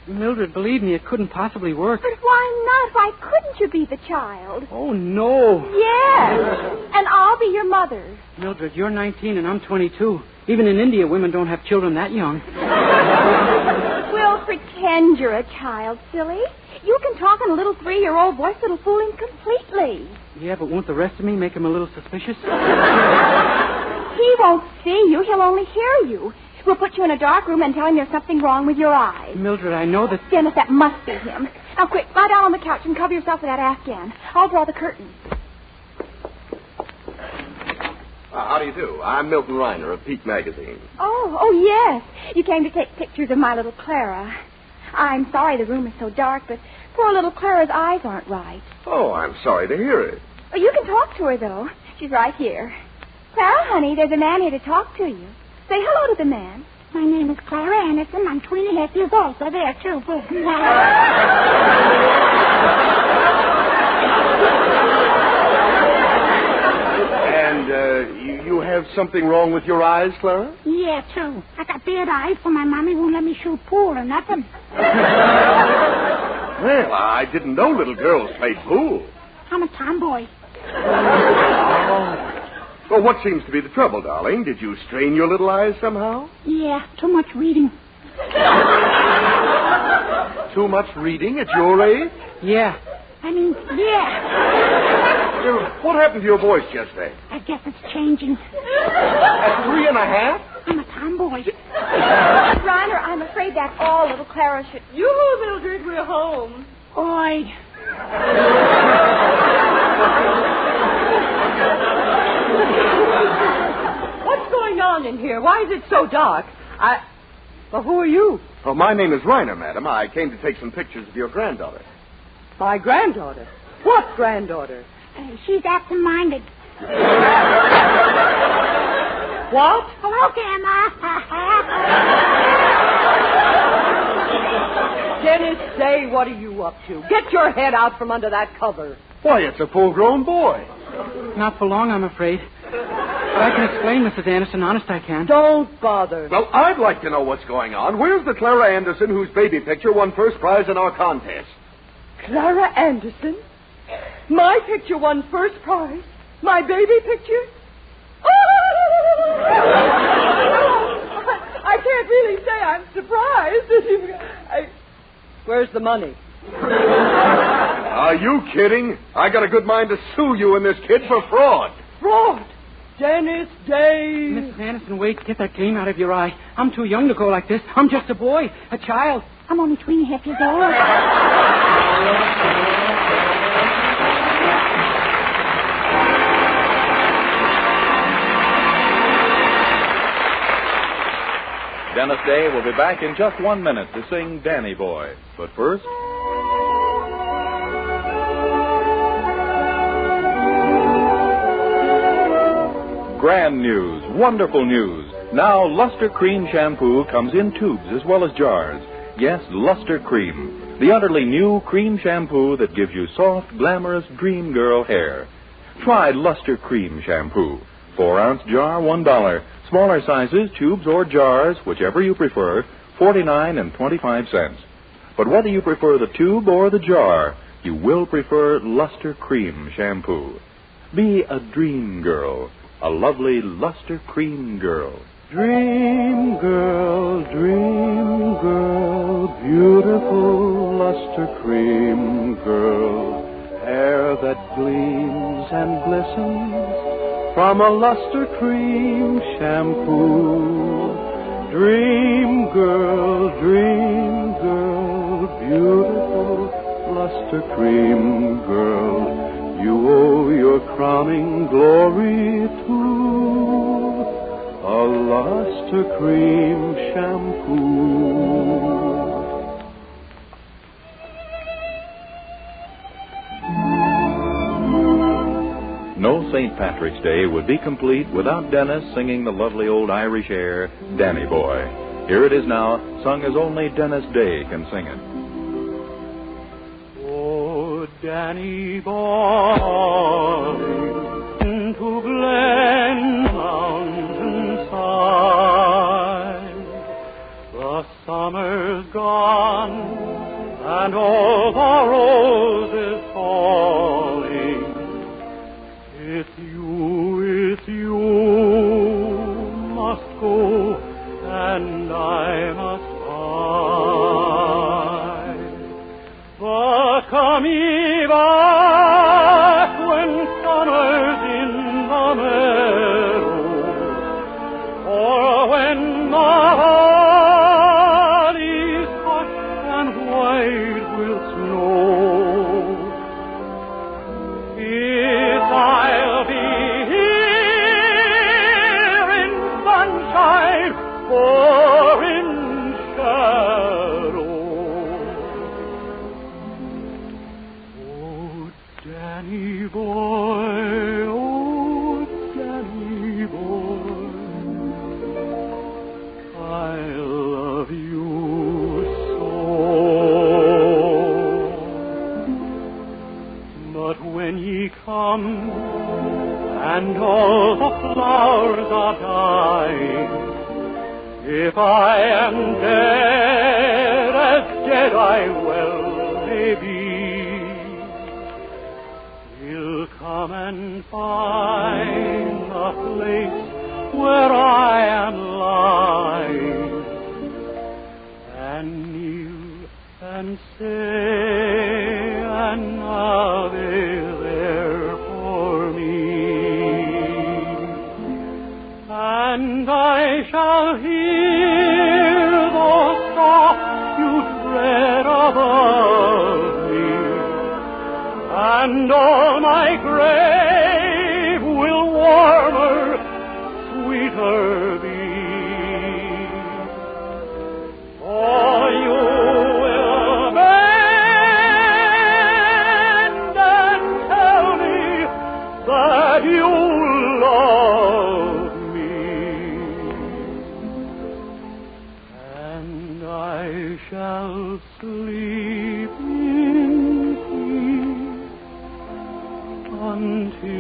Mildred, believe me, it couldn't possibly work. But why not? Why couldn't you be the child? Oh, no. Yes. And I'll be your mother. Mildred, you're 19 and I'm 22. Even in India, women don't have children that young. We'll Don't pretend you're a child, silly. You can talk in a little 3-year-old voice that'll fool him completely. Yeah, but won't the rest of me make him a little suspicious? He won't see you. He'll only hear you. We'll put you in a dark room and tell him there's something wrong with your eyes. Mildred, I know that... Dennis, that must be him. Now, quick, lie down on the couch and cover yourself with that Afghan. I'll draw the curtain. How do you do? I'm Milton Reiner of Peak Magazine. Oh, yes. You came to take pictures of my little Clara. I'm sorry the room is so dark, but poor little Clara's eyes aren't right. Oh, I'm sorry to hear it. Oh, you can talk to her, though. She's right here. Clara, honey, there's a man here to talk to you. Say hello to the man. My name is Clara Anderson. I'm 2.5 years old, so there, too. And you have something wrong with your eyes, Clara? Yeah, too. I got bad eyes, so my mommy won't let me shoot pool or nothing. Well, I didn't know little girls played pool. I'm a tomboy. Well, what seems to be the trouble, darling? Did you strain your little eyes somehow? Yeah, too much reading. Too much reading at your age? Yeah. Yeah. What happened to your voice just then? I guess it's changing. At 3.5? I'm a tomboy. Reiner, I'm afraid that's all little Clara should... Yoo-hoo, Mildred, we're home. Oi. What's going on in here? Why is it so dark? Well, who are you? Oh, my name is Reiner, madam. I came to take some pictures of your granddaughter. My granddaughter? What granddaughter? She's absent-minded. What? Hello, Grandma. Dennis, say, what are you up to? Get your head out from under that cover. Why, it's a full-grown boy. Not for long, I'm afraid. But I can explain, Mrs. Anderson. Honest, I can. Don't bother. Well, I'd like to know what's going on. Where's the Clara Anderson whose baby picture won first prize in our contest? Clara Anderson? My picture won first prize? My baby picture? Oh! I can't really say I'm surprised. Where's the money? Are you kidding? I got a good mind to sue you and this kid for fraud. Fraud? Dennis Day. Mrs. Anderson, wait. Get that gleam out of your eye. I'm too young to go like this. I'm just a boy, a child. I'm only 2.5 years old. Dennis Day will be back in just 1 minute to sing Danny Boy. But first... Grand news, wonderful news. Now Luster Cream Shampoo comes in tubes as well as jars. Yes, Luster Cream, the utterly new cream shampoo that gives you soft, glamorous dream girl hair. Try Luster Cream Shampoo. 4-ounce jar, $1. Smaller sizes, tubes or jars, whichever you prefer, 49 and 25 cents. But whether you prefer the tube or the jar, you will prefer Luster Cream Shampoo. Be a dream girl, a lovely Luster Cream girl. Dream girl, beautiful Luster Cream girl, hair that gleams and glistens from a Luster Cream shampoo. Dream girl, beautiful Luster Cream girl, you owe your crowning glory to a Luster Cream shampoo. No St. Patrick's Day would be complete without Dennis singing the lovely old Irish air, Danny Boy. Here it is now, sung as only Dennis Day can sing it. Oh, Danny Boy, to Glen Mountainside, the summer's gone and all the roses falling. It's you must go, and I must welcome me back when summer's in the meadow, or when the heart is hushed and white with snow. If I'll be here in sunshine or in shadow. Oh, Danny boy, oh, Danny boy, I love you so. But when ye come and all the flowers are dying, if I am dead, as dead I well may be, he'll come and find the place where I am lying, and kneel and say an Ave there for me, and I shall hear the soft you tread above me, and all my grave will warmer, sweeter be. For you will bend and tell me that you love me, and I shall sleep in peace until you come to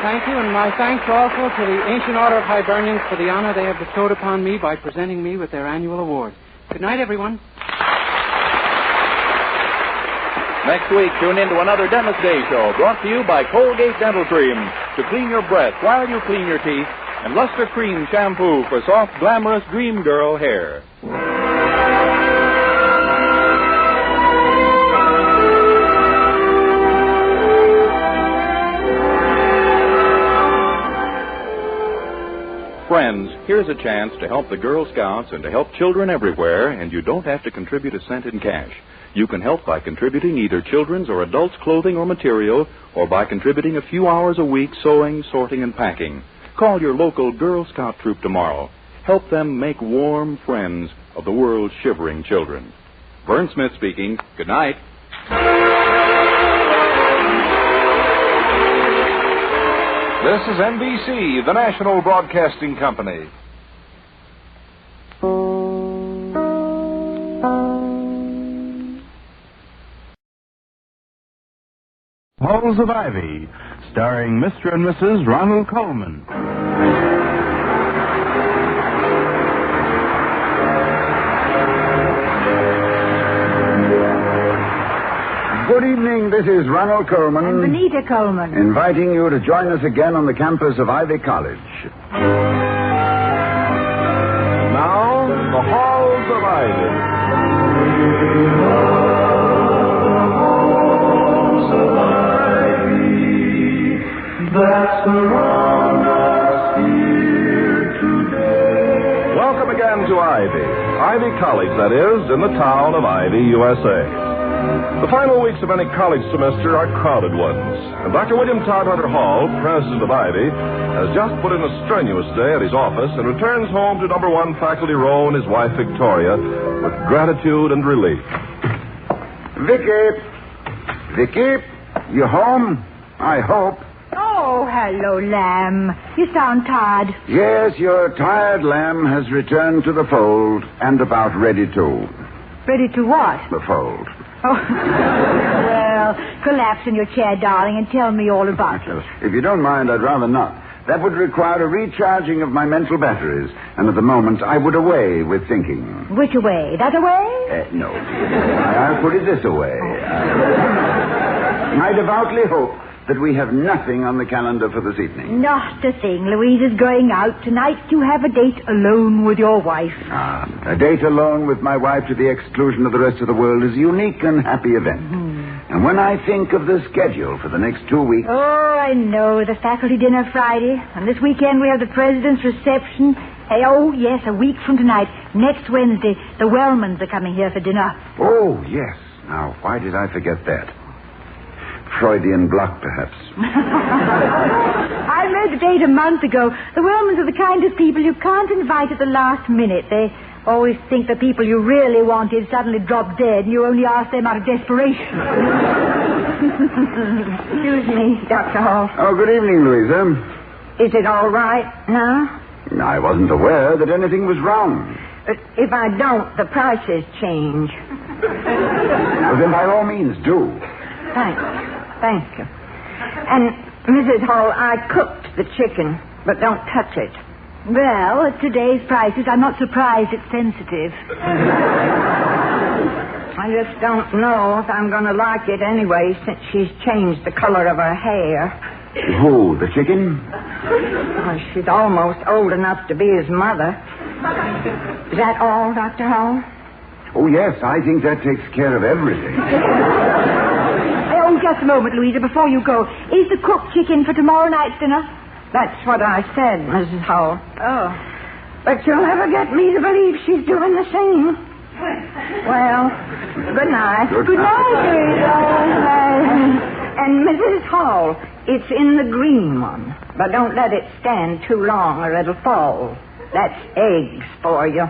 Thank you, and my thanks also to the Ancient Order of Hibernians for the honor they have bestowed upon me by presenting me with their annual award. Good night, everyone. Next week, tune in to another Dentist Day show brought to you by Colgate Dental Cream to clean your breath while you clean your teeth, and Luster Cream Shampoo for soft, glamorous dream girl hair. Friends, here's a chance to help the Girl Scouts and to help children everywhere, and you don't have to contribute a cent in cash. You can help by contributing either children's or adults' clothing or material, or by contributing a few hours a week sewing, sorting, and packing. Call your local Girl Scout troop tomorrow. Help them make warm friends of the world's shivering children. Vern Smith speaking. Good night. This is NBC, the national broadcasting company. Halls of Ivy, starring Mr. and Mrs. Ronald Coleman. Good evening, this is Ronald Coleman. And Benita Coleman. Inviting you to join us again on the campus of Ivy College. Now, the Halls of Ivy. That surround us here today. Welcome again to Ivy College, that is, in the town of Ivy, USA. The final weeks of any college semester are crowded ones, and Dr. William Todhunter Hall, president of Ivy, has just put in a strenuous day at his office and returns home to number 1 faculty row and his wife Victoria with gratitude and relief. Vicky, you home? I hope. Oh, hello, Lamb. You sound tired. Yes, your tired lamb has returned to the fold and about ready to. Ready to what? The fold. Oh, well, collapse in your chair, darling, and tell me all about it. If you don't mind, I'd rather not. That would require a recharging of my mental batteries. And at the moment, I would away with thinking. Which away? That away? No, dear. I'll put it this away. I devoutly hope that we have nothing on the calendar for this evening. Not a thing. Louise is going out. Tonight you have a date alone with your wife. A date alone with my wife to the exclusion of the rest of the world is a unique and happy event. And when I think of the schedule for the next 2 weeks... Oh, I know. The faculty dinner Friday. And this weekend we have the president's reception. Hey, oh, yes, a week from tonight. Next Wednesday, the Wellmans are coming here for dinner. Oh, yes. Now, why did I forget that? Freudian block, perhaps. I made the date a month ago. The Wellmans are the kind of people you can't invite at the last minute. They always think the people you really wanted suddenly drop dead, and you only ask them out of desperation. Excuse me, Dr. Hall. Oh, good evening, Louisa. Is it all right now? I wasn't aware that anything was wrong. If I don't, the prices change. Well, then by all means, do. Thank you. And, Mrs. Hall, I cooked the chicken, but don't touch it. Well, at today's prices, I'm not surprised it's sensitive. I just don't know if I'm going to like it anyway, since she's changed the color of her hair. Who, the chicken? Well, she's almost old enough to be his mother. Is that all, Dr. Hall? Oh, yes, I think that takes care of everything. Oh, just a moment, Louisa, before you go. Is the cooked chicken for tomorrow night's dinner? That's what I said, Mrs. Hall. Oh. But you'll never get me to believe she's doing the same. Well, good night. Good night, Louisa. And Mrs. Hall, it's in the green one. But don't let it stand too long or it'll fall. That's eggs for you.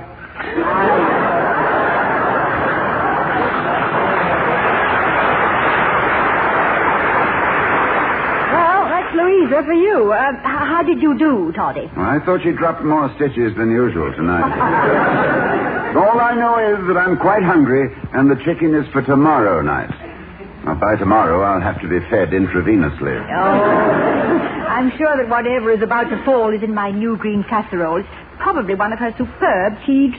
Louisa, for you. How did you do, Toddy? Well, I thought you dropped more stitches than usual tonight. All I know is that I'm quite hungry, and the chicken is for tomorrow night. Now, by tomorrow, I'll have to be fed intravenously. Oh, I'm sure that whatever is about to fall is in my new green casserole. It's probably one of her superb cheese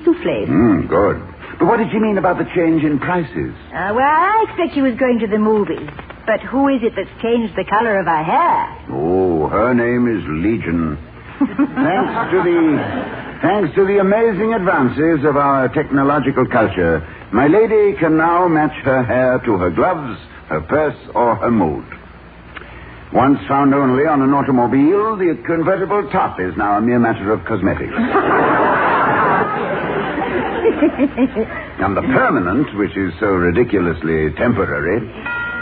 soufflés. Good. But what did she mean about the change in prices? Well, I expect she was going to the movies. But who is it that's changed the color of her hair? Oh, her name is Legion. Thanks to the amazing advances of our technological culture, my lady can now match her hair to her gloves, her purse, or her mood. Once found only on an automobile, the convertible top is now a mere matter of cosmetics. And the permanent, which is so ridiculously temporary,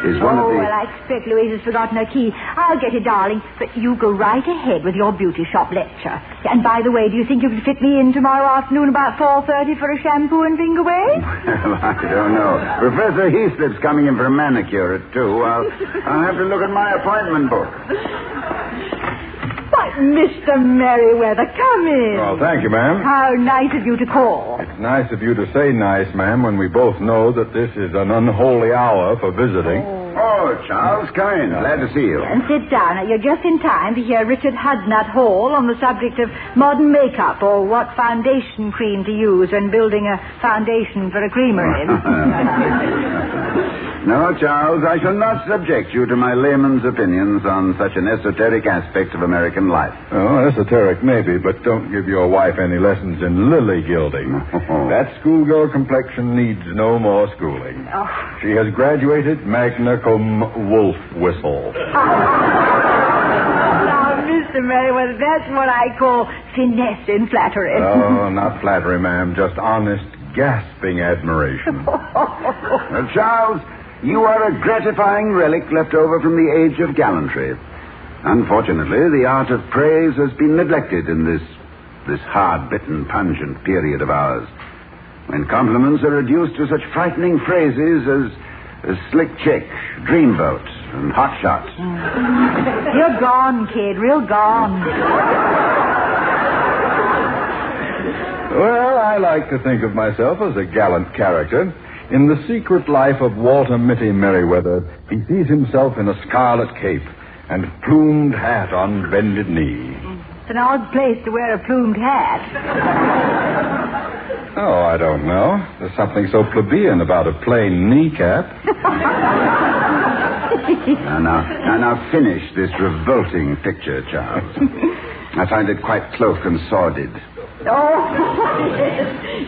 is one of the... Well, I expect Louise has forgotten her key. I'll get it, darling. But you go right ahead with your beauty shop lecture. And by the way, do you think you could fit me in tomorrow afternoon about 4:30 for a shampoo and finger wave? Well, I don't know. Professor Heaslip's coming in for a manicure at 2. I'll have to look at my appointment book. Why, Mr. Merriweather, come in. Oh, thank you, ma'am. How nice of you to call. It's nice of you to say nice, ma'am, when we both know that this is an unholy hour for visiting. Oh, Charles, come in. Glad to see you. And sit down. Now, you're just in time to hear Richard Hudnut Hall on the subject of modern makeup, or what foundation cream to use when building a foundation for a creamery. No, Charles, I shall not subject you to my layman's opinions on such an esoteric aspect of American life. Oh, esoteric maybe, but don't give your wife any lessons in lily gilding. That schoolgirl complexion needs no more schooling. She has graduated magna cum wolf whistle. Now, Mr. Merriweather, that's what I call finesse in flattery. Oh, not flattery, ma'am, just honest, gasping admiration. Well, Charles, you are a gratifying relic left over from the age of gallantry. Unfortunately, the art of praise has been neglected in this hard-bitten, pungent period of ours, when compliments are reduced to such frightening phrases as slick chick, dreamboat, and hot shot. You're gone, kid, real gone. Well, I like to think of myself as a gallant character. In the secret life of Walter Mitty Merriweather, he sees himself in a scarlet cape and plumed hat on bended knee. It's an odd place to wear a plumed hat. Oh, I don't know. There's something so plebeian about a plain kneecap. Now finish this revolting picture, Charles. I find it quite cloak and sordid. Oh,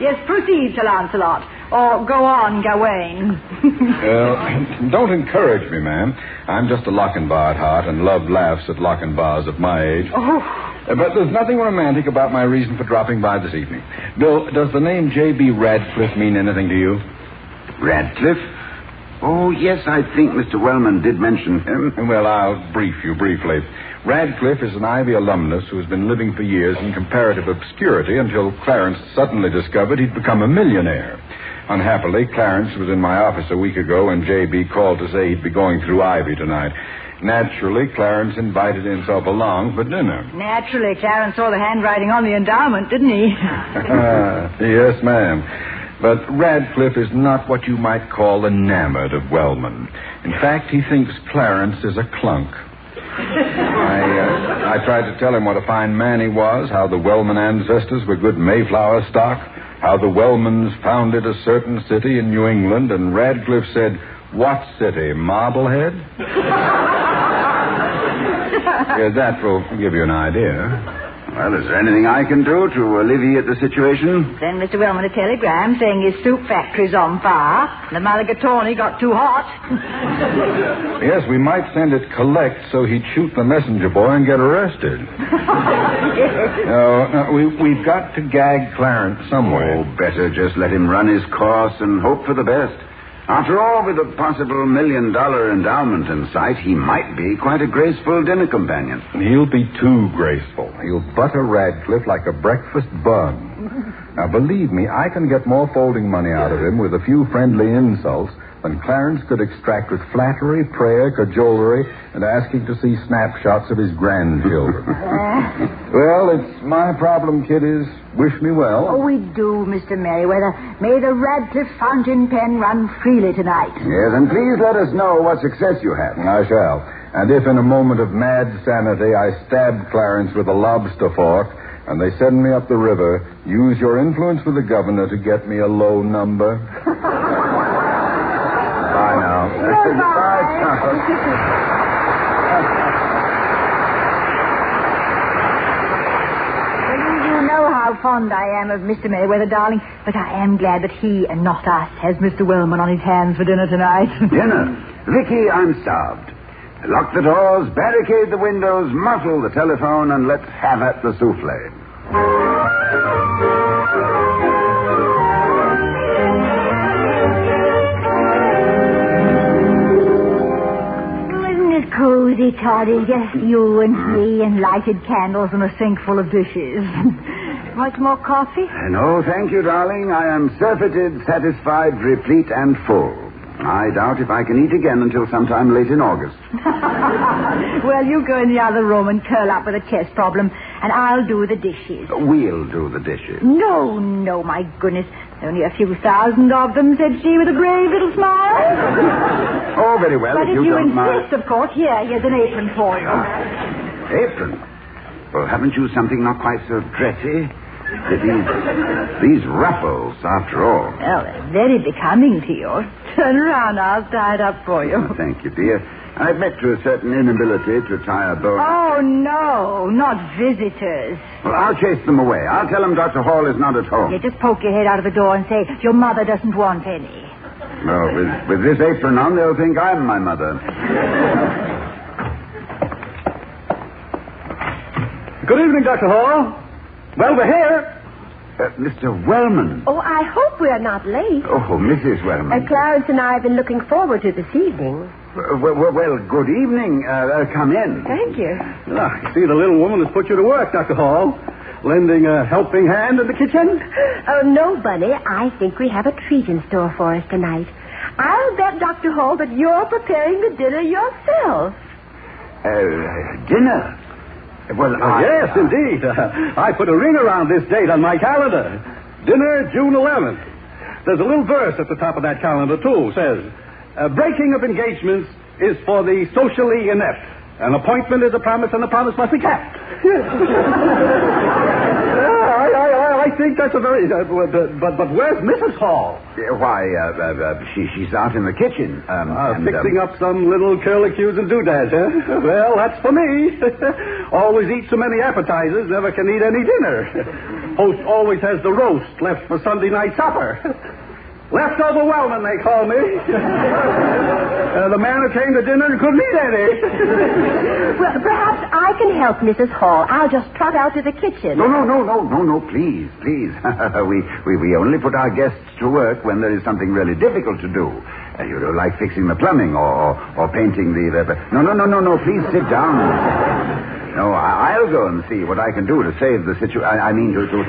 yes, proceed, Sir Lancelot. Or go on, Gawain. Don't encourage me, ma'am. I'm just a Lochinvar at heart and love laughs at Lochinvars of my age. Oh. But there's nothing romantic about my reason for dropping by this evening. Bill, does the name J.B. Radcliffe mean anything to you? Radcliffe? Oh, yes, I think Mr. Wellman did mention him. Well, I'll brief you briefly. Radcliffe is an Ivy alumnus who has been living for years in comparative obscurity until Clarence suddenly discovered he'd become a millionaire. Unhappily, Clarence was in my office a week ago when J.B. called to say he'd be going through Ivy tonight. Naturally, Clarence invited himself along for dinner. Naturally, Clarence saw the handwriting on the endowment, didn't he? Yes, ma'am. But Radcliffe is not what you might call enamored of Wellman. In fact, he thinks Clarence is a clunk. I tried to tell him what a fine man he was, how the Wellman ancestors were good Mayflower stock, how the Wellmans founded a certain city in New England, and Radcliffe said, "What city, Marblehead?" Yeah, that will give you an idea. Well, is there anything I can do to alleviate the situation? Send Mr. Wellman a telegram saying his soup factory's on fire. The Mulligatawny got too hot. Yes, we might send it collect so he'd shoot the messenger boy and get arrested. No, we've got to gag Clarence somewhere. Oh, better just let him run his course and hope for the best. After all, with a possible $1 million endowment in sight, he might be quite a graceful dinner companion. He'll be too graceful. He'll butter Radcliffe like a breakfast bun. Now, believe me, I can get more folding money out of him with a few friendly insults than Clarence could extract with flattery, prayer, cajolery, and asking to see snapshots of his grandchildren. Well, it's my problem, kiddies. Wish me well. Oh, we do, Mr. Merriweather. May the Radcliffe fountain pen run freely tonight. Yes, and please let us know what success you have. I shall. And if in a moment of mad sanity I stab Clarence with a lobster fork and they send me up the river, use your influence with the governor to get me a low number. Bye now. Goodbye. You know how fond I am of Mr. Merriweather, darling, but I am glad that he and not us has Mr. Wellman on his hands for dinner tonight. Dinner? Vicky, I'm starved. Lock the doors, barricade the windows, muffle the telephone, and let's have at the souffle. Isn't it cozy, Toddy? Just you and me and lighted candles and a sink full of dishes. Want more coffee? No, thank you, darling. I am surfeited, satisfied, replete, and full. I doubt if I can eat again until sometime late in August. Well, you go in the other room and curl up with a chest problem, and I'll do the dishes. We'll do the dishes. No, my goodness. Only a few thousand of them, said she with a brave little smile. Oh, very well, but if you don't insist, mind. of course, here's an apron for you. Apron? Well, haven't you something not quite so dressy? These ruffles, after all. Well, they're very becoming to you. Turn around, I'll tie it up for you. Oh, thank you, dear. I admit to a certain inability to tie a bow. Oh, no, not visitors. Well, I'll chase them away. I'll tell them Dr. Hall is not at home. You just poke your head out of the door and say, your mother doesn't want any. No, with this apron on, they'll think I'm my mother. Good evening, Dr. Hall. Well, we're here. Mr. Wellman. Oh, I hope we're not late. Oh, Mrs. Wellman. Clarence and I have been looking forward to this evening. Well, good evening. Come in. Thank you. Well, I see the little woman has put you to work, Dr. Hall. Lending a helping hand in the kitchen? Oh, no, Bunny. I think we have a treat in store for us tonight. I'll bet, Dr. Hall, that you're preparing the dinner yourself. Dinner? Well, yes, indeed. I put a ring around this date on my calendar. Dinner, June 11th. There's a little verse at the top of that calendar, too. Says, breaking of engagements is for the socially inept. An appointment is a promise, and the promise must be kept. I think that's a very... but where's Mrs. Hall? Why, she's out in the kitchen. Fixing up some little curlicues and doodads, huh? Well, that's for me. Always eat so many appetizers, never can eat any dinner. Host always has the roast left for Sunday night supper. Leftover Wellman, they call me. The man who came to dinner and couldn't eat any. Well, perhaps I can help Mrs. Hall. I'll just trot out to the kitchen. No, please. We only put our guests to work when there is something really difficult to do. You know, like fixing the plumbing or painting the... No, please sit down. No, I'll go and see what I can do to save the situation. I mean, to help.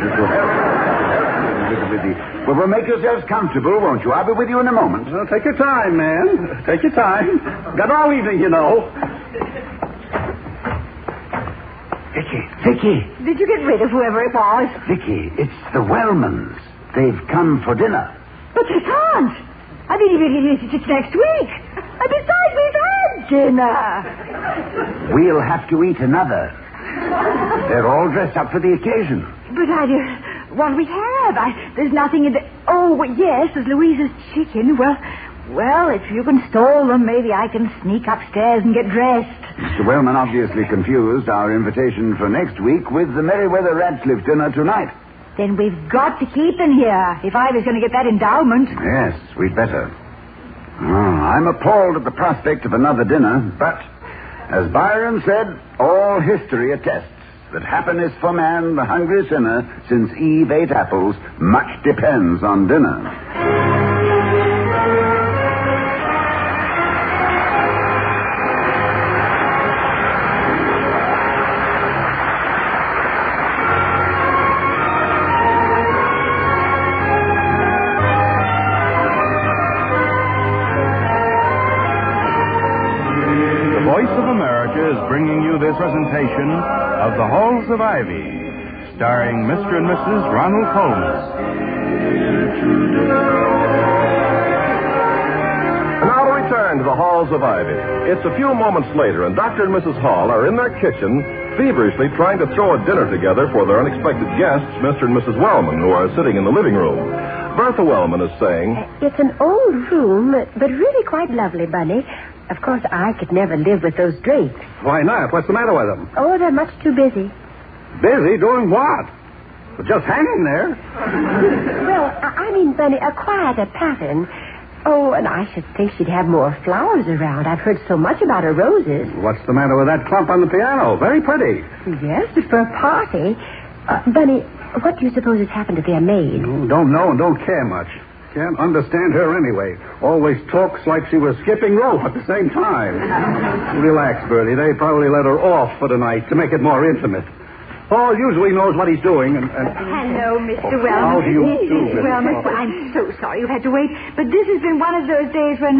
Well, make yourselves comfortable, won't you? I'll be with you in a moment. Well, take your time, man. Take your time. Got all evening, you know. Vicky. Did you get rid of whoever it was? Vicky, it's the Wellmans. They've come for dinner. But they can't. I mean, it's next week. And besides, we've had dinner. We'll have to eat another. They're all dressed up for the occasion. But what we have? There's nothing in the... Oh, yes, there's Louisa's chicken. Well, if you can stall them, maybe I can sneak upstairs and get dressed. Mr. Wellman obviously confused our invitation for next week with the Meriwether Radcliffe dinner tonight. Then we've got to keep him here if I was going to get that endowment. Yes, we'd better. I'm appalled at the prospect of another dinner, but, as Byron said, all history attests that happiness for man, the hungry sinner, since Eve ate apples, much depends on dinner. The Voice of America is bringing you this presentation of The Halls of Ivy, starring Mr. and Mrs. Ronald Coleman. And now to return to The Halls of Ivy. It's a few moments later, and Dr. and Mrs. Hall are in their kitchen feverishly trying to throw a dinner together for their unexpected guests, Mr. and Mrs. Wellman, who are sitting in the living room. Bertha Wellman is saying, It's an old room, but really quite lovely, Bunny. Of course, I could never live with those drapes. Why not? What's the matter with them? Oh, they're much too busy. Busy doing what? Just hanging there. Well, I mean, Bunny, a quieter pattern. Oh, and I should think she'd have more flowers around. I've heard so much about her roses. What's the matter with that clump on the piano? Very pretty. Yes, but for a party. Bunny, what do you suppose has happened to their maid? Don't know and don't care much. Can't understand her anyway. Always talks like she was skipping rope at the same time. Relax, Bertie. They probably let her off for the night to make it more intimate. Paul usually knows what he's doing, and... Hello, Mr. Wellman. How do you do, Mrs. Wellman, I'm so sorry you've had to wait, but this has been one of those days when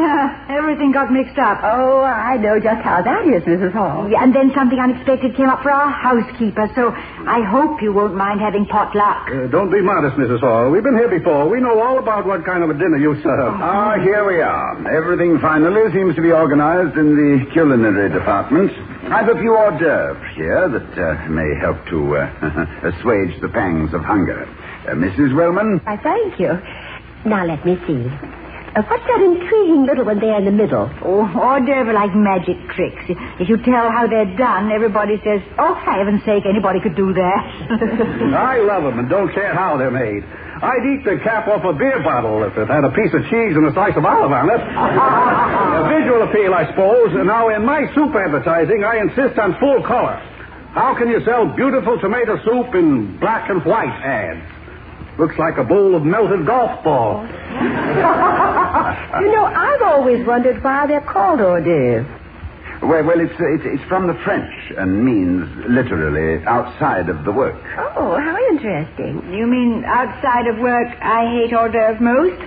everything got mixed up. Oh, I know just how that is, Mrs. Hall. Yeah, and then something unexpected came up for our housekeeper, so I hope you won't mind having potluck. Don't be modest, Mrs. Hall. We've been here before. We know all about what kind of a dinner you serve. Here we are. Everything finally seems to be organized in the culinary department. I've a few hors d'oeuvres here that may help to assuage the pangs of hunger. Mrs. Wellman? I thank you. Now, let me see. What's that intriguing little one there in the middle? Oh, hors d'oeuvre like magic tricks. If you tell how they're done, everybody says, oh, for heaven's sake, anybody could do that. I love them and don't care how they're made. I'd eat the cap off a beer bottle if it had a piece of cheese and a slice of olive on it. A visual appeal, I suppose. Now, in my soup advertising, I insist on full color. How can you sell beautiful tomato soup in black and white ads? Looks like a bowl of melted golf balls. You know, I've always wondered why they're called hors d'oeuvres. Well, it's from the French and means literally outside of the work. Oh, how interesting. You mean outside of work, I hate hors d'oeuvres most?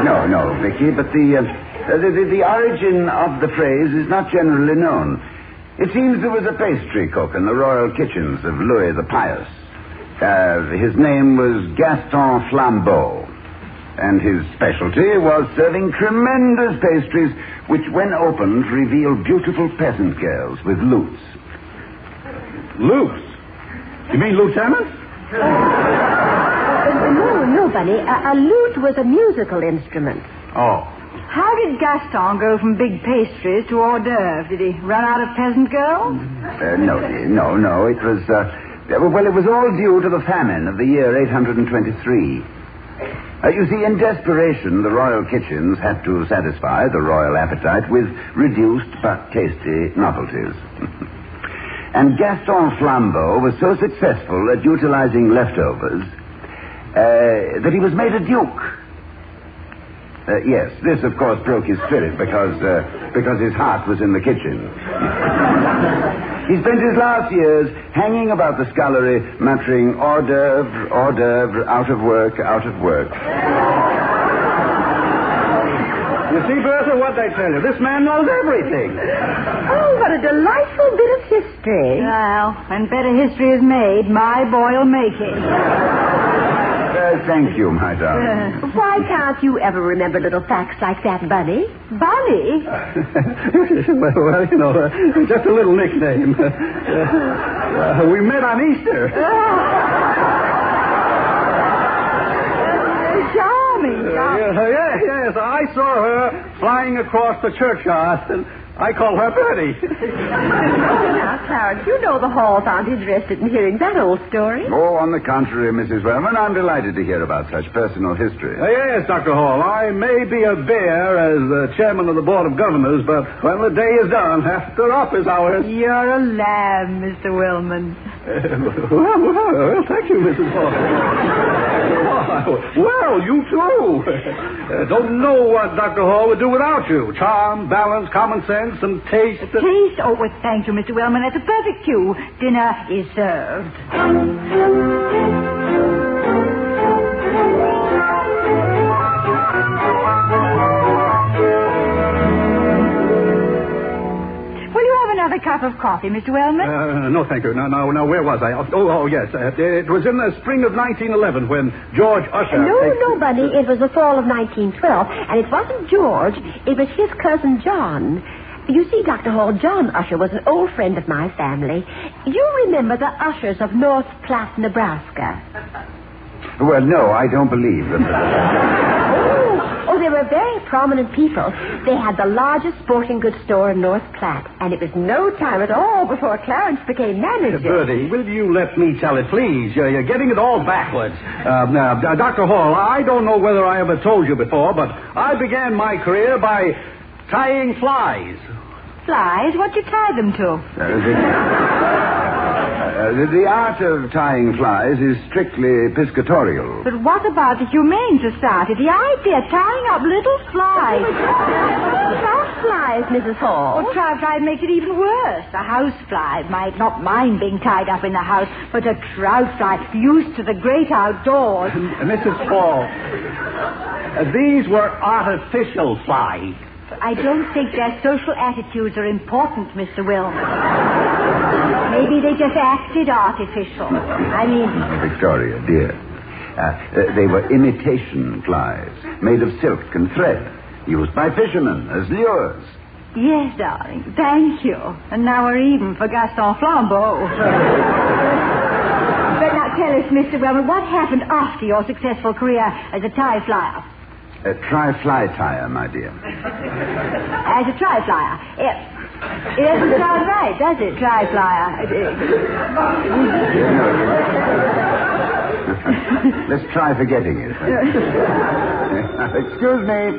No, Vicky, but the origin of the phrase is not generally known. It seems there was a pastry cook in the royal kitchens of Louis the Pious. His name was Gaston Flambeau, and his specialty was serving tremendous pastries which, when opened, reveal beautiful peasant girls with lutes. Lutes? You mean lieutenants? No, Bunny. A lute was a musical instrument. Oh. How did Gaston go from big pastries to hors d'oeuvres? Did he run out of peasant girls? No. It was, well, it was all due to the famine of the year 823. You see, in desperation, the royal kitchens had to satisfy the royal appetite with reduced but tasty novelties. And Gaston Flambeau was so successful at utilizing leftovers that he was made a duke. Yes, this, of course, broke his spirit because his heart was in the kitchen. He spent his last years hanging about the scullery, muttering, hors d'oeuvre, out of work. You see, Bertha, what they tell you. This man knows everything. Oh, what a delightful bit of history. Well, when better history is made, my boy will make it. Thank you, my darling. Why can't you ever remember little facts like that, Bunny? Bunny? Well, you know, just a little nickname. We met on Easter. Charming. Yes, I saw her flying across the churchyard, and I call her Bertie. Now, Clarence, you know the Halls aren't interested in hearing that old story. Oh, on the contrary, Mrs. Wellman, I'm delighted to hear about such personal history. Yes, Dr. Hall, I may be a bear as the chairman of the Board of Governors, but when the day is done, after office hours... You're a lamb, Mr. Wellman. Well, thank you, Mrs. Hall. Well, you too. Don't know what Dr. Hall would do without you. Charm, balance, common sense, and taste. Taste? Oh, well, thank you, Mr. Wellman. That's a perfect cue. Dinner is served. Another cup of coffee, Mr. Wellman? No, thank you. No, where was I? Oh, yes. It was in the spring of 1911 when George Usher... No, Bunny. It was the fall of 1912. And it wasn't George. It was his cousin John. You see, Dr. Hall, John Usher was an old friend of my family. You remember the Ushers of North Platte, Nebraska? Well, no, I don't believe them. Oh, they were very prominent people. They had the largest sporting goods store in North Platte, and it was no time at all before Clarence became manager. Bertie, will you let me tell it, please? You're getting it all backwards. Dr. Hall, I don't know whether I ever told you before, but I began my career by tying flies. Flies? What'd you tie them to? The art of tying flies is strictly piscatorial. But what about the Humane Society? The idea of tying up little flies. Trout flies, Mrs. Hall. Oh, trout fly makes it even worse. A house fly might not mind being tied up in the house, but a trout fly used to the great outdoors. Mrs. Hall, these were artificial flies. I don't think their social attitudes are important, Mr. Wills. Maybe they just acted artificial. Victoria, dear. They were imitation flies, made of silk and thread, used by fishermen as lures. Yes, darling. Thank you. And now we're even for Gaston Flambeau. But now tell us, Mr. Wellman, what happened after your successful career as a tie flyer? A tri-fly tyer, my dear. As a tri-flyer? It doesn't sound right, does it, tri-flyer? Let's try forgetting it. Excuse me.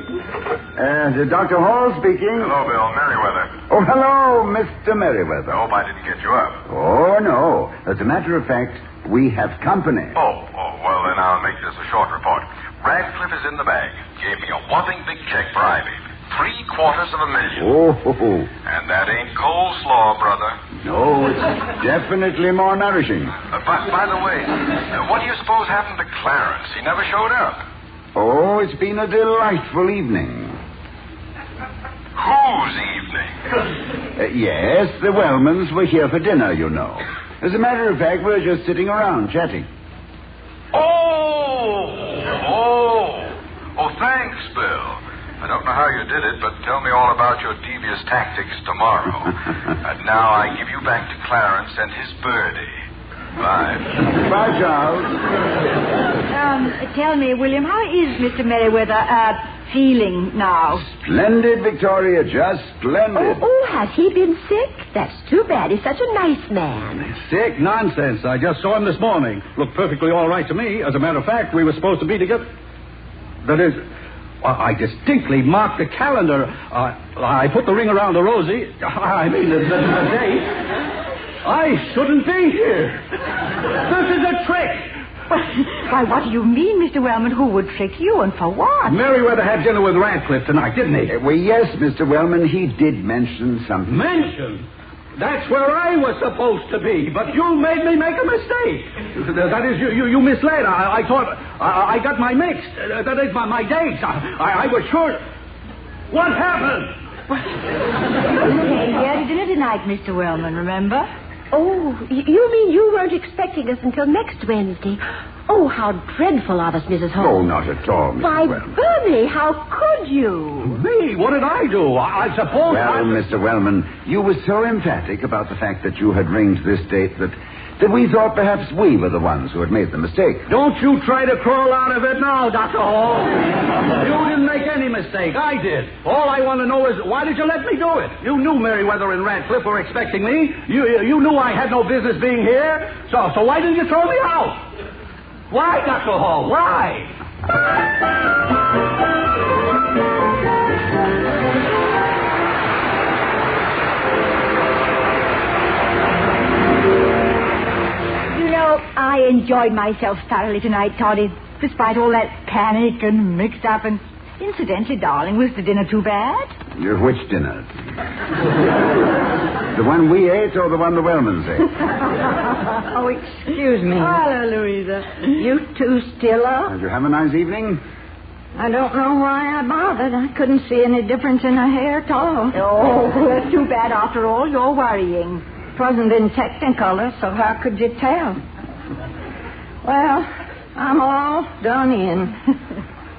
Dr. Hall speaking. Hello, Bill. Merriweather. Oh, hello, Mr. Merriweather. I hope I didn't get you up. Oh, no. As a matter of fact, we have company. Oh, well, then I'll make this a short report. Radcliffe is in the bag. Gave me a whopping big check for Ivy. $750,000. Oh. And that ain't coleslaw, brother. No, it's definitely more nourishing. By the way, what do you suppose happened to Clarence? He never showed up. Oh, it's been a delightful evening. Whose evening? Yes, the Wellmans were here for dinner, you know. As a matter of fact, we're just sitting around chatting. Oh, thanks, Bill. I don't know how you did it, but tell me all about your devious tactics tomorrow. And now I give you back to Clarence and his birdie. Bye. Bye, Charles. Tell me, William, how is Mr. Merriweather feeling now? Splendid, Victoria, just splendid. Oh, has he been sick? That's too bad. He's such a nice man. Sick? Nonsense. I just saw him this morning. Looked perfectly all right to me. As a matter of fact, we were supposed to be together. That is, I distinctly marked the calendar. I put the ring around the rosy. I mean, the date. I shouldn't be here. This is a trick. Why, what do you mean, Mr. Wellman? Who would trick you, and for what? Merriweather had dinner with Radcliffe tonight, didn't he? Well, yes, Mr. Wellman, he did mention something. Mention? That's where I was supposed to be, but you made me make a mistake. That is, you misled. I thought I got my mixed. That is, my dates. I was sure. What happened? Hey, we had dinner tonight, Mr. Wellman, remember? Oh, you mean you weren't expecting us until next Wednesday? Oh, how dreadful of us, Mrs. Holmes. Oh, not at all, Mr. Why, Wellman. Bernie, how could you? Me? What did I do? I suppose Well, Mr. Wellman, you were so emphatic about the fact that you had ringed this date that we thought perhaps we were the ones who had made the mistake. Don't you try to crawl out of it now, Dr. Hall. You didn't make any mistake. I did. All I want to know is, why did you let me do it? You knew Merriweather and Radcliffe were expecting me. You knew I had no business being here. So why didn't you throw me out? Why, Dr. Hall? Why? I enjoyed myself thoroughly tonight, Toddy, despite all that panic and mixed-up. And incidentally, darling, was the dinner too bad? Which dinner? The one we ate or the one the Wellmans ate? Oh, excuse me. Hello, Louisa. You two still up? Did you have a nice evening? I don't know why I bothered. I couldn't see any difference in her hair at all. Oh, that's too bad after all. You're worrying. It wasn't in Technicolor, so how could you tell? Well, I'm all done in.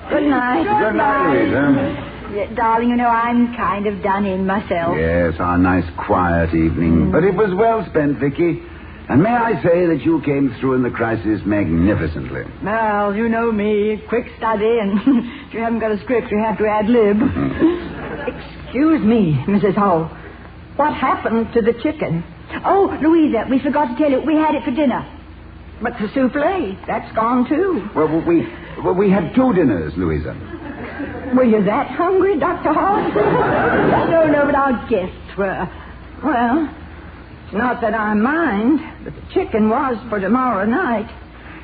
Good night. Good night, Louisa. Yeah, darling, you know, I'm kind of done in myself. Yes, our nice quiet evening. But it was well spent, Vicky. And may I say that you came through in the crisis magnificently. Well, you know me, quick study, and if you haven't got a script, you have to ad-lib. Excuse me, Mrs. Hall. What happened to the chicken? Oh, Louisa, we forgot to tell you, we had it for dinner. But the souffle, that's gone too. Well, we had two dinners, Louisa. Were you that hungry, Dr. Hall? No, but our guests were. Well, it's not that I mind, but the chicken was for tomorrow night.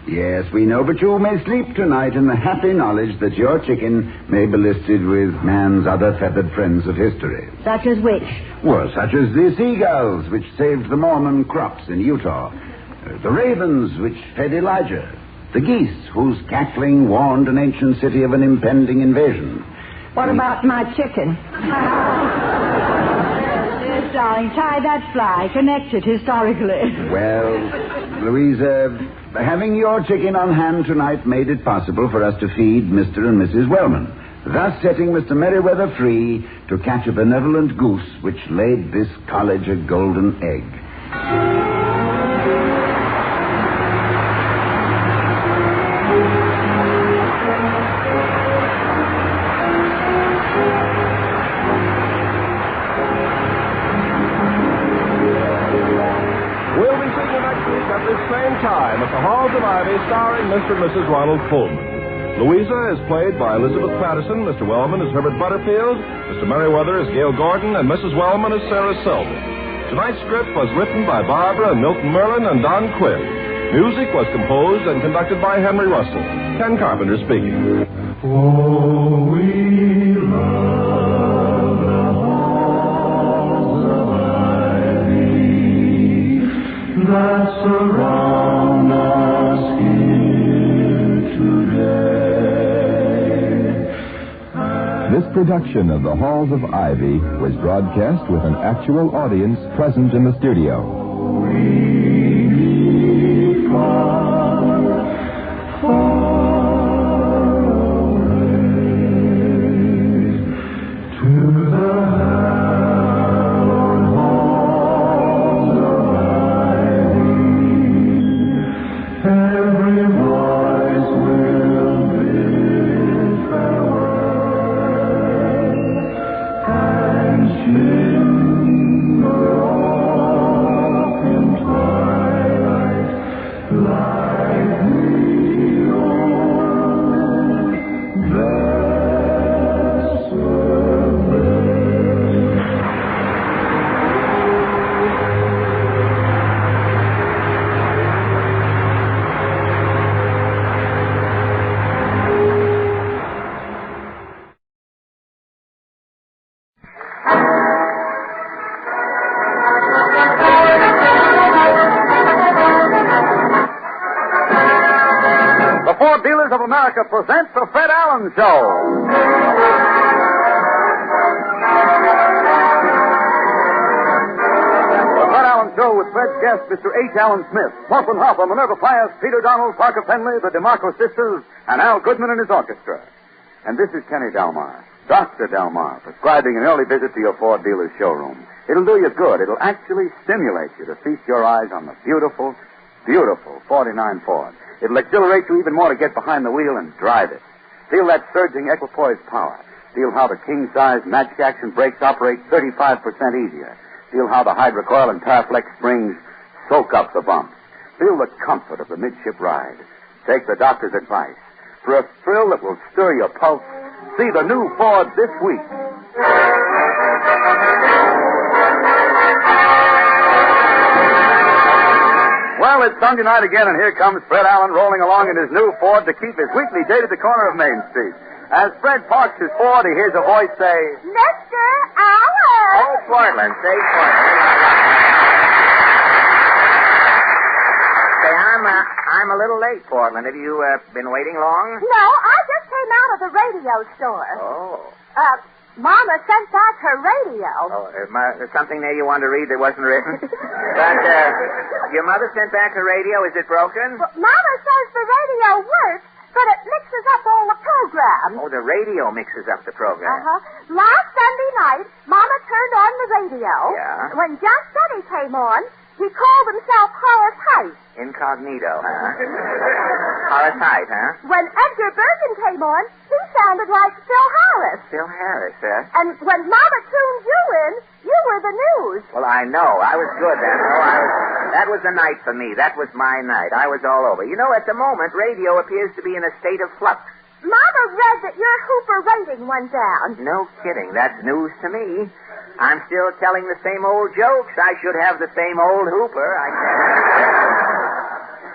Yes, we know, but you may sleep tonight in the happy knowledge that your chicken may be listed with man's other feathered friends of history. Such as which? Well, such as the seagulls, which saved the Mormon crops in Utah. The ravens, which fed Elijah. The geese, whose cackling warned an ancient city of an impending invasion. What about my chicken? Yes, darling, tie that fly. Connect it historically. Well, Louisa, having your chicken on hand tonight made it possible for us to feed Mr. and Mrs. Wellman, thus setting Mr. Merriweather free to catch a benevolent goose which laid this college a golden egg. Time at the Halls of Ivy, starring Mr. and Mrs. Ronald Pullman. Louisa is played by Elizabeth Patterson, Mr. Wellman is Herbert Butterfield, Mr. Merriweather is Gail Gordon, and Mrs. Wellman is Sarah Selby. Tonight's script was written by Barbara and Milton Merlin and Don Quinn. Music was composed and conducted by Henry Russell. Ken Carpenter speaking. Oh, we love the halls of ivy that surround us here today. This production of the Halls of Ivy was broadcast with an actual audience present in the studio. We far Ford Dealers of America presents the Fred Allen Show. The Fred Allen Show with Fred's guest, Mr. H. Allen Smith, Plum Hopper, Minerva Pius, Peter Donald, Parker Penley, the DeMarco sisters, and Al Goodman and his orchestra. And this is Kenny Delmar, Dr. Delmar, prescribing an early visit to your Ford Dealer's showroom. It'll do you good. It'll actually stimulate you to feast your eyes on the beautiful, beautiful 49 Ford. It'll exhilarate you even more to get behind the wheel and drive it. Feel that surging equipoise power. Feel how the king-size magic action brakes operate 35% easier. Feel how the hydrocoil and Paraflex springs soak up the bumps. Feel the comfort of the midship ride. Take the doctor's advice. For a thrill that will stir your pulse, see the new Ford this week. Well, it's Sunday night again, and here comes Fred Allen rolling along in his new Ford to keep his weekly date at the corner of Main Street. As Fred parks his Ford, he hears a voice say, Mr. Allen! Oh, Portland, say Portland. Say, I'm a little late, Portland. Have you been waiting long? No, I just came out of the radio store. Oh. Mama sent back her radio. Oh, there's something there you want to read that wasn't written? But, your mother sent back her radio. Is it broken? Well, Mama says the radio works, but it mixes up all the programs. Oh, the radio mixes up the program. Last Sunday night, Mama turned on the radio. Yeah? When Just Eddie came on, he called himself Horace Height. Incognito, huh? Horace Height, huh? When Edgar Bergen came on, he sounded like Phil Harris. Phil Harris, huh? And when Mama tuned you in, you were the news. Well, I know. I was good then. That was the night for me. That was my night. I was all over. You know, at the moment, radio appears to be in a state of flux. Mama read that your Hooper rating went down. No kidding. That's news to me. I'm still telling the same old jokes. I should have the same old Hooper.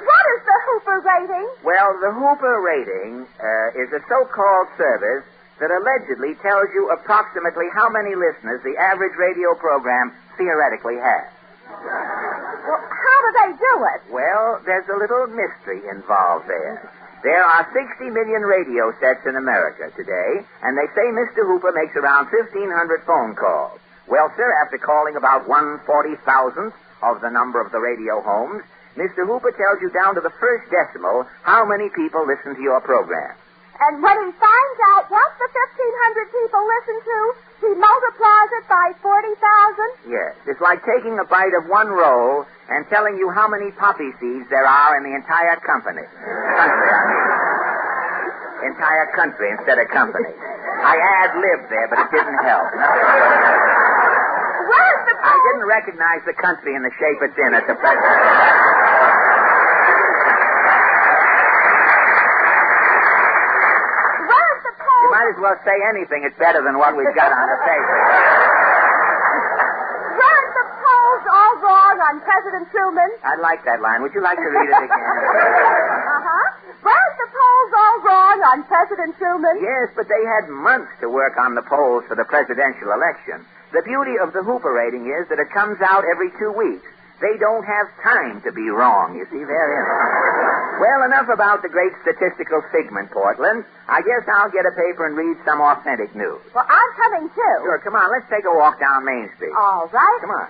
What is the Hooper rating? Well, the Hooper rating is a so-called service that allegedly tells you approximately how many listeners the average radio program theoretically has. Well, how do they do it? Well, there's a little mystery involved there. There are 60 million radio sets in America today, and they say Mr. Hooper makes around 1,500 phone calls. Well, sir, after calling about 1/40,000th of the number of the radio homes, Mr. Hooper tells you down to the first decimal how many people listen to your program. And when he finds out what the 1,500 people listen to, he multiplies it by 40,000? Yes. It's like taking a bite of one roll and telling you how many poppy seeds there are in the entire country, I mean. Entire country instead of company. I ad-libbed there, but it didn't help. Where's the pole? I didn't recognize the country in the shape it's in at the present. Where's the pole? You might as well say anything. It's better than what we've got on the paper. Weren't the polls all wrong on President Truman? I like that line. Would you like to read it again? Weren't the polls all wrong on President Truman? Yes, but they had months to work on the polls for the presidential election. The beauty of the Hooper rating is that it comes out every 2 weeks. They don't have time to be wrong, you see, therein. Well, enough about the great statistical figment, Portland. I guess I'll get a paper and read some authentic news. Well, I'm coming too. Sure, come on, let's take a walk down Main Street. All right. Come on.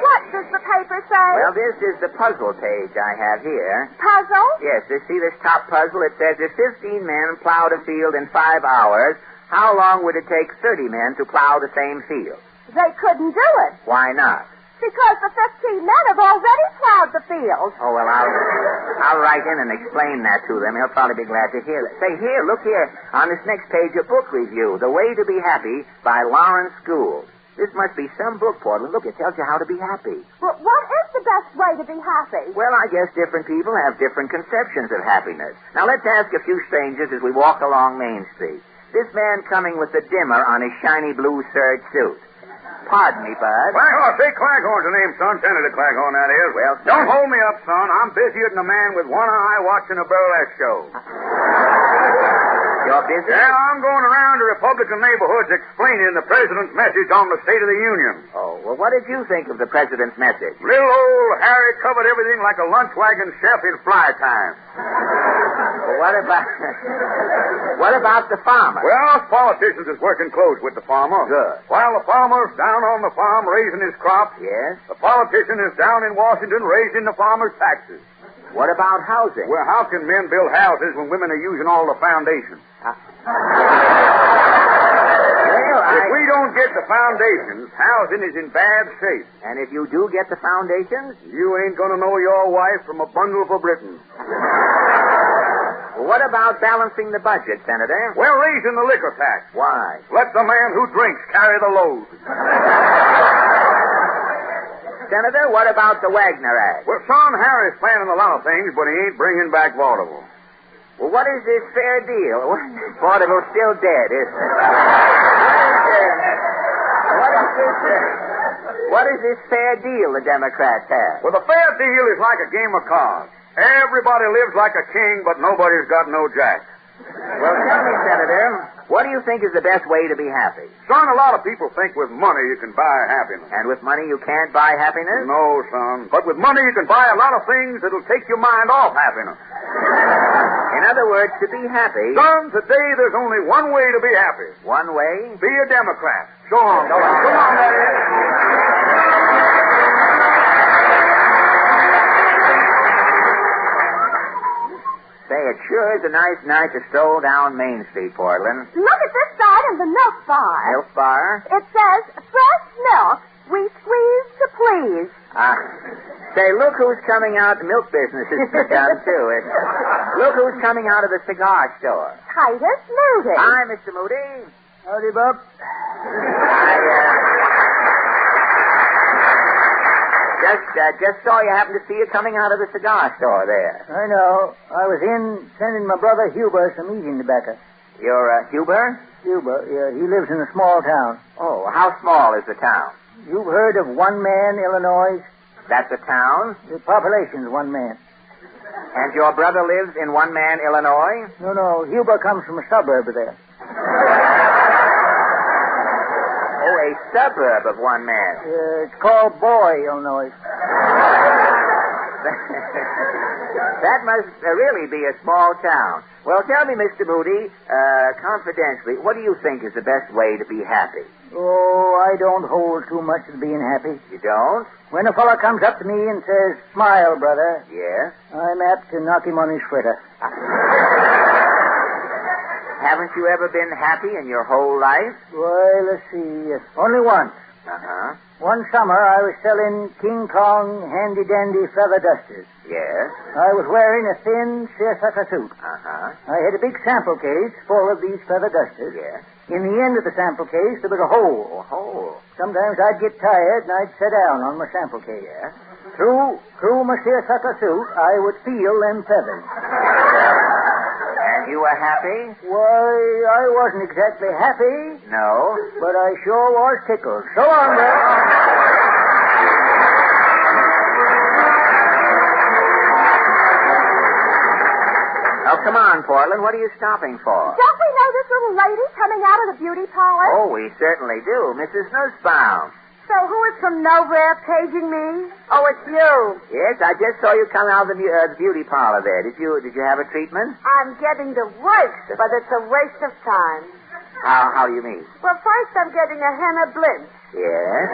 What paper say? Well, this is the puzzle page I have here. Puzzle? Yes, see this top puzzle? It says if 15 men plowed a field in 5 hours, how long would it take 30 men to plow the same field? They couldn't do it. Why not? Because the 15 men have already plowed the field. Oh, well, I'll write in and explain that to them. They'll probably be glad to hear it. Say, here, look here. On this next page, a book review, The Way to Be Happy by Lawrence Gould. This must be some book, Portland. Look, it tells you how to be happy. Well, what is the best way to be happy? Well, I guess different people have different conceptions of happiness. Now, let's ask a few strangers as we walk along Main Street. This man coming with the dimmer on his shiny blue serge suit. Pardon me, Bud. Claghorn, say Claghorn's the name, son. Senator Claghorn, that is. Well, don't hold me up, son. I'm busier than a man with one eye watching a burlesque show. You're busy? Yeah, I'm going around to Republican neighborhoods explaining the president's message on the State of the Union. Oh, well, what did you think of the president's message? Little old Harry covered everything like a lunch wagon chef in fly time. Well, what about the farmer? Well, us politicians is working close with the farmer. Good. While the farmer's down on the farm raising his crops, yes, the politician is down in Washington raising the farmer's taxes. What about housing? Well, how can men build houses when women are using all the foundations? If we don't get the foundations, housing is in bad shape. And if you do get the foundations? You ain't going to know your wife from a bundle for Britain. What about balancing the budget, Senator? Well, raising the liquor tax. Why? Let the man who drinks carry the load. Senator, what about the Wagner Act? Well, son, Harry's planning a lot of things, but he ain't bringing back vaudeville. Well, what is this fair deal? Vaudeville's still dead, isn't it? What is this fair deal the Democrats have? Well, the fair deal is like a game of cards. Everybody lives like a king, but nobody's got no jack. Well, tell me, Senator, what do you think is the best way to be happy? Son, a lot of people think with money you can buy happiness. And with money you can't buy happiness? No, son. But with money you can buy a lot of things that'll take your mind off happiness. In other words, to be happy... Son, today there's only one way to be happy. One way? Be a Democrat. Go on. Go on, that is. Say, it sure is a nice night to stroll down Main Street, Portland. Look at this side of the milk bar. Milk bar? It says, fresh milk, we squeeze to please. Say, look who's coming out. The milk business has begun, too. Look who's coming out of the cigar store. Titus Moody. Hi, Mr. Moody. Howdy, Bub. Just saw you happened to see you coming out of the cigar store there. I know. I was in sending my brother Huber some eating tobacco. Your Huber? Huber, yeah. He lives in a small town. Oh, how small is the town? You've heard of One Man, Illinois? That's a town? The population's one man. And your brother lives in One Man, Illinois? No. Huber comes from a suburb of there. Oh, a suburb of One Man. It's called Boy, Illinois. That must really be a small town. Well, tell me, Mr. Moody, confidentially, what do you think is the best way to be happy? Oh, I don't hold too much of being happy. You don't? When a fellow comes up to me and says, smile, brother. Yes? I'm apt to knock him on his fritter. Haven't you ever been happy in your whole life? Well, let's see. Only once. Uh-huh. One summer, I was selling King Kong handy-dandy feather dusters. Yes? I was wearing a thin seersucker suit. Uh-huh. I had a big sample case full of these feather dusters. Yes? In the end of the sample case, there was a hole. A hole? Sometimes I'd get tired, and I'd sit down on my sample case. Yes? Through my seersucker suit, I would feel them feathers. And you were happy? Why, I wasn't exactly happy. No? But I sure was tickled. So long, then. Oh, come on, Portland. What are you stopping for? Don't we know this little lady coming out of the beauty parlor? Oh, we certainly do. Mrs. Nussbaum. So who is from nowhere paging me? Oh, it's you. Yes, I just saw you come out of the beauty parlor there. Did you have a treatment? I'm getting the worst, but it's a waste of time. How do you mean? Well, first I'm getting a henna blitz. Yes.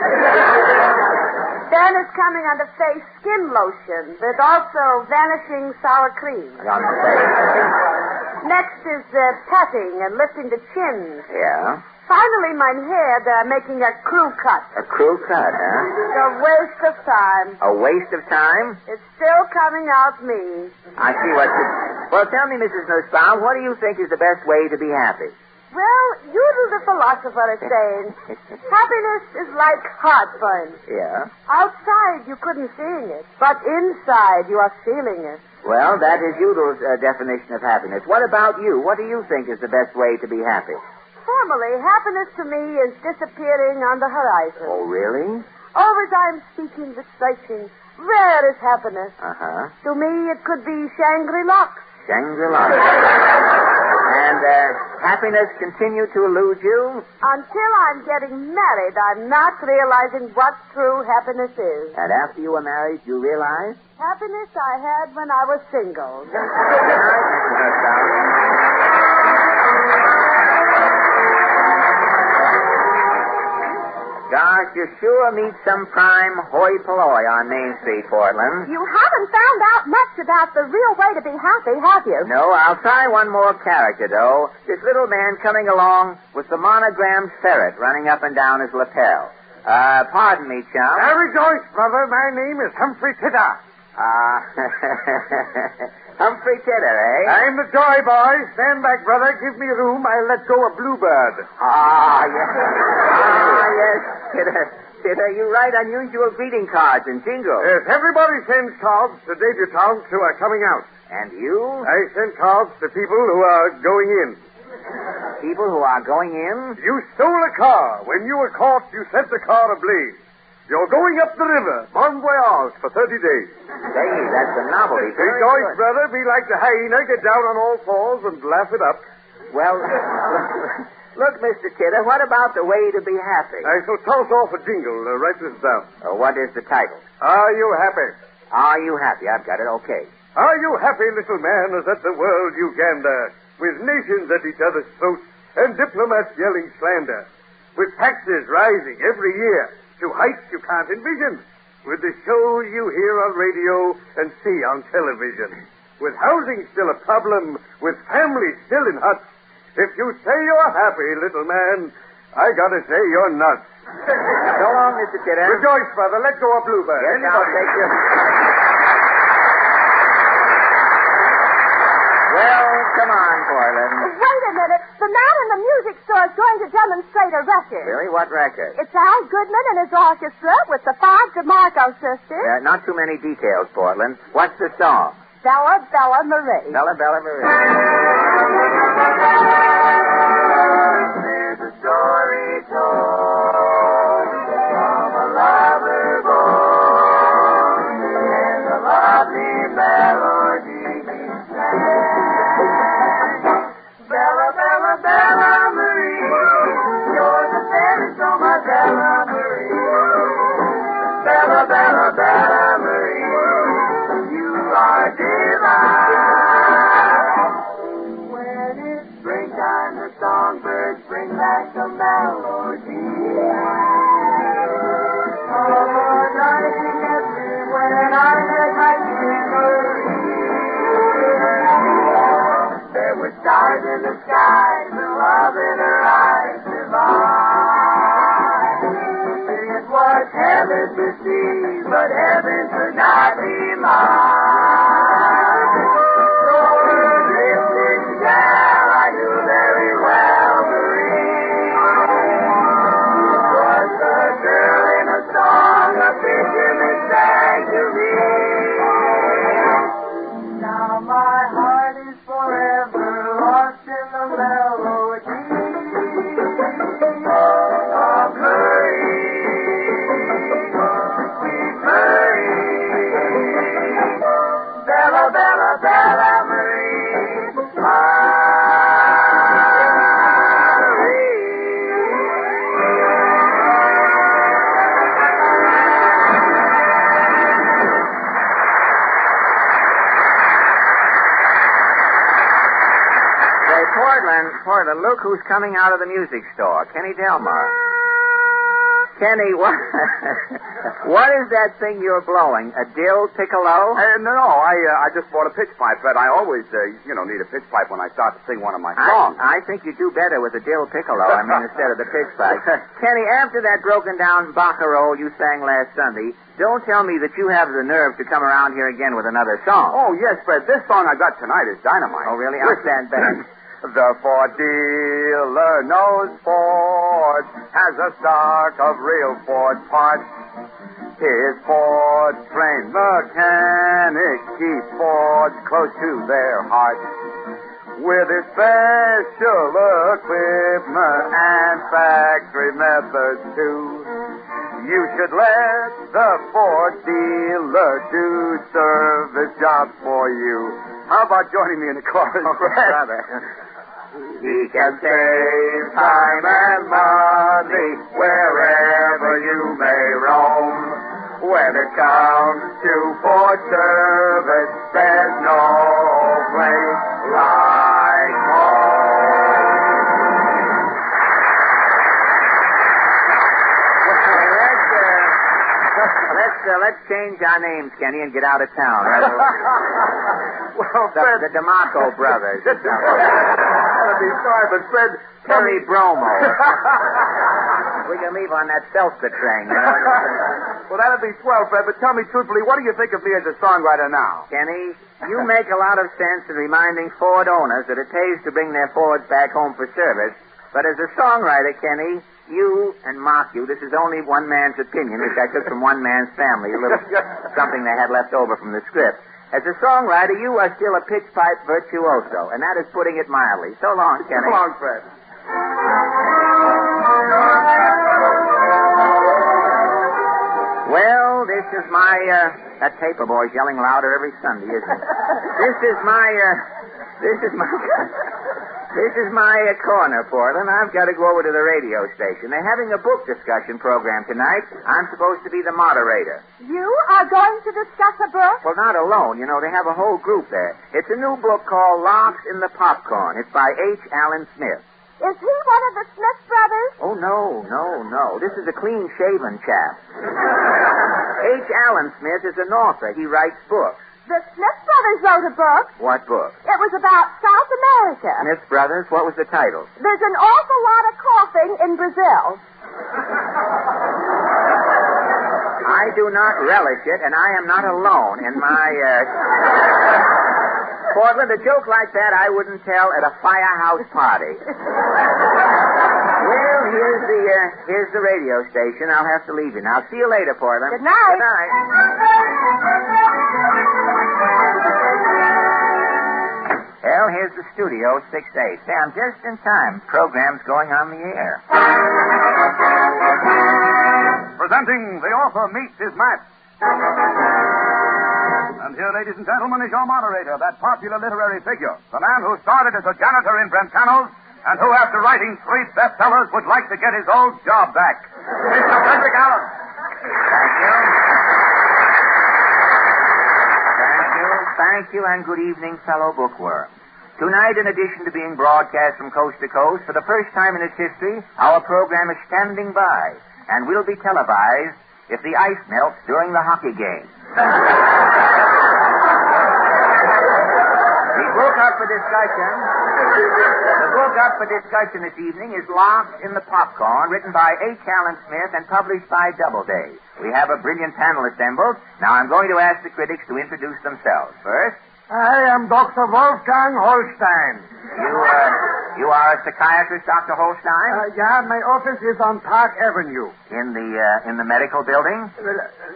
Then it's coming on the face skin lotion with also vanishing sour cream. On the face. Next is patting and lifting the chin. Yeah. Finally, my hair, they're making a crew cut. A crew cut, huh? A waste of time. A waste of time? It's still coming out me. I see what you... Well, tell me, Mrs. Nussbaum, what do you think is the best way to be happy? Well, Udall the philosopher is saying, happiness is like heartburn. Yeah. Outside, you couldn't see it, but inside, you are feeling it. Well, that is Udall's definition of happiness. What about you? What do you think is the best way to be happy? Formally, happiness to me is disappearing on the horizon. Oh, really? Always I'm seeking the searching. Where is happiness? Uh-huh. To me, it could be Shangri-La. Shangri-La. And happiness continue to elude you? Until I'm getting married, I'm not realizing what true happiness is. And after you were married, you realized? Happiness I had when I was single. Gosh, you sure meet some prime hoi polloi on Main Street, Portland. You haven't found out much about the real way to be happy, have you? No, I'll try one more character, though. This little man coming along with the monogrammed ferret running up and down his lapel. Pardon me, chum. Rejoice, brother. My name is Humphrey Titter. Humphrey Titter, eh? I'm the joy boy. Stand back, brother. Give me room. I'll let go a bluebird. Yes, Titter, you write unusual greeting cards and jingles. Yes, everybody sends cards to debutantes who are coming out. And you? I send cards to people who are going in. People who are going in? You stole a car. When you were caught, you set the car ablaze. You're going up the river, bon voyage, for 30 days. Say, that's a novelty. Rejoice, brother. Be like the hyena. Get down on all fours and laugh it up. Well, look, Mr. Titter, what about the way to be happy? I shall toss off a jingle. Write this down. What is the title? Are you happy? Are you happy? I've got it. Okay. Are you happy, little man, as at the world you gander, with nations at each other's throats and diplomats yelling slander, with taxes rising every year to heights you can't envision, with the shows you hear on radio and see on television, with housing still a problem, with families still in huts? If you say you're happy, little man, I gotta say you're nuts. So long, Mr. Titter. Rejoice, brother. Let go of Bluebird. Yes, I'll take you. Well, come on, Portland. Wait a minute. The man in the music store is going to demonstrate a record. Really? What record? It's Al Goodman and his orchestra with the 5 DeMarco sisters. Not too many details, Portland. What's the song? Bella, Bella Marie. Bella, Bella Marie. There's a story told from a lover born, and a lovely melody he sang. Bella, Bella, Bella Marie, you're the fairest, oh my Bella Marie. Bella, Bella, Bella Marie, you are divine. When it's springtime, the songbirds bring back the melody. Oh, darling, everywhere I met my Marie. There were stars in the sky, the love in her eyes divine. It was heaven to see, but heaven could not be mine. So her lipstick shell I knew very well, Marie. Was the girl in a song a fisherman sang to me. Now my heart is forever lost in the melody of Marie, sweet Marie, Bella, Bella, Bella Marie, Portland, look who's coming out of the music store. Kenny Delmar. Kenny, what is that thing you're blowing? A dill piccolo? No, I just bought a pitch pipe, but I always, need a pitch pipe when I start to sing one of my songs. I think you do better with a dill piccolo, instead of the pitch pipe. Kenny, after that broken down barcarolle you sang last Sunday, don't tell me that you have the nerve to come around here again with another song. Oh, yes, Fred. This song I got tonight is dynamite. Oh, really? I'll stand back. The Ford dealer knows Ford, has a stock of real Ford parts. His Ford-trained mechanics keep Fords close to their hearts. With his special equipment and factory methods too, you should let the Ford dealer do service jobs for you. How about joining me in the chorus? Brother. He can save time and money wherever you may roam. When it comes to Ford service, there's no place like home. Let's change our names, Kenny, and get out of town. Well, Fred... The DeMarco brothers. I'll be sorry, but Fred... Terry Bromo. We can leave on that seltzer train. Well, that'll be swell, Fred, but tell me truthfully, what do you think of me as a songwriter now? Kenny, you make a lot of sense in reminding Ford owners that it pays to bring their Fords back home for service. But as a songwriter, Kenny, you and mock you, this is only one man's opinion, which I took from one man's family, a little something they had left over from the script. As a songwriter, you are still a pitch pipe virtuoso, and that is putting it mildly. So long, Kenny. So long, Fred. Well, this is my, that paper boy's yelling louder every Sunday, isn't it? This is my corner, Portland. I've got to go over to the radio station. They're having a book discussion program tonight. I'm supposed to be the moderator. You are going to discuss a book? Well, not alone. You know, they have a whole group there. It's a new book called Locks in the Popcorn. It's by H. Allen Smith. Is he one of the Smith brothers? Oh, no. This is a clean-shaven chap. H. Allen Smith is an author. He writes books. The Smith brothers wrote a book. What book? It was about South America. Smith Brothers? What was the title? There's an awful lot of coughing in Brazil. I do not relish it, and I am not alone in my, Portland, a joke like that I wouldn't tell at a firehouse party. Well, here's the radio station. I'll have to leave you now. See you later, Portland. Good night. Good night. Well, here's the studio, 6-8. Say, I'm just in time. Program's going on the air. Presenting the author meets his match. And here, ladies and gentlemen, is your moderator, that popular literary figure, the man who started as a janitor in Brentano's and who, after writing 3 bestsellers, would like to get his old job back. Mr. Frederick Allen. Thank you, and good evening, fellow bookworms. Tonight, in addition to being broadcast from coast to coast, for the first time in its history, our program is standing by and will be televised if the ice melts during the hockey game. The book up for discussion this evening is Locks in the Popcorn, written by H. Allen Smith and published by Doubleday. We have a brilliant panel assembled. Now I'm going to ask the critics to introduce themselves. First, I am Dr. Wolfgang Holstein. You are a psychiatrist, Dr. Holstein? Yeah, my office is on Park Avenue. In the medical building?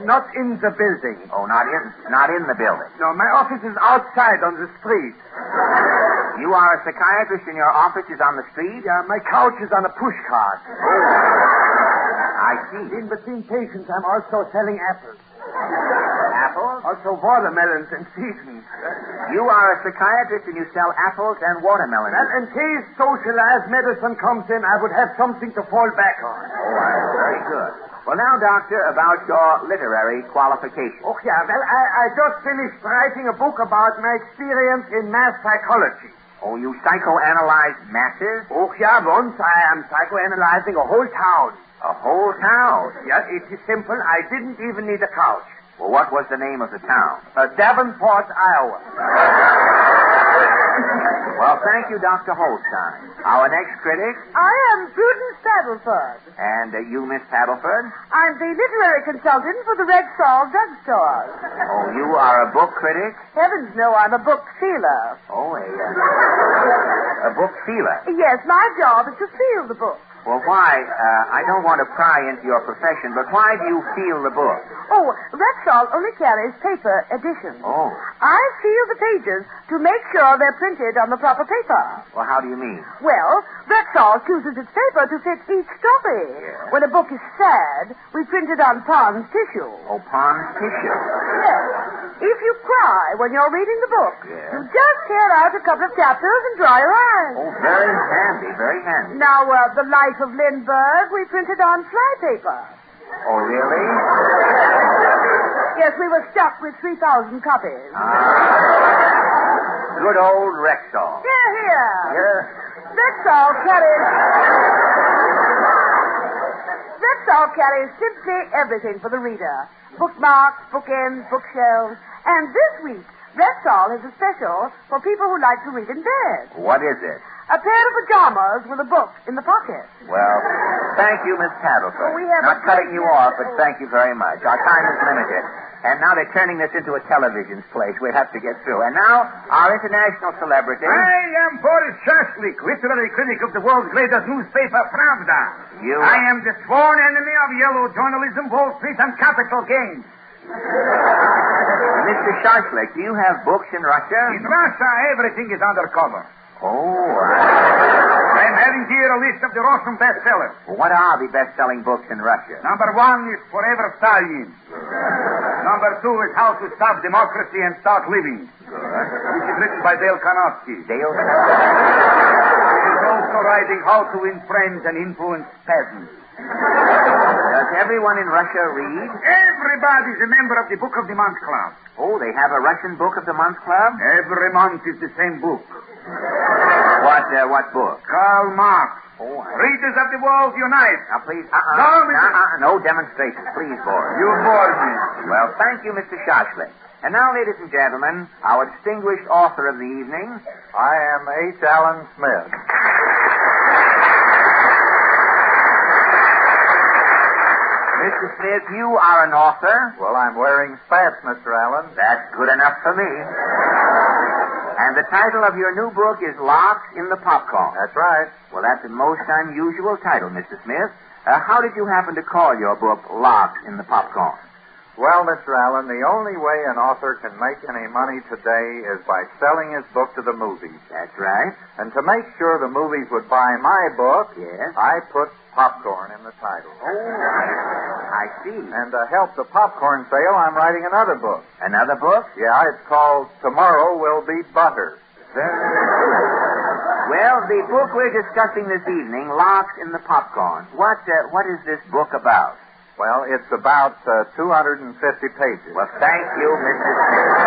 Not in the building. Oh, not in the building. No, my office is outside on the street. You are a psychiatrist and your office is on the street? Yeah, my couch is on a push cart. I see. In between patients, I'm also selling apples. Apples? Also watermelons and seasons. You are a psychiatrist and you sell apples and watermelons. Well, in case socialized medicine comes in, I would have something to fall back on. Oh, very good. Well, now, Doctor, about your literary qualifications. Oh, yeah. Well, I just finished writing a book about my experience in mass psychology. Oh, you psychoanalyze masses? Oh, yeah, once I am psychoanalyzing a whole town. A whole town? Yes, it is simple. I didn't even need a couch. Well, what was the name of the town? Davenport, Iowa. Well, thank you, Dr. Holstein. Our next critic. I am Prudence Paddleford. And you, Miss Paddleford? I'm the literary consultant for the Red Sol drugstore. Oh, you are a book critic? Heavens, no, I'm a book feeler. Oh, a book feeler? Yes, my job is to feel the book. Well, why? I don't want to pry into your profession, but why do you feel the book? Oh, Rexall only carries paper editions. Oh. I feel the pages to make sure they're printed on the proper paper. Well, how do you mean? Well, Rexall chooses its paper to fit each story. Yeah. When a book is sad, we print it on Pond's tissue. Oh, Pond's tissue? Yes. If you cry when you're reading the book, you just tear out a couple of chapters and dry your eyes. Oh, very handy, very handy. Now, the Life of Lindbergh, we printed on flypaper. Oh, really? Yes, we were stuck with 3,000 copies. Good old Rexall. Here. Rexall carries simply everything for the reader. Bookmarks, bookends, bookshelves. And this week, Rexall has a special for people who like to read in bed. What is it? A pair of pajamas with a book in the pocket. Well, thank you, Miss Paddleford. We have Not cutting you off, but thank you very much. Our time is limited. And now they're turning this into a television place. We'll have to get through. And now, our international celebrity. I am Boris Shashlik, literary critic of the world's greatest newspaper, Pravda. I am the sworn enemy of yellow journalism, Wall Street, and capital gains. Mr. Shashlik, do you have books in Russia? In Russia, everything is undercover. Oh, I'm having here a list of the Russian bestsellers. Well, what are the best-selling books in Russia? Number 1 is Forever Stalin. Number 2 is How to Stop Democracy and Start Living. Good. Which is written by Dale Carnegie. Dale Carnegie. He's also writing How to Win Friends and Influence Peasants. Does everyone in Russia read? Everybody's a member of the Book of the Month Club. Oh, they have a Russian Book of the Month Club? Every month is the same book. What book? Karl Marx. Oh, Readers of the World Unite. Now, please, No, no demonstrations. Please, Boris. You bore me. Well, thank you, Mr. Shashlik. And now, ladies and gentlemen, our distinguished author of the evening. I am H. Allen Smith. Mr. Smith, you are an author. Well, I'm wearing spats, Mr. Allen. That's good enough for me. And the title of your new book is Larks in the Popcorn. That's right. Well, that's a most unusual title, Mr. Smith. How did you happen to call your book Larks in the Popcorn? Well, Mr. Allen, the only way an author can make any money today is by selling his book to the movies. That's right. And to make sure the movies would buy my book, I put popcorn in the title. Oh, I see. And to help the popcorn sale, I'm writing another book. Another book? Yeah, it's called Tomorrow Will Be Butter. Well, the book we're discussing this evening, Larks in the Popcorn. What is this book about? Well, it's about 250 pages. Well, thank you, Mr. Smith.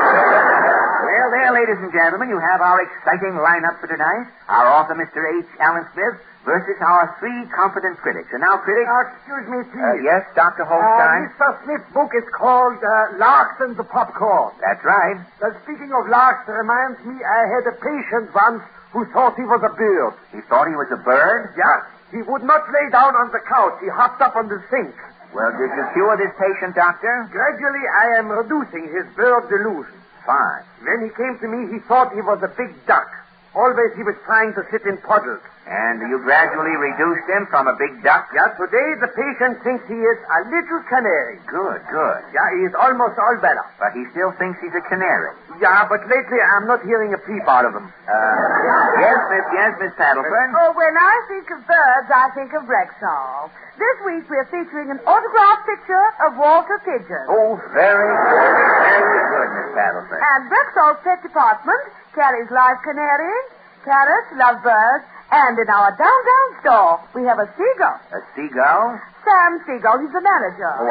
Well, there, ladies and gentlemen, you have our exciting lineup for tonight. Our author, Mr. H. Allen Smith, versus our three competent critics. And now, critics... excuse me, please. Yes, Dr. Holstein? Mr. Smith's book is called Larks and the Popcorn. That's right. Speaking of larks, reminds me I had a patient once who thought he was a bird. He thought he was a bird? Yes. He would not lay down on the couch. He hopped up on the sink. Well, did you cure this patient, Doctor? Gradually, I am reducing his bird delusion. Fine. When he came to me, he thought he was a big duck. Always he was trying to sit in puddles. And you gradually reduced him from a big duck? Yeah, today the patient thinks he is a little canary. Good, good. Yeah, he is almost all better. But he still thinks he's a canary. Yeah, but lately I'm not hearing a peep out of him. Yes, Miss Paddleford? Oh, when I think of birds, I think of Rexall. This week we're featuring an autographed picture of Walter Pigeon. Oh, very good. Very good, Miss Paddleford. And Rexall's pet department carries live canaries, parrots, lovebirds, and in our downtown store, we have a seagull. A seagull? Sam Seagull, he's the manager. Oh,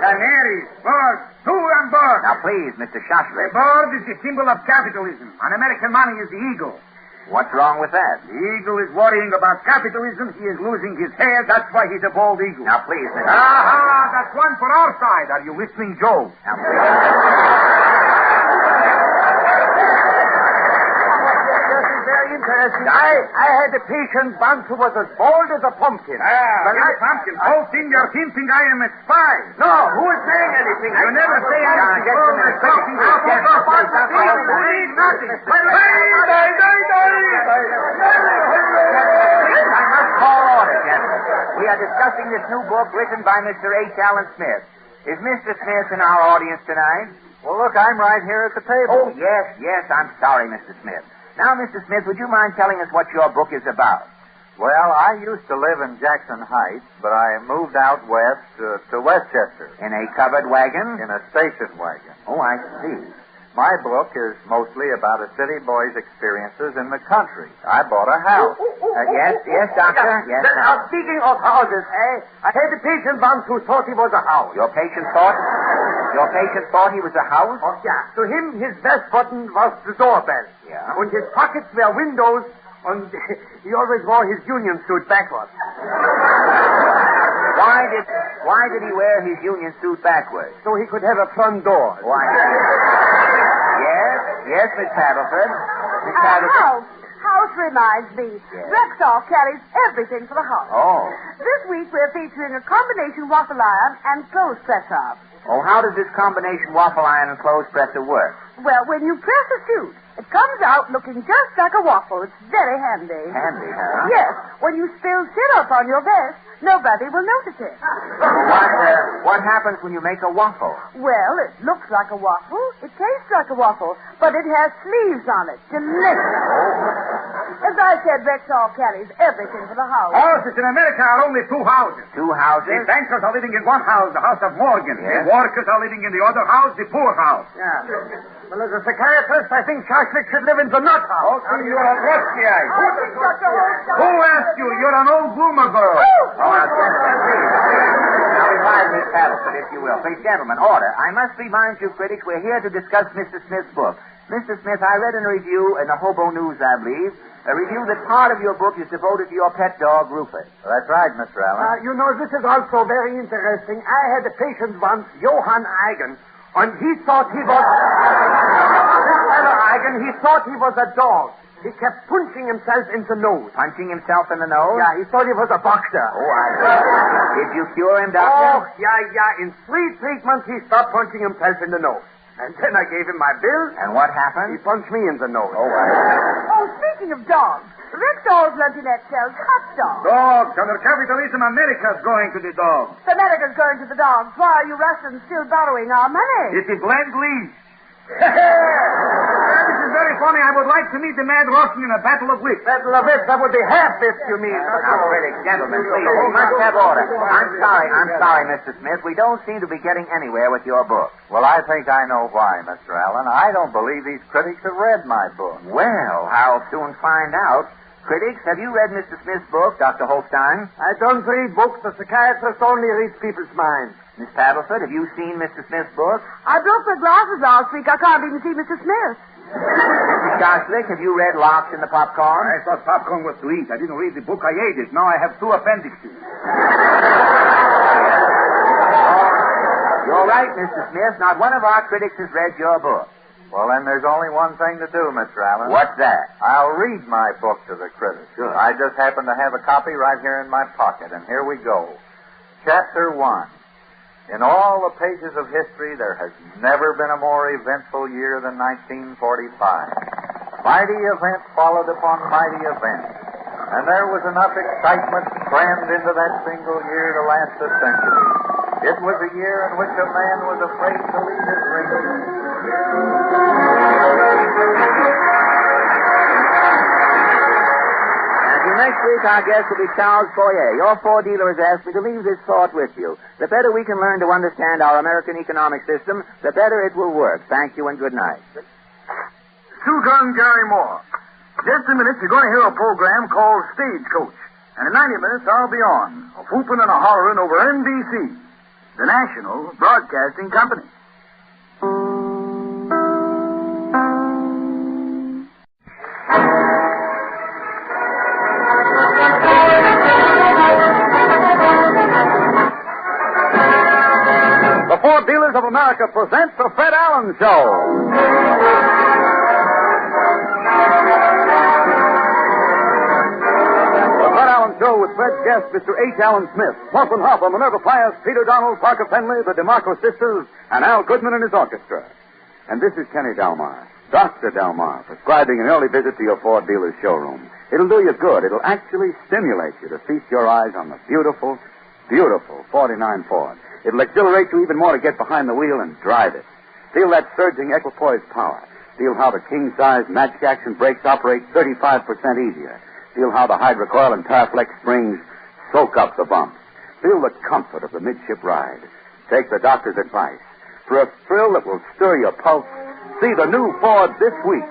Canaries, birds, two on board. Now, please, Mr. Shoshler. The bird is the symbol of capitalism. And American money is the eagle. What's wrong with that? The eagle is worrying about capitalism. He is losing his hair. That's why he's a bald eagle. Now, please, Mr. Aha! That's one for our side. Are you listening, Joe? Now, please. Very interesting. I had a patient once who was as bold as a pumpkin. Pumpkin. Both in your hinting I am a spy. No, who is saying anything? You never say anything. Nothing. I must call order, gentlemen. We are discussing this new book written by Mr. H. Allen Smith. Is Mr. Smith in our audience tonight? Well, look, I'm right here at the table. Oh, yes. I'm sorry, Mr. Smith. Now, Mr. Smith, would you mind telling us what your book is about? Well, I used to live in Jackson Heights, but I moved out west to Westchester. In a covered wagon? In a station wagon. Oh, I see. My book is mostly about a city boy's experiences in the country. I bought a house. Yes, Doctor. Yes. Speaking of houses, I had a patient once who thought he was a house. Your patient thought he was a house? Oh, yeah. To him, his best button was the doorbell. Yeah. And his pockets were windows, and he always wore his union suit backwards. Why did he wear his union suit backwards? So he could have a front door. Why? Yes, Miss Paddleford. House reminds me. Yes. Rexall carries everything for the house. Oh. This week we're featuring a combination waffle iron and clothes presser. Oh, how does this combination waffle iron and clothes presser work? Well, when you press a suit, it comes out looking just like a waffle. It's very handy. Handy, huh? Yes. When you spill syrup on your vest, nobody will notice it. What happens when you make a waffle? Well, it looks like a waffle. It tastes like a waffle, but it has sleeves on it. Delicious. As I said, Rexall carries everything for the house. Houses in America are only two houses. Two houses? The bankers are living in one house, the house of Morgan. Yes. The workers are living in the other house, the poor house. Yeah. Well, as a psychiatrist, I think Shoshlik should live in the nut house. Oh, you're a Trotskyite. Who asked you? You're an old bloomer girl. Now, revive Miss Paddleford, if you will. Please, gentlemen, order. I must remind you, critics, we're here to discuss Mr. Smith's book. Mr. Smith, I read in a review in the Hobo News, I believe, a review that part of your book is devoted to your pet dog, Rufus. Well, that's right, Mr. Allen. You know, this is also very interesting. I had a patient once, Johann Eigen, and he thought he was... This fellow Eigen, he thought he was a dog. He kept punching himself in the nose. Punching himself in the nose? Yeah, he thought he was a boxer. Oh, I see. Did you cure him, Doctor? Oh, yeah. In 3 treatments, he stopped punching himself in the nose. And then I gave him my bill. And what happened? He punched me in the nose. Oh, speaking of dogs, Rexall's luncheonette sells hot dogs. Dogs. Under capitalism, America's going to the dogs. America's going to the dogs. Why are you Russians still borrowing our money? It is Lend-Lease. This is very funny. I would like to meet the mad Russian in a battle of wits. Battle of wits? That would be half-wits, you mean. Now, critics, gentlemen, please, we must have order. I'm sorry, Mr. Smith. We don't seem to be getting anywhere with your book. Well, I think I know why, Mr. Allen. I don't believe these critics have read my book. Well, I'll soon find out. Critics, have you read Mr. Smith's book, Dr. Holstein? I don't read books. The psychiatrist only reads people's minds. Miss Paddleford, have you seen Mr. Smith's book? I broke my glasses last week. I can't even see Mr. Smith. Mrs. Shoshlik, have you read Locks in the Popcorn? I thought popcorn was to eat. I didn't read the book. I ate it. Now I have 2 appendixes. You're right, Mr. Smith. Not one of our critics has read your book. Well, then there's only one thing to do, Mr. Allen. What's that? I'll read my book to the critics. Sure. I just happen to have a copy right here in my pocket, and here we go. Chapter 1. In all the pages of history, there has never been a more eventful year than 1945. Mighty event followed upon mighty event, and there was enough excitement crammed into that single year to last a century. It was a year in which a man was afraid to leave his ring. Next week, our guest will be Charles Foyer. Your 4-dealer has asked me to leave this thought with you. The better we can learn to understand our American economic system, the better it will work. Thank you and good night. Two-Gun Gary Moore. Just a minute, you're going to hear a program called Stagecoach. And in 90 minutes, I'll be on, a whooping and a hollering over NBC. the National Broadcasting Company. The Ford Dealers of America presents the Fred Allen Show. Show with Fred's guest, Mr. H. Allen Smith, Plum and Hopper, Minerva Pius, Peter Donald, Parker Penley, the DeMarco sisters, and Al Goodman and his orchestra. And this is Kenny Delmar, Dr. Delmar, prescribing an early visit to your Ford dealer's showroom. It'll do you good. It'll actually stimulate you to feast your eyes on the beautiful, beautiful 49 Ford. It'll exhilarate you even more to get behind the wheel and drive it. Feel that surging equipoise power. Feel how the king-size match action brakes operate 35% easier. Feel how the hydrocoil and Paraflex springs soak up the bumps. Feel the comfort of the midship ride. Take the doctor's advice. For a thrill that will stir your pulse, see the new Ford this week.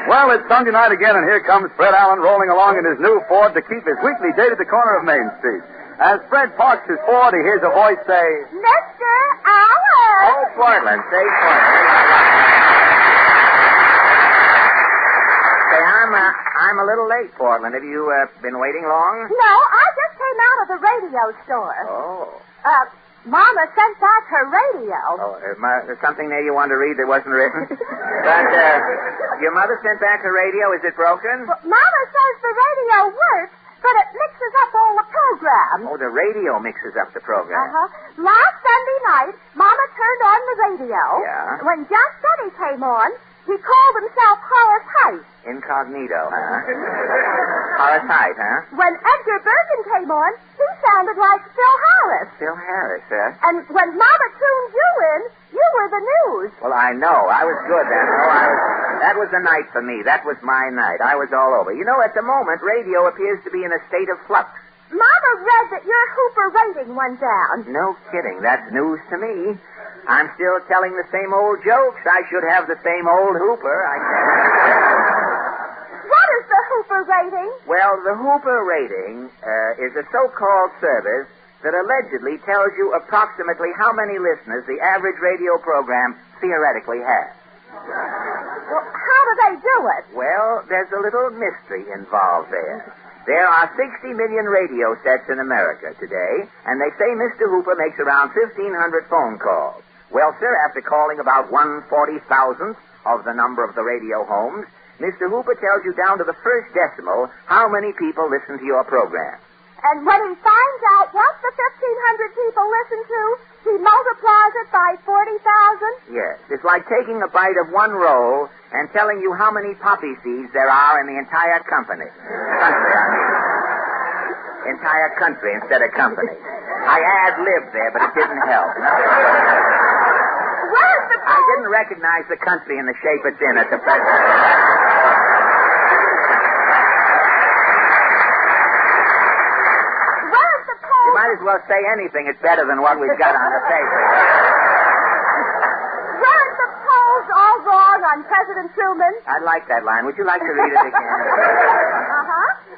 Well, it's Sunday night again, and here comes Fred Allen rolling along in his new Ford to keep his weekly date at the corner of Main Street. As Fred parks his Ford, he hears a voice say, Mr. Allen! Oh, Portland. Say Portland. Say, I'm a little late, Portland. Have you been waiting long? No, I just came out of the radio store. Oh. Mama sent back her radio. Oh, there's something there you want to read that wasn't written? But, your mother sent back her radio. Is it broken? Well, Mama says the radio works, but it mixes up all the programs. Oh, the radio mixes up the program. Last Sunday night, Mama turned on the radio. Yeah? When Just Eddie came on, he called himself Horace Height. Incognito, huh? Horace Height, huh? When Edgar Bergen came on, he sounded like Phil Harris. Phil Harris, huh? And when Mama tuned you in, you were the news. Well, I know. I was good then. That was the night for me. That was my night. I was all over. You know, at the moment, radio appears to be in a state of flux. Mama read that your Hooper rating went down. No kidding. That's news to me. I'm still telling the same old jokes. I should have the same old Hooper. What is the Hooper rating? Well, the Hooper rating is a so-called service that allegedly tells you approximately how many listeners the average radio program theoretically has. Well, how do they do it? Well, there's a little mystery involved there. There are 60 million radio sets in America today, and they say Mr. Hooper makes around 1,500 phone calls. Well, sir, after calling about 1/40,000th of the number of the radio homes, Mr. Hooper tells you down to the first decimal how many people listen to your program. And when he finds out what the 1,500 people listen to, he multiplies it by 40,000? Yes. It's like taking a bite of one roll and telling you how many poppy seeds there are in the entire company. Country, I mean. Entire country instead of company. I ad-libbed there, but it didn't help. Where's the I didn't recognize the country in the shape it's in at the present. You might as well say anything. It's better than what we've got on the paper. Weren't the polls all wrong on President Truman? I like that line. Would you like to read it again?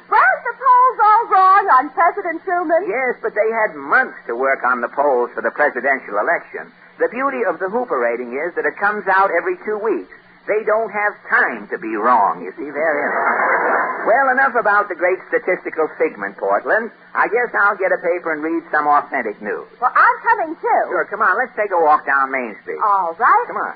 Weren't the polls all wrong on President Truman? Yes, but they had months to work on the polls for the presidential election. The beauty of the Hooper rating is that it comes out every 2 weeks. They don't have time to be wrong, you see. They're in it. Well, enough about the great statistical figment, Portland. I guess I'll get a paper and read some authentic news. Well, I'm coming, too. Sure, come on. Let's take a walk down Main Street. All right. Come on.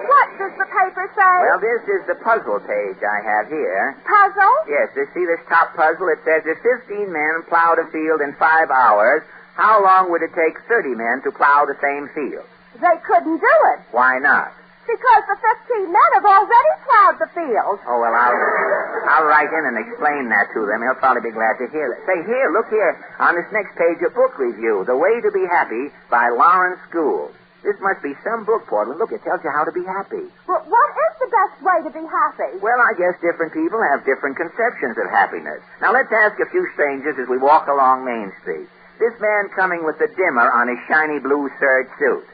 What does the paper say? Well, this is the puzzle page I have here. Puzzle? Yes, you see this top puzzle? It says if 15 men plowed a field in 5 hours, how long would it take 30 men to plow the same field? They couldn't do it. Why not? Because the 15 men have already plowed the field. Oh, well, I'll write in and explain that to them. They'll probably be glad to hear it. Say, here, look here. On this next page, a book review, The Way to Be Happy by Lawrence Gould. This must be some book, Portland. Look, it tells you how to be happy. Well, what is the best way to be happy? Well, I guess different people have different conceptions of happiness. Now, let's ask a few strangers as we walk along Main Street. This man coming with the dimmer on his shiny blue serge suit.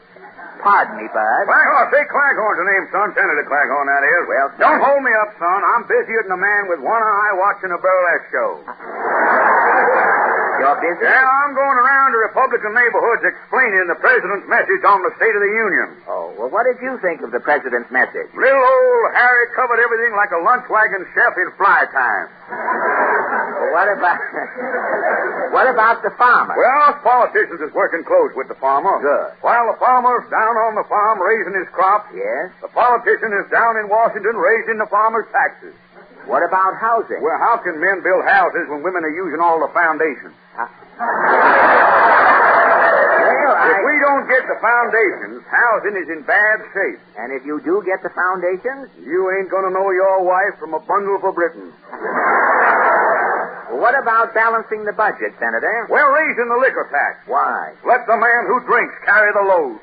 pardon me, Bud. Claghorn, say Claghorn's the name, son. Senator Claghorn, that is. Well, don't hold me up, son. I'm busier than a man with one eye watching a burlesque show. You're busy? Yeah, I'm going around to Republican neighborhoods explaining the president's message on the State of the Union. Oh, well, what did you think of the president's message? Little old Harry covered everything like a lunch wagon chef in fly time. Well, what about the farmer? Well, us politicians is working close with the farmer. Good. While the farmer's down on the farm raising his crop, yes, the politician is down in Washington raising the farmer's taxes. What about housing? Well, how can men build houses when women are using all the foundations? If we don't get the foundations, housing is in bad shape. And if you do get the foundations? You ain't going to know your wife from a bundle for Britain. Well, what about balancing the budget, Senator? Well, raising the liquor tax. Why? Let the man who drinks carry the load.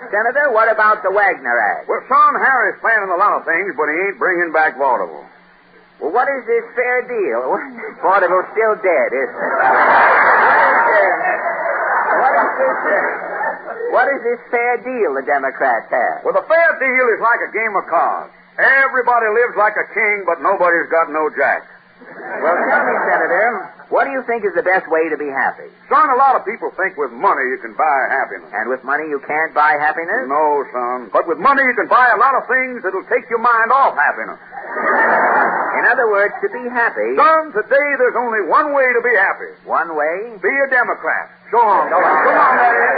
Senator, what about the Wagner Act? Well, son, Harry's planning a lot of things, but he ain't bringing back Vaudeville. Well, what is this fair deal? Vaudeville's still dead, isn't it? What is this fair deal the Democrats have? Well, the fair deal is like a game of cards. Everybody lives like a king, but nobody's got no jack. Well, tell me, Senator, what do you think is the best way to be happy? Son, a lot of people think with money you can buy happiness. And with money you can't buy happiness? No, son. But with money you can buy a lot of things that'll take your mind off happiness. In other words, to be happy... Son, today there's only one way to be happy. One way? Be a Democrat. So on. Come on, that is.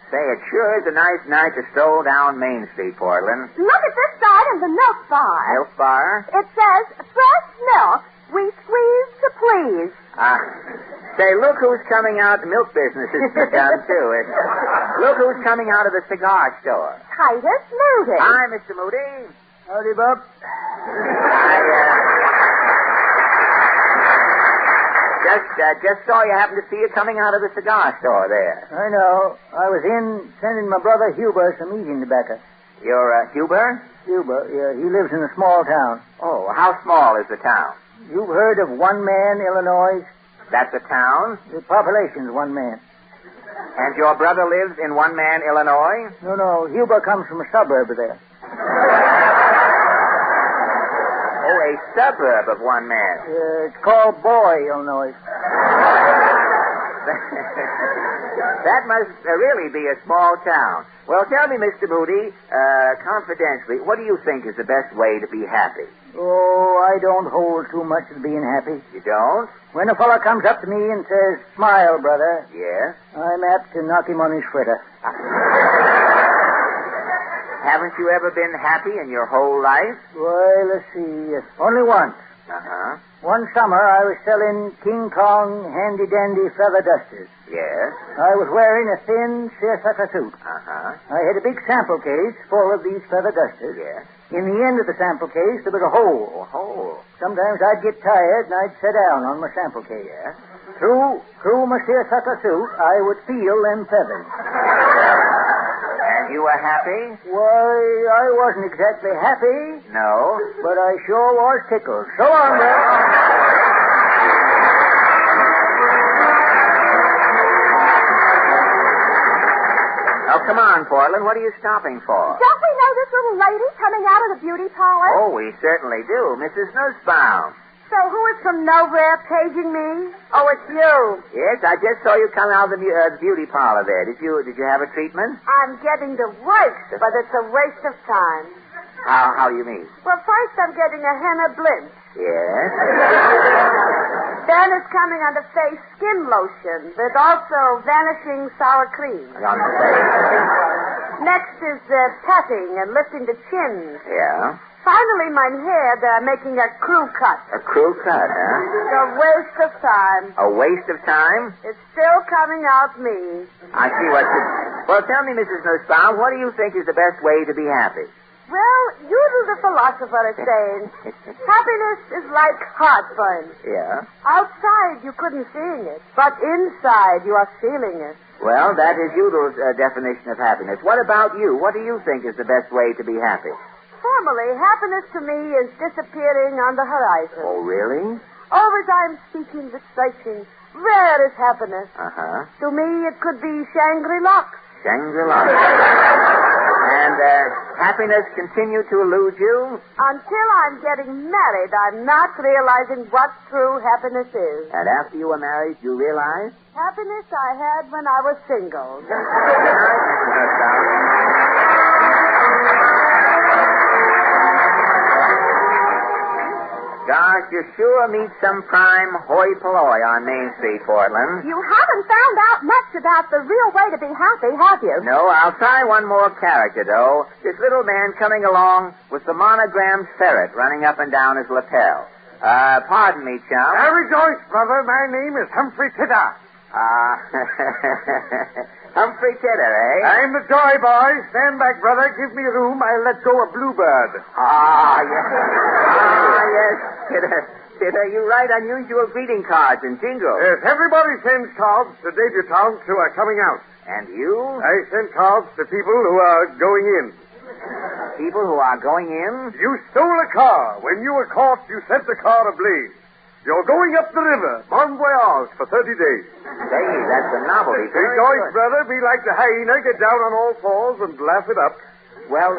Say, it sure is a nice night to stroll down Main Street, Portland. Look at this side of the milk bar. Milk bar? It says, fresh milk, we squeeze to please. Say, look who's coming out. The milk business has begun, too. Look who's coming out of the cigar store. Titus Moody. Hi, Mr. Moody. Howdy, Bub. Just saw you happened to see you coming out of the cigar store there. I know. I was in sending my brother Huber some eating tobacco. Your Huber? Huber, yeah. He lives in a small town. Oh, how small is the town? You've heard of One Man, Illinois? That's a town? The population's one man. And your brother lives in One Man, Illinois? No. Huber comes from a suburb of there. Oh, a suburb of One Man. It's called Boy, Illinois. That must really be a small town. Well, tell me, Mr. Moody, confidentially, what do you think is the best way to be happy? Oh, I don't hold too much of being happy. You don't? When a fellow comes up to me and says, smile, brother. Yes? I'm apt to knock him on his fritter. Haven't you ever been happy in your whole life? Well, let's see. Only once. Uh-huh. One summer, I was selling King Kong handy-dandy feather dusters. Yes? I was wearing a thin seersucker suit. Uh-huh. I had a big sample case full of these feather dusters. Yes? In the end of the sample case, there was a hole. A hole? Sometimes I'd get tired and I'd sit down on my sample case. Yes? Through my seersucker suit, I would feel them feathers. And you were happy? Why, I wasn't exactly happy. No? But I sure was tickled. So long, then. Oh, come on, Portland. What are you stopping for? Don't we know this little lady coming out of the beauty parlor? Oh, we certainly do. Mrs. Nussbaum. So who is from nowhere paging me? Oh, it's you. Yes, I just saw you come out of the beauty parlor there. Did you have a treatment? I'm getting the worst, but it's a waste of time. How do you mean? Well, first I'm getting a henna blimp. Yes? Then it's coming on the face skin lotion with also vanishing sour cream. On the face. Next is patting and lifting the chin. Yeah? Finally, my hair, they're making a crew cut. A crew cut, huh? It's a waste of time. A waste of time? It's still coming out me. I see what you... Well, tell me, Mrs. Nussbaum, what do you think is the best way to be happy? Well, Udall the philosopher is saying, happiness is like heartburn. Yeah? Outside, you couldn't see it, but inside, you are feeling it. Well, that is Udall's definition of happiness. What about you? What do you think is the best way to be happy? Formally, happiness to me is disappearing on the horizon. Oh, really? Always I'm seeking the searching. Where is happiness? Uh-huh. To me, it could be Shangri-La. Shangri-La. And happiness continue to elude you? Until I'm getting married, I'm not realizing what true happiness is. And after you were married, you realized? Happiness I had when I was single. Gosh, you sure meet some prime hoi polloi on Main Street, Portland. You haven't found out much about the real way to be happy, have you? No, I'll try one more character, though. This little man coming along with the monogrammed ferret running up and down his lapel. Pardon me, chum. Rejoice, brother. My name is Humphrey Titter. Humphrey Titter, eh? I'm the joy boy. Stand back, brother. Give me room. I'll let go a bluebird. Yes, Titter, you write unusual greeting cards and jingles. Yes, everybody sends cards to debutantes who are coming out. And you? I send cards to people who are going in. People who are going in? You stole a car. When you were caught, you set the car ablaze. You're going up the river, bon voyage, for 30 days. Say, that's a novelty. Rejoice, brother. Be like the hyena. Get down on all fours and laugh it up. Well,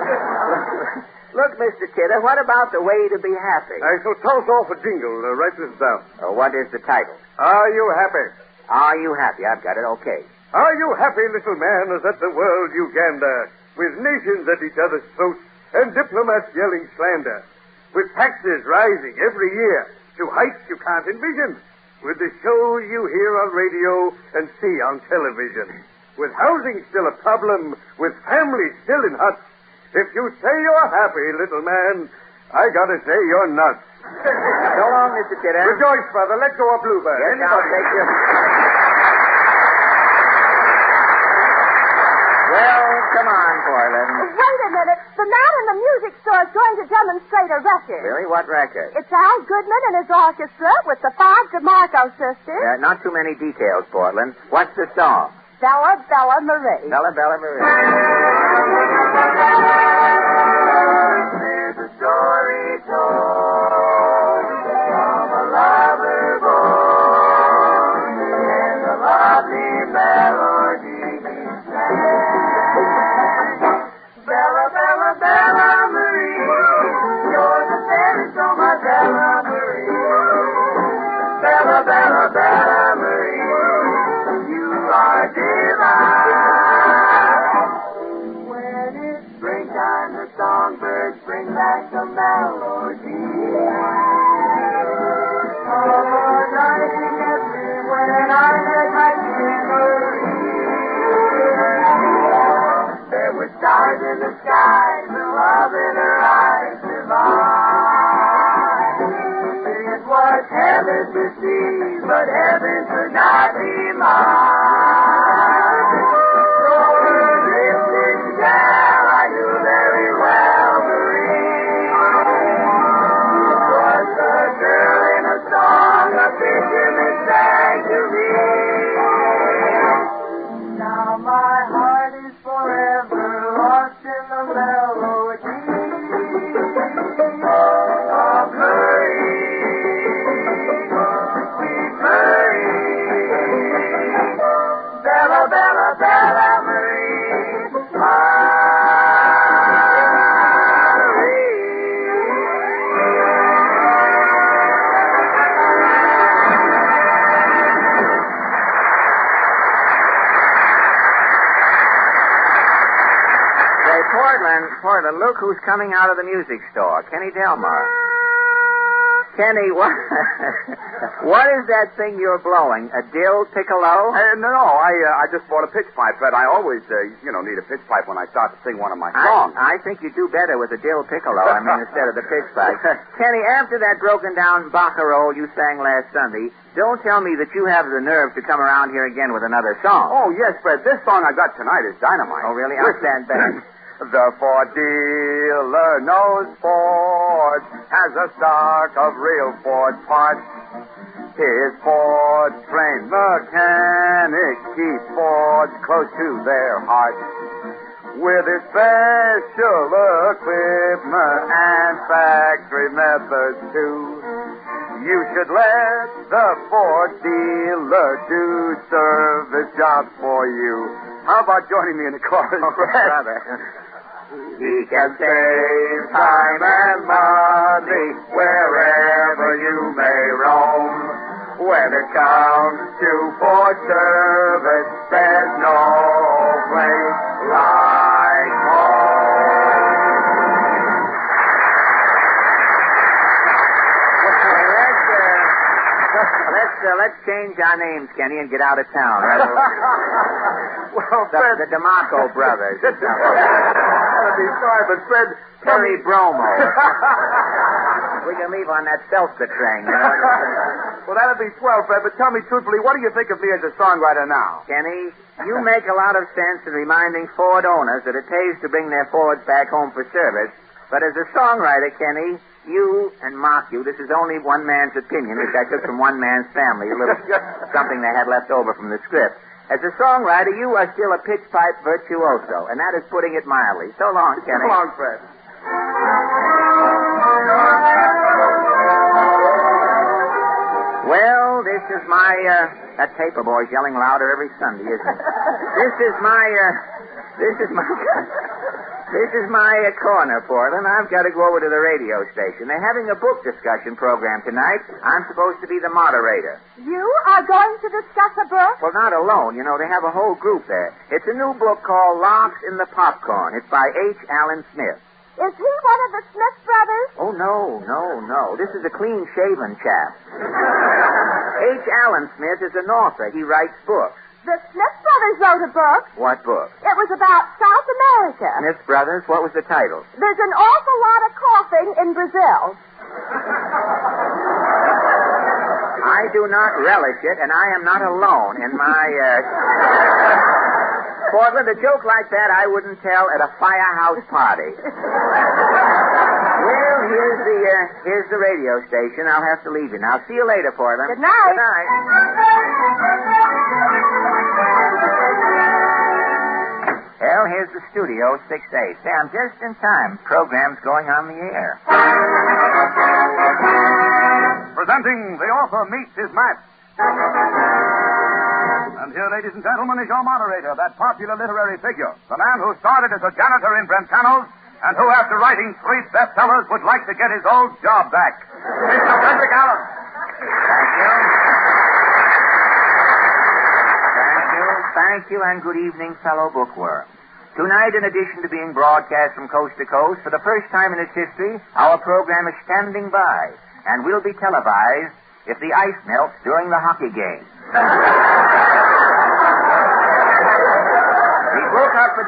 look, Mr. Titter, what about the way to be happy? I shall toss off a jingle. Write this down. What is the title? Are you happy? Are you happy? I've got it. Okay. Are you happy, little man, as at the world you gander, with nations at each other's throats and diplomats yelling slander, with taxes rising every year to heights you can't envision, with the shows you hear on radio and see on television, with housing still a problem, with families still in huts? If you say you're happy, little man, I gotta say you're nuts. So long, Mr. Titter. Rejoice, brother. Let go of Bluebird. Yes, I'll take you. Well, come on, Portland. Wait a minute. The man in the music store is going to demonstrate a record. Really? What record? It's Al Goodman and his orchestra with the 5 DeMarco sisters. Not too many details, Portland. What's the song? Bella, Bella Marie. Bella, Bella Marie. There's a story told of a lover born and a lovely melody being sang. Bella, Bella, Bella Marie, you're the fairest, oh my Bella Marie. Bella, Bella, Bella Marie, you are divine. When it's springtime, the songbirds bring back the melody. Oh, darling, everywhere I heard my Marie. There were stars in the sky, the love in her eyes divine. It was heaven to see, but heaven could not be mine. So her lips didn't tell, I knew very well, Marie. Was the girl in a song, a fisherman sang to me. Now my heart is forever lost in the melody of Marie, sweet Marie, Bella, Bella, Bella Marie, Portland, look who's coming out of the music store. Kenny Delmar. Kenny, what is that thing you're blowing? A dill piccolo? No, I just bought a pitch pipe, but I always, need a pitch pipe when I start to sing one of my songs. I think you do better with a dill piccolo, instead of the pitch pipe. Kenny, after that broken down barcarolle you sang last Sunday, don't tell me that you have the nerve to come around here again with another song. Oh, yes, Fred. This song I got tonight is dynamite. Oh, really? I'll stand back. The Ford dealer knows Ford, has a stock of real Ford parts. His Ford trained mechanics keep Fords close to their hearts. with its special equipment and factory methods too. You should let the Ford dealer do service jobs for you. How about joining me in the chorus? Brother. He can save time and money wherever you may roam. When it comes to Ford service, there's no place like home. Let's change our names, Kenny, and get out of town. Right? Well, Fred... The DeMarco brothers. That'd be fine, but Fred... Terry Bromo. We can leave on that seltzer train, you know. Well, that'd be swell, Fred, but tell me truthfully, what do you think of me as a songwriter now? Kenny, you make a lot of sense in reminding Ford owners that it pays to bring their Fords back home for service. But as a songwriter, Kenny, you and mark you, this is only one man's opinion, which I took from one man's family, a little something they had left over from the script. As a songwriter, you are still a pitch pipe virtuoso, and that is putting it mildly. So long, Kenny. So long, Fred. Well, this is my, that paper boy's yelling louder every Sunday, isn't it? This is my corner, Portland. I've got to go over to the radio station. They're having a book discussion program tonight. I'm supposed to be the moderator. You are going to discuss a book? Well, not alone. You know, they have a whole group there. It's a new book called Locks in the Popcorn. It's by H. Allen Smith. Is he one of the Smith brothers? Oh, no. This is a clean-shaven chap. H. Allen Smith is an author. He writes books. The Smith brothers wrote a book. What book? It was about South America. Smith Brothers? What was the title? There's an awful lot of coughing in Brazil. I do not relish it, and I am not alone in my, Portland, a joke like that I wouldn't tell at a firehouse party. Well, here's the radio station. I'll have to leave you now. See you later, Portland. Good night. Good night. Well, here's the studio, 6A. Say, I'm just in time. Program's going on the air. Presenting the author meets his match. And here, ladies and gentlemen, is your moderator, that popular literary figure, the man who started as a janitor in Brentano's and who, after writing 3 bestsellers, would like to get his old job back. Mr. Frederick Allen. Thank you, and good evening, fellow bookworm. Tonight, in addition to being broadcast from coast to coast, for the first time in its history, our program is standing by and will be televised if the ice melts during the hockey game. The book up for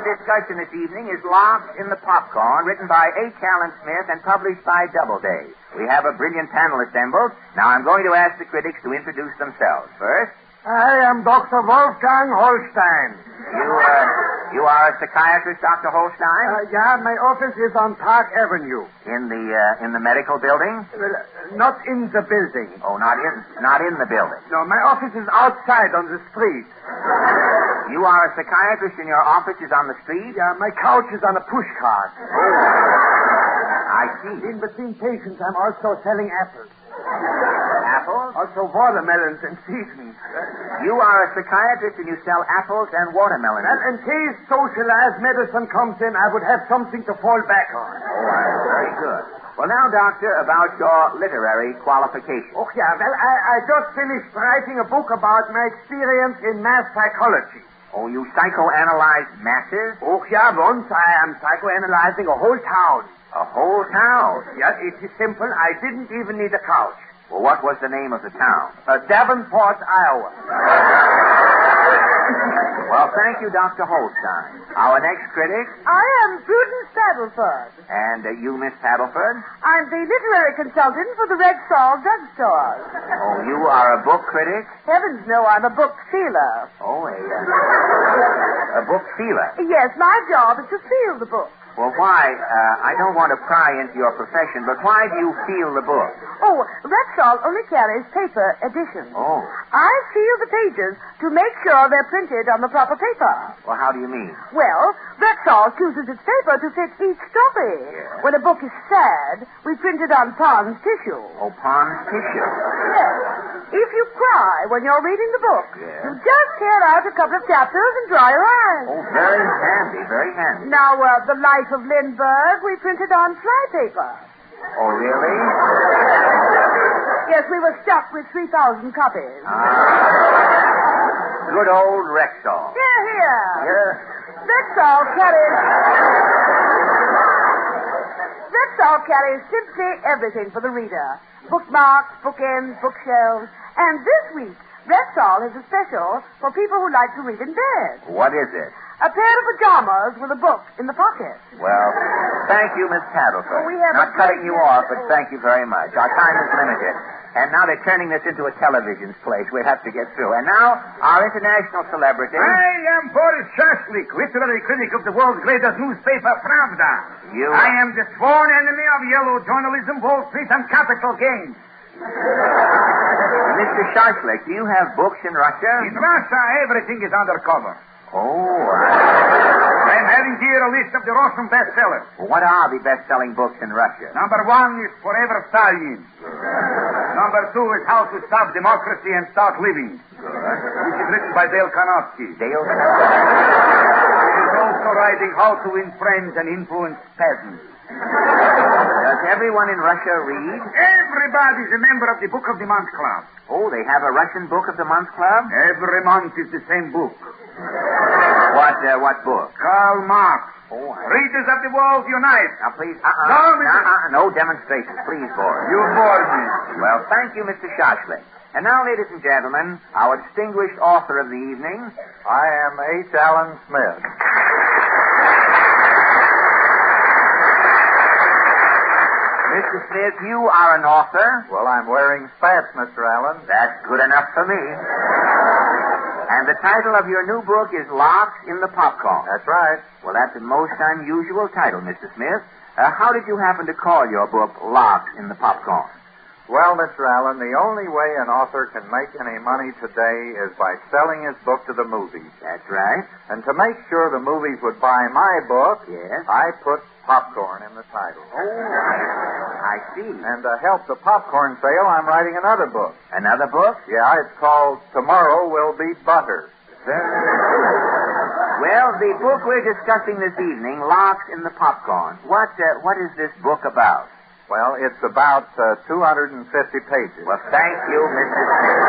discussion this evening is Locks in the Popcorn, written by H. Allen Smith and published by Doubleday. We have a brilliant panel assembled. Now I'm going to ask the critics to introduce themselves. First, I am Dr. Wolfgang Holstein. You are a psychiatrist, Dr. Holstein? Yeah, my office is on Park Avenue. In the medical building? Well, not in the building. Oh, not in the building. No, my office is outside on the street. You are a psychiatrist and your office is on the street? Yeah, my couch is on a push cart. I see. In between patients, I'm also selling apples. Apples? Also watermelons and seasonings. You are a psychiatrist and you sell apples and watermelons. Well, in case socialized medicine comes in, I would have something to fall back on. Oh, very good. Well, now, Doctor, about your literary qualifications. Oh, yeah. Well, I just finished writing a book about my experience in mass psychology. Oh, you psychoanalyze masses? Oh, yeah. Once I am psychoanalyzing a whole town. A whole town? Yes, it is simple. I didn't even need a couch. Well, what was the name of the town? Davenport, Iowa. Well, thank you, Dr. Holstein. Our next critic? I am Prudence Paddleford. And you, Miss Paddleford? I'm the literary consultant for the Red Saul drugstore. Oh, you are a book critic? Heavens, no, I'm a book feeler. Oh, a book feeler? Yes, my job is to feel the book. Well, why? I don't want to pry into your profession, but why do you seal the book? Oh, Rexall only carries paper editions. Oh. I seal the pages to make sure they're printed on the proper paper. Well, how do you mean? Well, Rexall chooses its paper to fit each story. Yeah. When a book is sad, we print it on Pond's tissue. Oh, Pond's tissue. Yes. If you cry when you're reading the book, you just tear out a couple of chapters and dry your eyes. Oh, very handy, very handy. Now, The Life of Lindbergh, we printed on flypaper. Oh, really? Yes, we were stuck with 3,000 copies. Good old Rexall. Here. Rexall carries simply everything for the reader. Bookmarks, bookends, bookshelves. And this week, Rexall has a special for people who like to read in bed. What is it? A pair of pajamas with a book in the pocket. Well, thank you, Miss Paddleton. We have Not cutting you off, but thank you very much. Our time is limited. And now they're turning this into a television place. We'll have to get through. And now, our international celebrity. I am Boris Shashlik, literary critic of the world's greatest newspaper, Pravda. I am the sworn enemy of yellow journalism, Wall Street, and capital gains. Mr. Shashlik, do you have books in Russia? In Russia, everything is undercover. Oh, I'm having here a list of the Russian bestsellers. What are the best-selling books in Russia? Number 1 is Forever Stalin. Number 2 is How to Stop Democracy and Start Living. Which is written by Dale Carnegie. Dale He's also writing How to Win Friends and Influence Peasants. Does everyone in Russia read? Everybody's a member of the Book of the Month Club. Oh, they have a Russian Book of the Month Club? Every month is the same book. What book? Karl Marx. Oh, Readers of the World Unite. Now, please, No, no demonstrations, please, Boris. You bored me. Well, thank you, Mr. Shashlik. And now, ladies and gentlemen, our distinguished author of the evening. I am H. Allen Smith. Mr. Smith, you are an author. Well, I'm wearing spats, Mr. Allen. That's good enough for me. And the title of your new book is Locks in the Popcorn. That's right. Well, that's a most unusual title, Mr. Smith. How did you happen to call your book Locks in the Popcorn? Well, Mr. Allen, the only way an author can make any money today is by selling his book to the movies. That's right. And to make sure the movies would buy my book, I put popcorn in the title. Oh, I see. And to help the popcorn sale, I'm writing another book. Another book? Yeah, it's called Tomorrow Will Be Butter. Well, the book we're discussing this evening, Locks in the Popcorn. What is this book about? Well, it's about 250 pages. Well, thank you, Mr. Smith.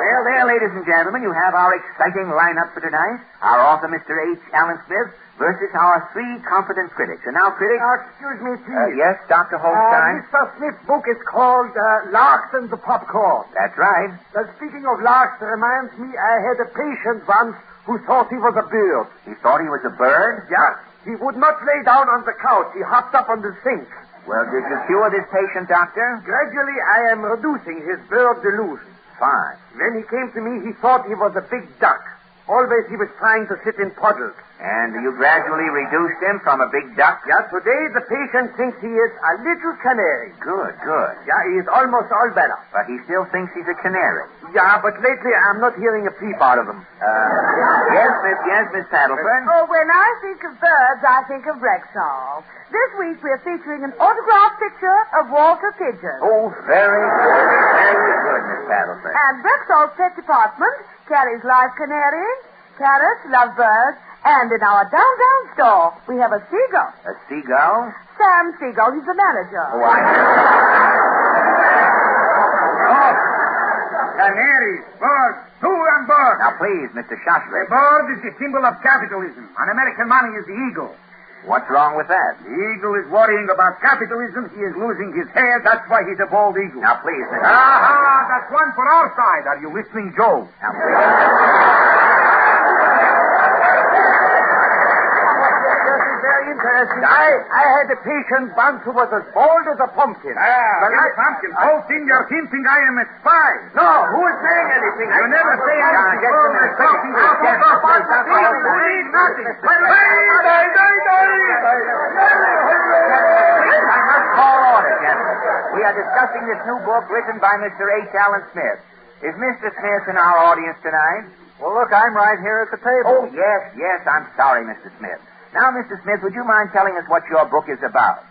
Well, there, ladies and gentlemen, you have our exciting lineup for tonight. Our author, Mr. H. Allen Smith, versus our 3 competent critics. And now, critics... excuse me, please. Yes, Dr. Holstein? Mr. Smith's book is called Larks and the Popcorn. That's right. Speaking of larks, reminds me I had a patient once who thought he was a bird. He thought he was a bird? Yes. He would not lay down on the couch. He hopped up on the sink. Well, did you cure this patient, Doctor? Gradually, I am reducing his bird delusion. Fine. When he came to me, he thought he was a big duck. Always he was trying to sit in puddles. And you gradually reduced him from a big duck? Yeah, today the patient thinks he is a little canary. Good, good. Yeah, he is almost all better. But he still thinks he's a canary. Yeah, but lately I'm not hearing a peep out of him. Yes, Miss Paddleton. Oh, when I think of birds, I think of Rexall. This week we're featuring an autographed picture of Walter Pigeon. Oh, very good. Very good, Miss Paddleton. And Rexall's pet department carries live canaries, parrots, lovebirds, and in our downtown store, we have a seagull. A seagull? Sam Seagull, he's the manager. Oh, I know. Oh, canaries, birds, 2 on board. Now, please, Mr. Shashlik. The bird is the symbol of capitalism. On American money is the eagle. What's wrong with that? The eagle is worrying about capitalism. He is losing his hair. That's why he's a bald eagle. Now, please, Mr. Aha, that's one for our side. Are you listening, Joe? Now, please. Very interesting. I had a patient once who was as bald as a pumpkin. Pumpkin. Both in you're hinting I am a spy. No, who is saying anything? You never say anything. Nothing. I must call order, gentlemen. We are discussing this new book written by Mr. H. Allen Smith. Is Mr. Smith in our audience tonight? Well, look, I'm right here at the table. Oh, yes. I'm sorry, Mr. Smith. Now, Mr. Smith, would you mind telling us what your book is about?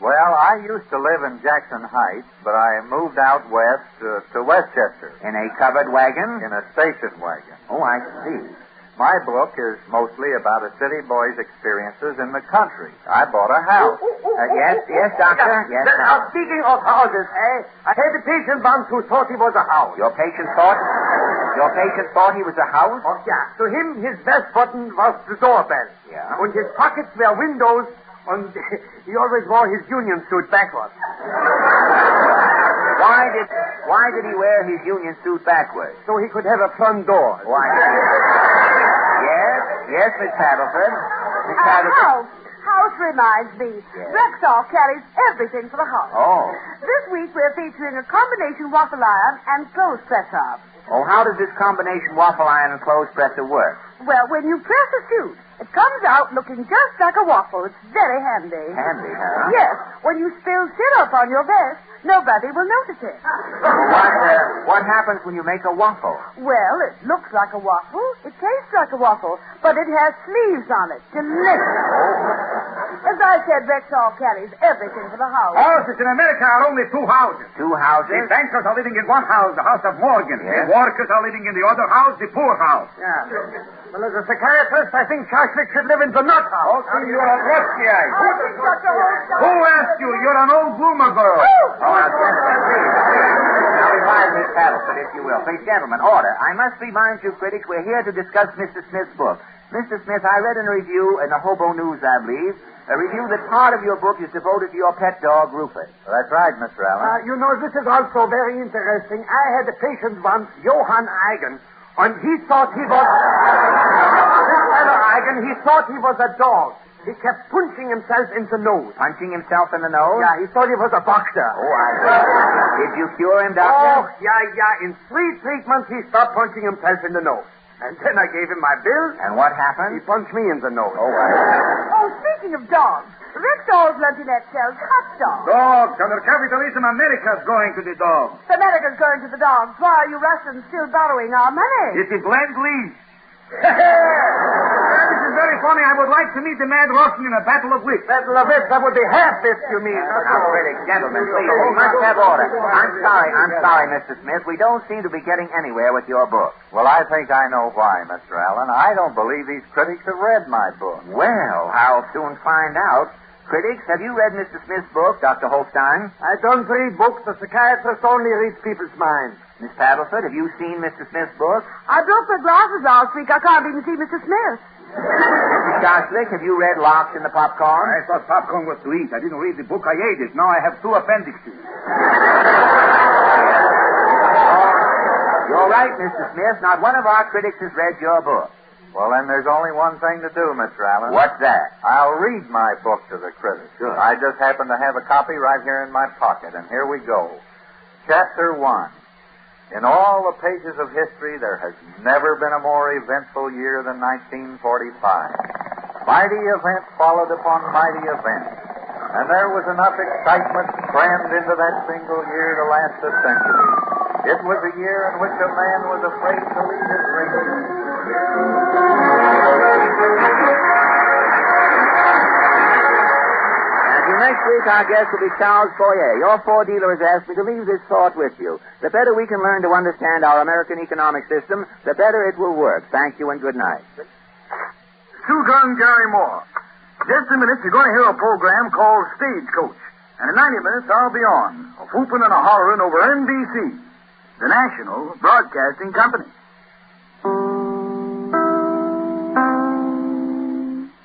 Well, I used to live in Jackson Heights, but I moved out west to Westchester. In a covered wagon? In a station wagon. Oh, I see. My book is mostly about a city boy's experiences in the country. I bought a house. Yes, Doctor. Yes, speaking of houses, I had a patient once who thought he was a house. Your patient thought he was a house? Oh, yeah. To him, his best button was the doorbell. Yeah. And his pockets were windows, and he always wore his union suit backwards. Why did he wear his union suit backwards? So he could have a front door. Why? Yes, Miss Paddleford. House reminds me. Yes. Rexall carries everything for the house. Oh. This week we're featuring a combination waffle iron and clothes presser. Oh, how does this combination waffle iron and clothes presser work? Well, when you press a suit, it comes out looking just like a waffle. It's very handy. Handy, huh? Yes. When you spill syrup on your vest, nobody will notice it. What happens when you make a waffle? Well, it looks like a waffle. It tastes like a waffle, but it has sleeves on it. Delicious. As I said, Rexall carries everything for the house. Houses in America are only two houses. Two houses? The bankers are living in one house, the house of Morgan. Yes. The workers are living in the other house, the poor house. Yeah. Well, as a psychiatrist, I think Charles should live in the nut house. Oh, you're a rusty-eyed. Who asked you? You're an old bloomer girl. Oh, now, gentlemen, please. Now, revive Miss Paddleford, if you will. Please, gentlemen, order. I must remind you, critics, we're here to discuss Mr. Smith's book. Mr. Smith, I read in a review in the Hobo News, I believe, a review that part of your book is devoted to your pet dog, Rufus. Well, that's right, Mr. Allen. You know, this is also very interesting. I had a patient once, Johann Eigen, and he thought he was... This fellow Eigen, he thought he was a dog. He kept punching himself in the nose. Punching himself in the nose? Yeah, he thought he was a boxer. Oh, I see. Did you cure him, Doctor? Oh, yeah. In 3 treatments, he stopped punching himself in the nose. And then I gave him my bill. And what happened? He punched me in the nose. Oh, speaking of dogs, Rexall's luncheonette sells hot dogs. Dogs. Under capitalism, America's going to the dogs. America's going to the dogs. Why are you Russians still borrowing our money? It is Lend-Lease. This is very funny. I would like to meet the mad Russian in a battle of wits. Battle of wits? That would be half wits, you mean. Now, critics, gentlemen, please. We must have order. I'm sorry, Mr. Smith. We don't seem to be getting anywhere with your book. Well, I think I know why, Mr. Allen. I don't believe these critics have read my book. Well, I'll soon find out. Critics, have you read Mr. Smith's book, Dr. Holstein? I don't read books. The psychiatrist only reads people's minds. Miss Paddleford, have you seen Mr. Smith's book? I broke my glasses last week. I can't even see Mr. Smith. Mrs. Goslick, have you read Locks in the Popcorn? I thought popcorn was to eat. I didn't read the book. I ate it. Now I have 2 appendixes. You're right, Mr. Smith. Not one of our critics has read your book. Well, then there's only one thing to do, Mr. Allen. What's that? I'll read my book to the critics. Sure. I just happen to have a copy right here in my pocket, and here we go. Chapter 1. In all the pages of history, there has never been a more eventful year than 1945. Mighty event followed upon mighty event, and there was enough excitement crammed into that single year to last a century. It was a year in which a man was afraid to leave his ring. Next week, our guest will be Charles Foyer. Your 4-dealer has asked me to leave this thought with you. The better we can learn to understand our American economic system, the better it will work. Thank you and good night. Two-Gun Gary Moore. Just a minute, you're going to hear a program called Stagecoach. And in 90 minutes, I'll be on, a whooping and a hollering over NBC, the National Broadcasting Company.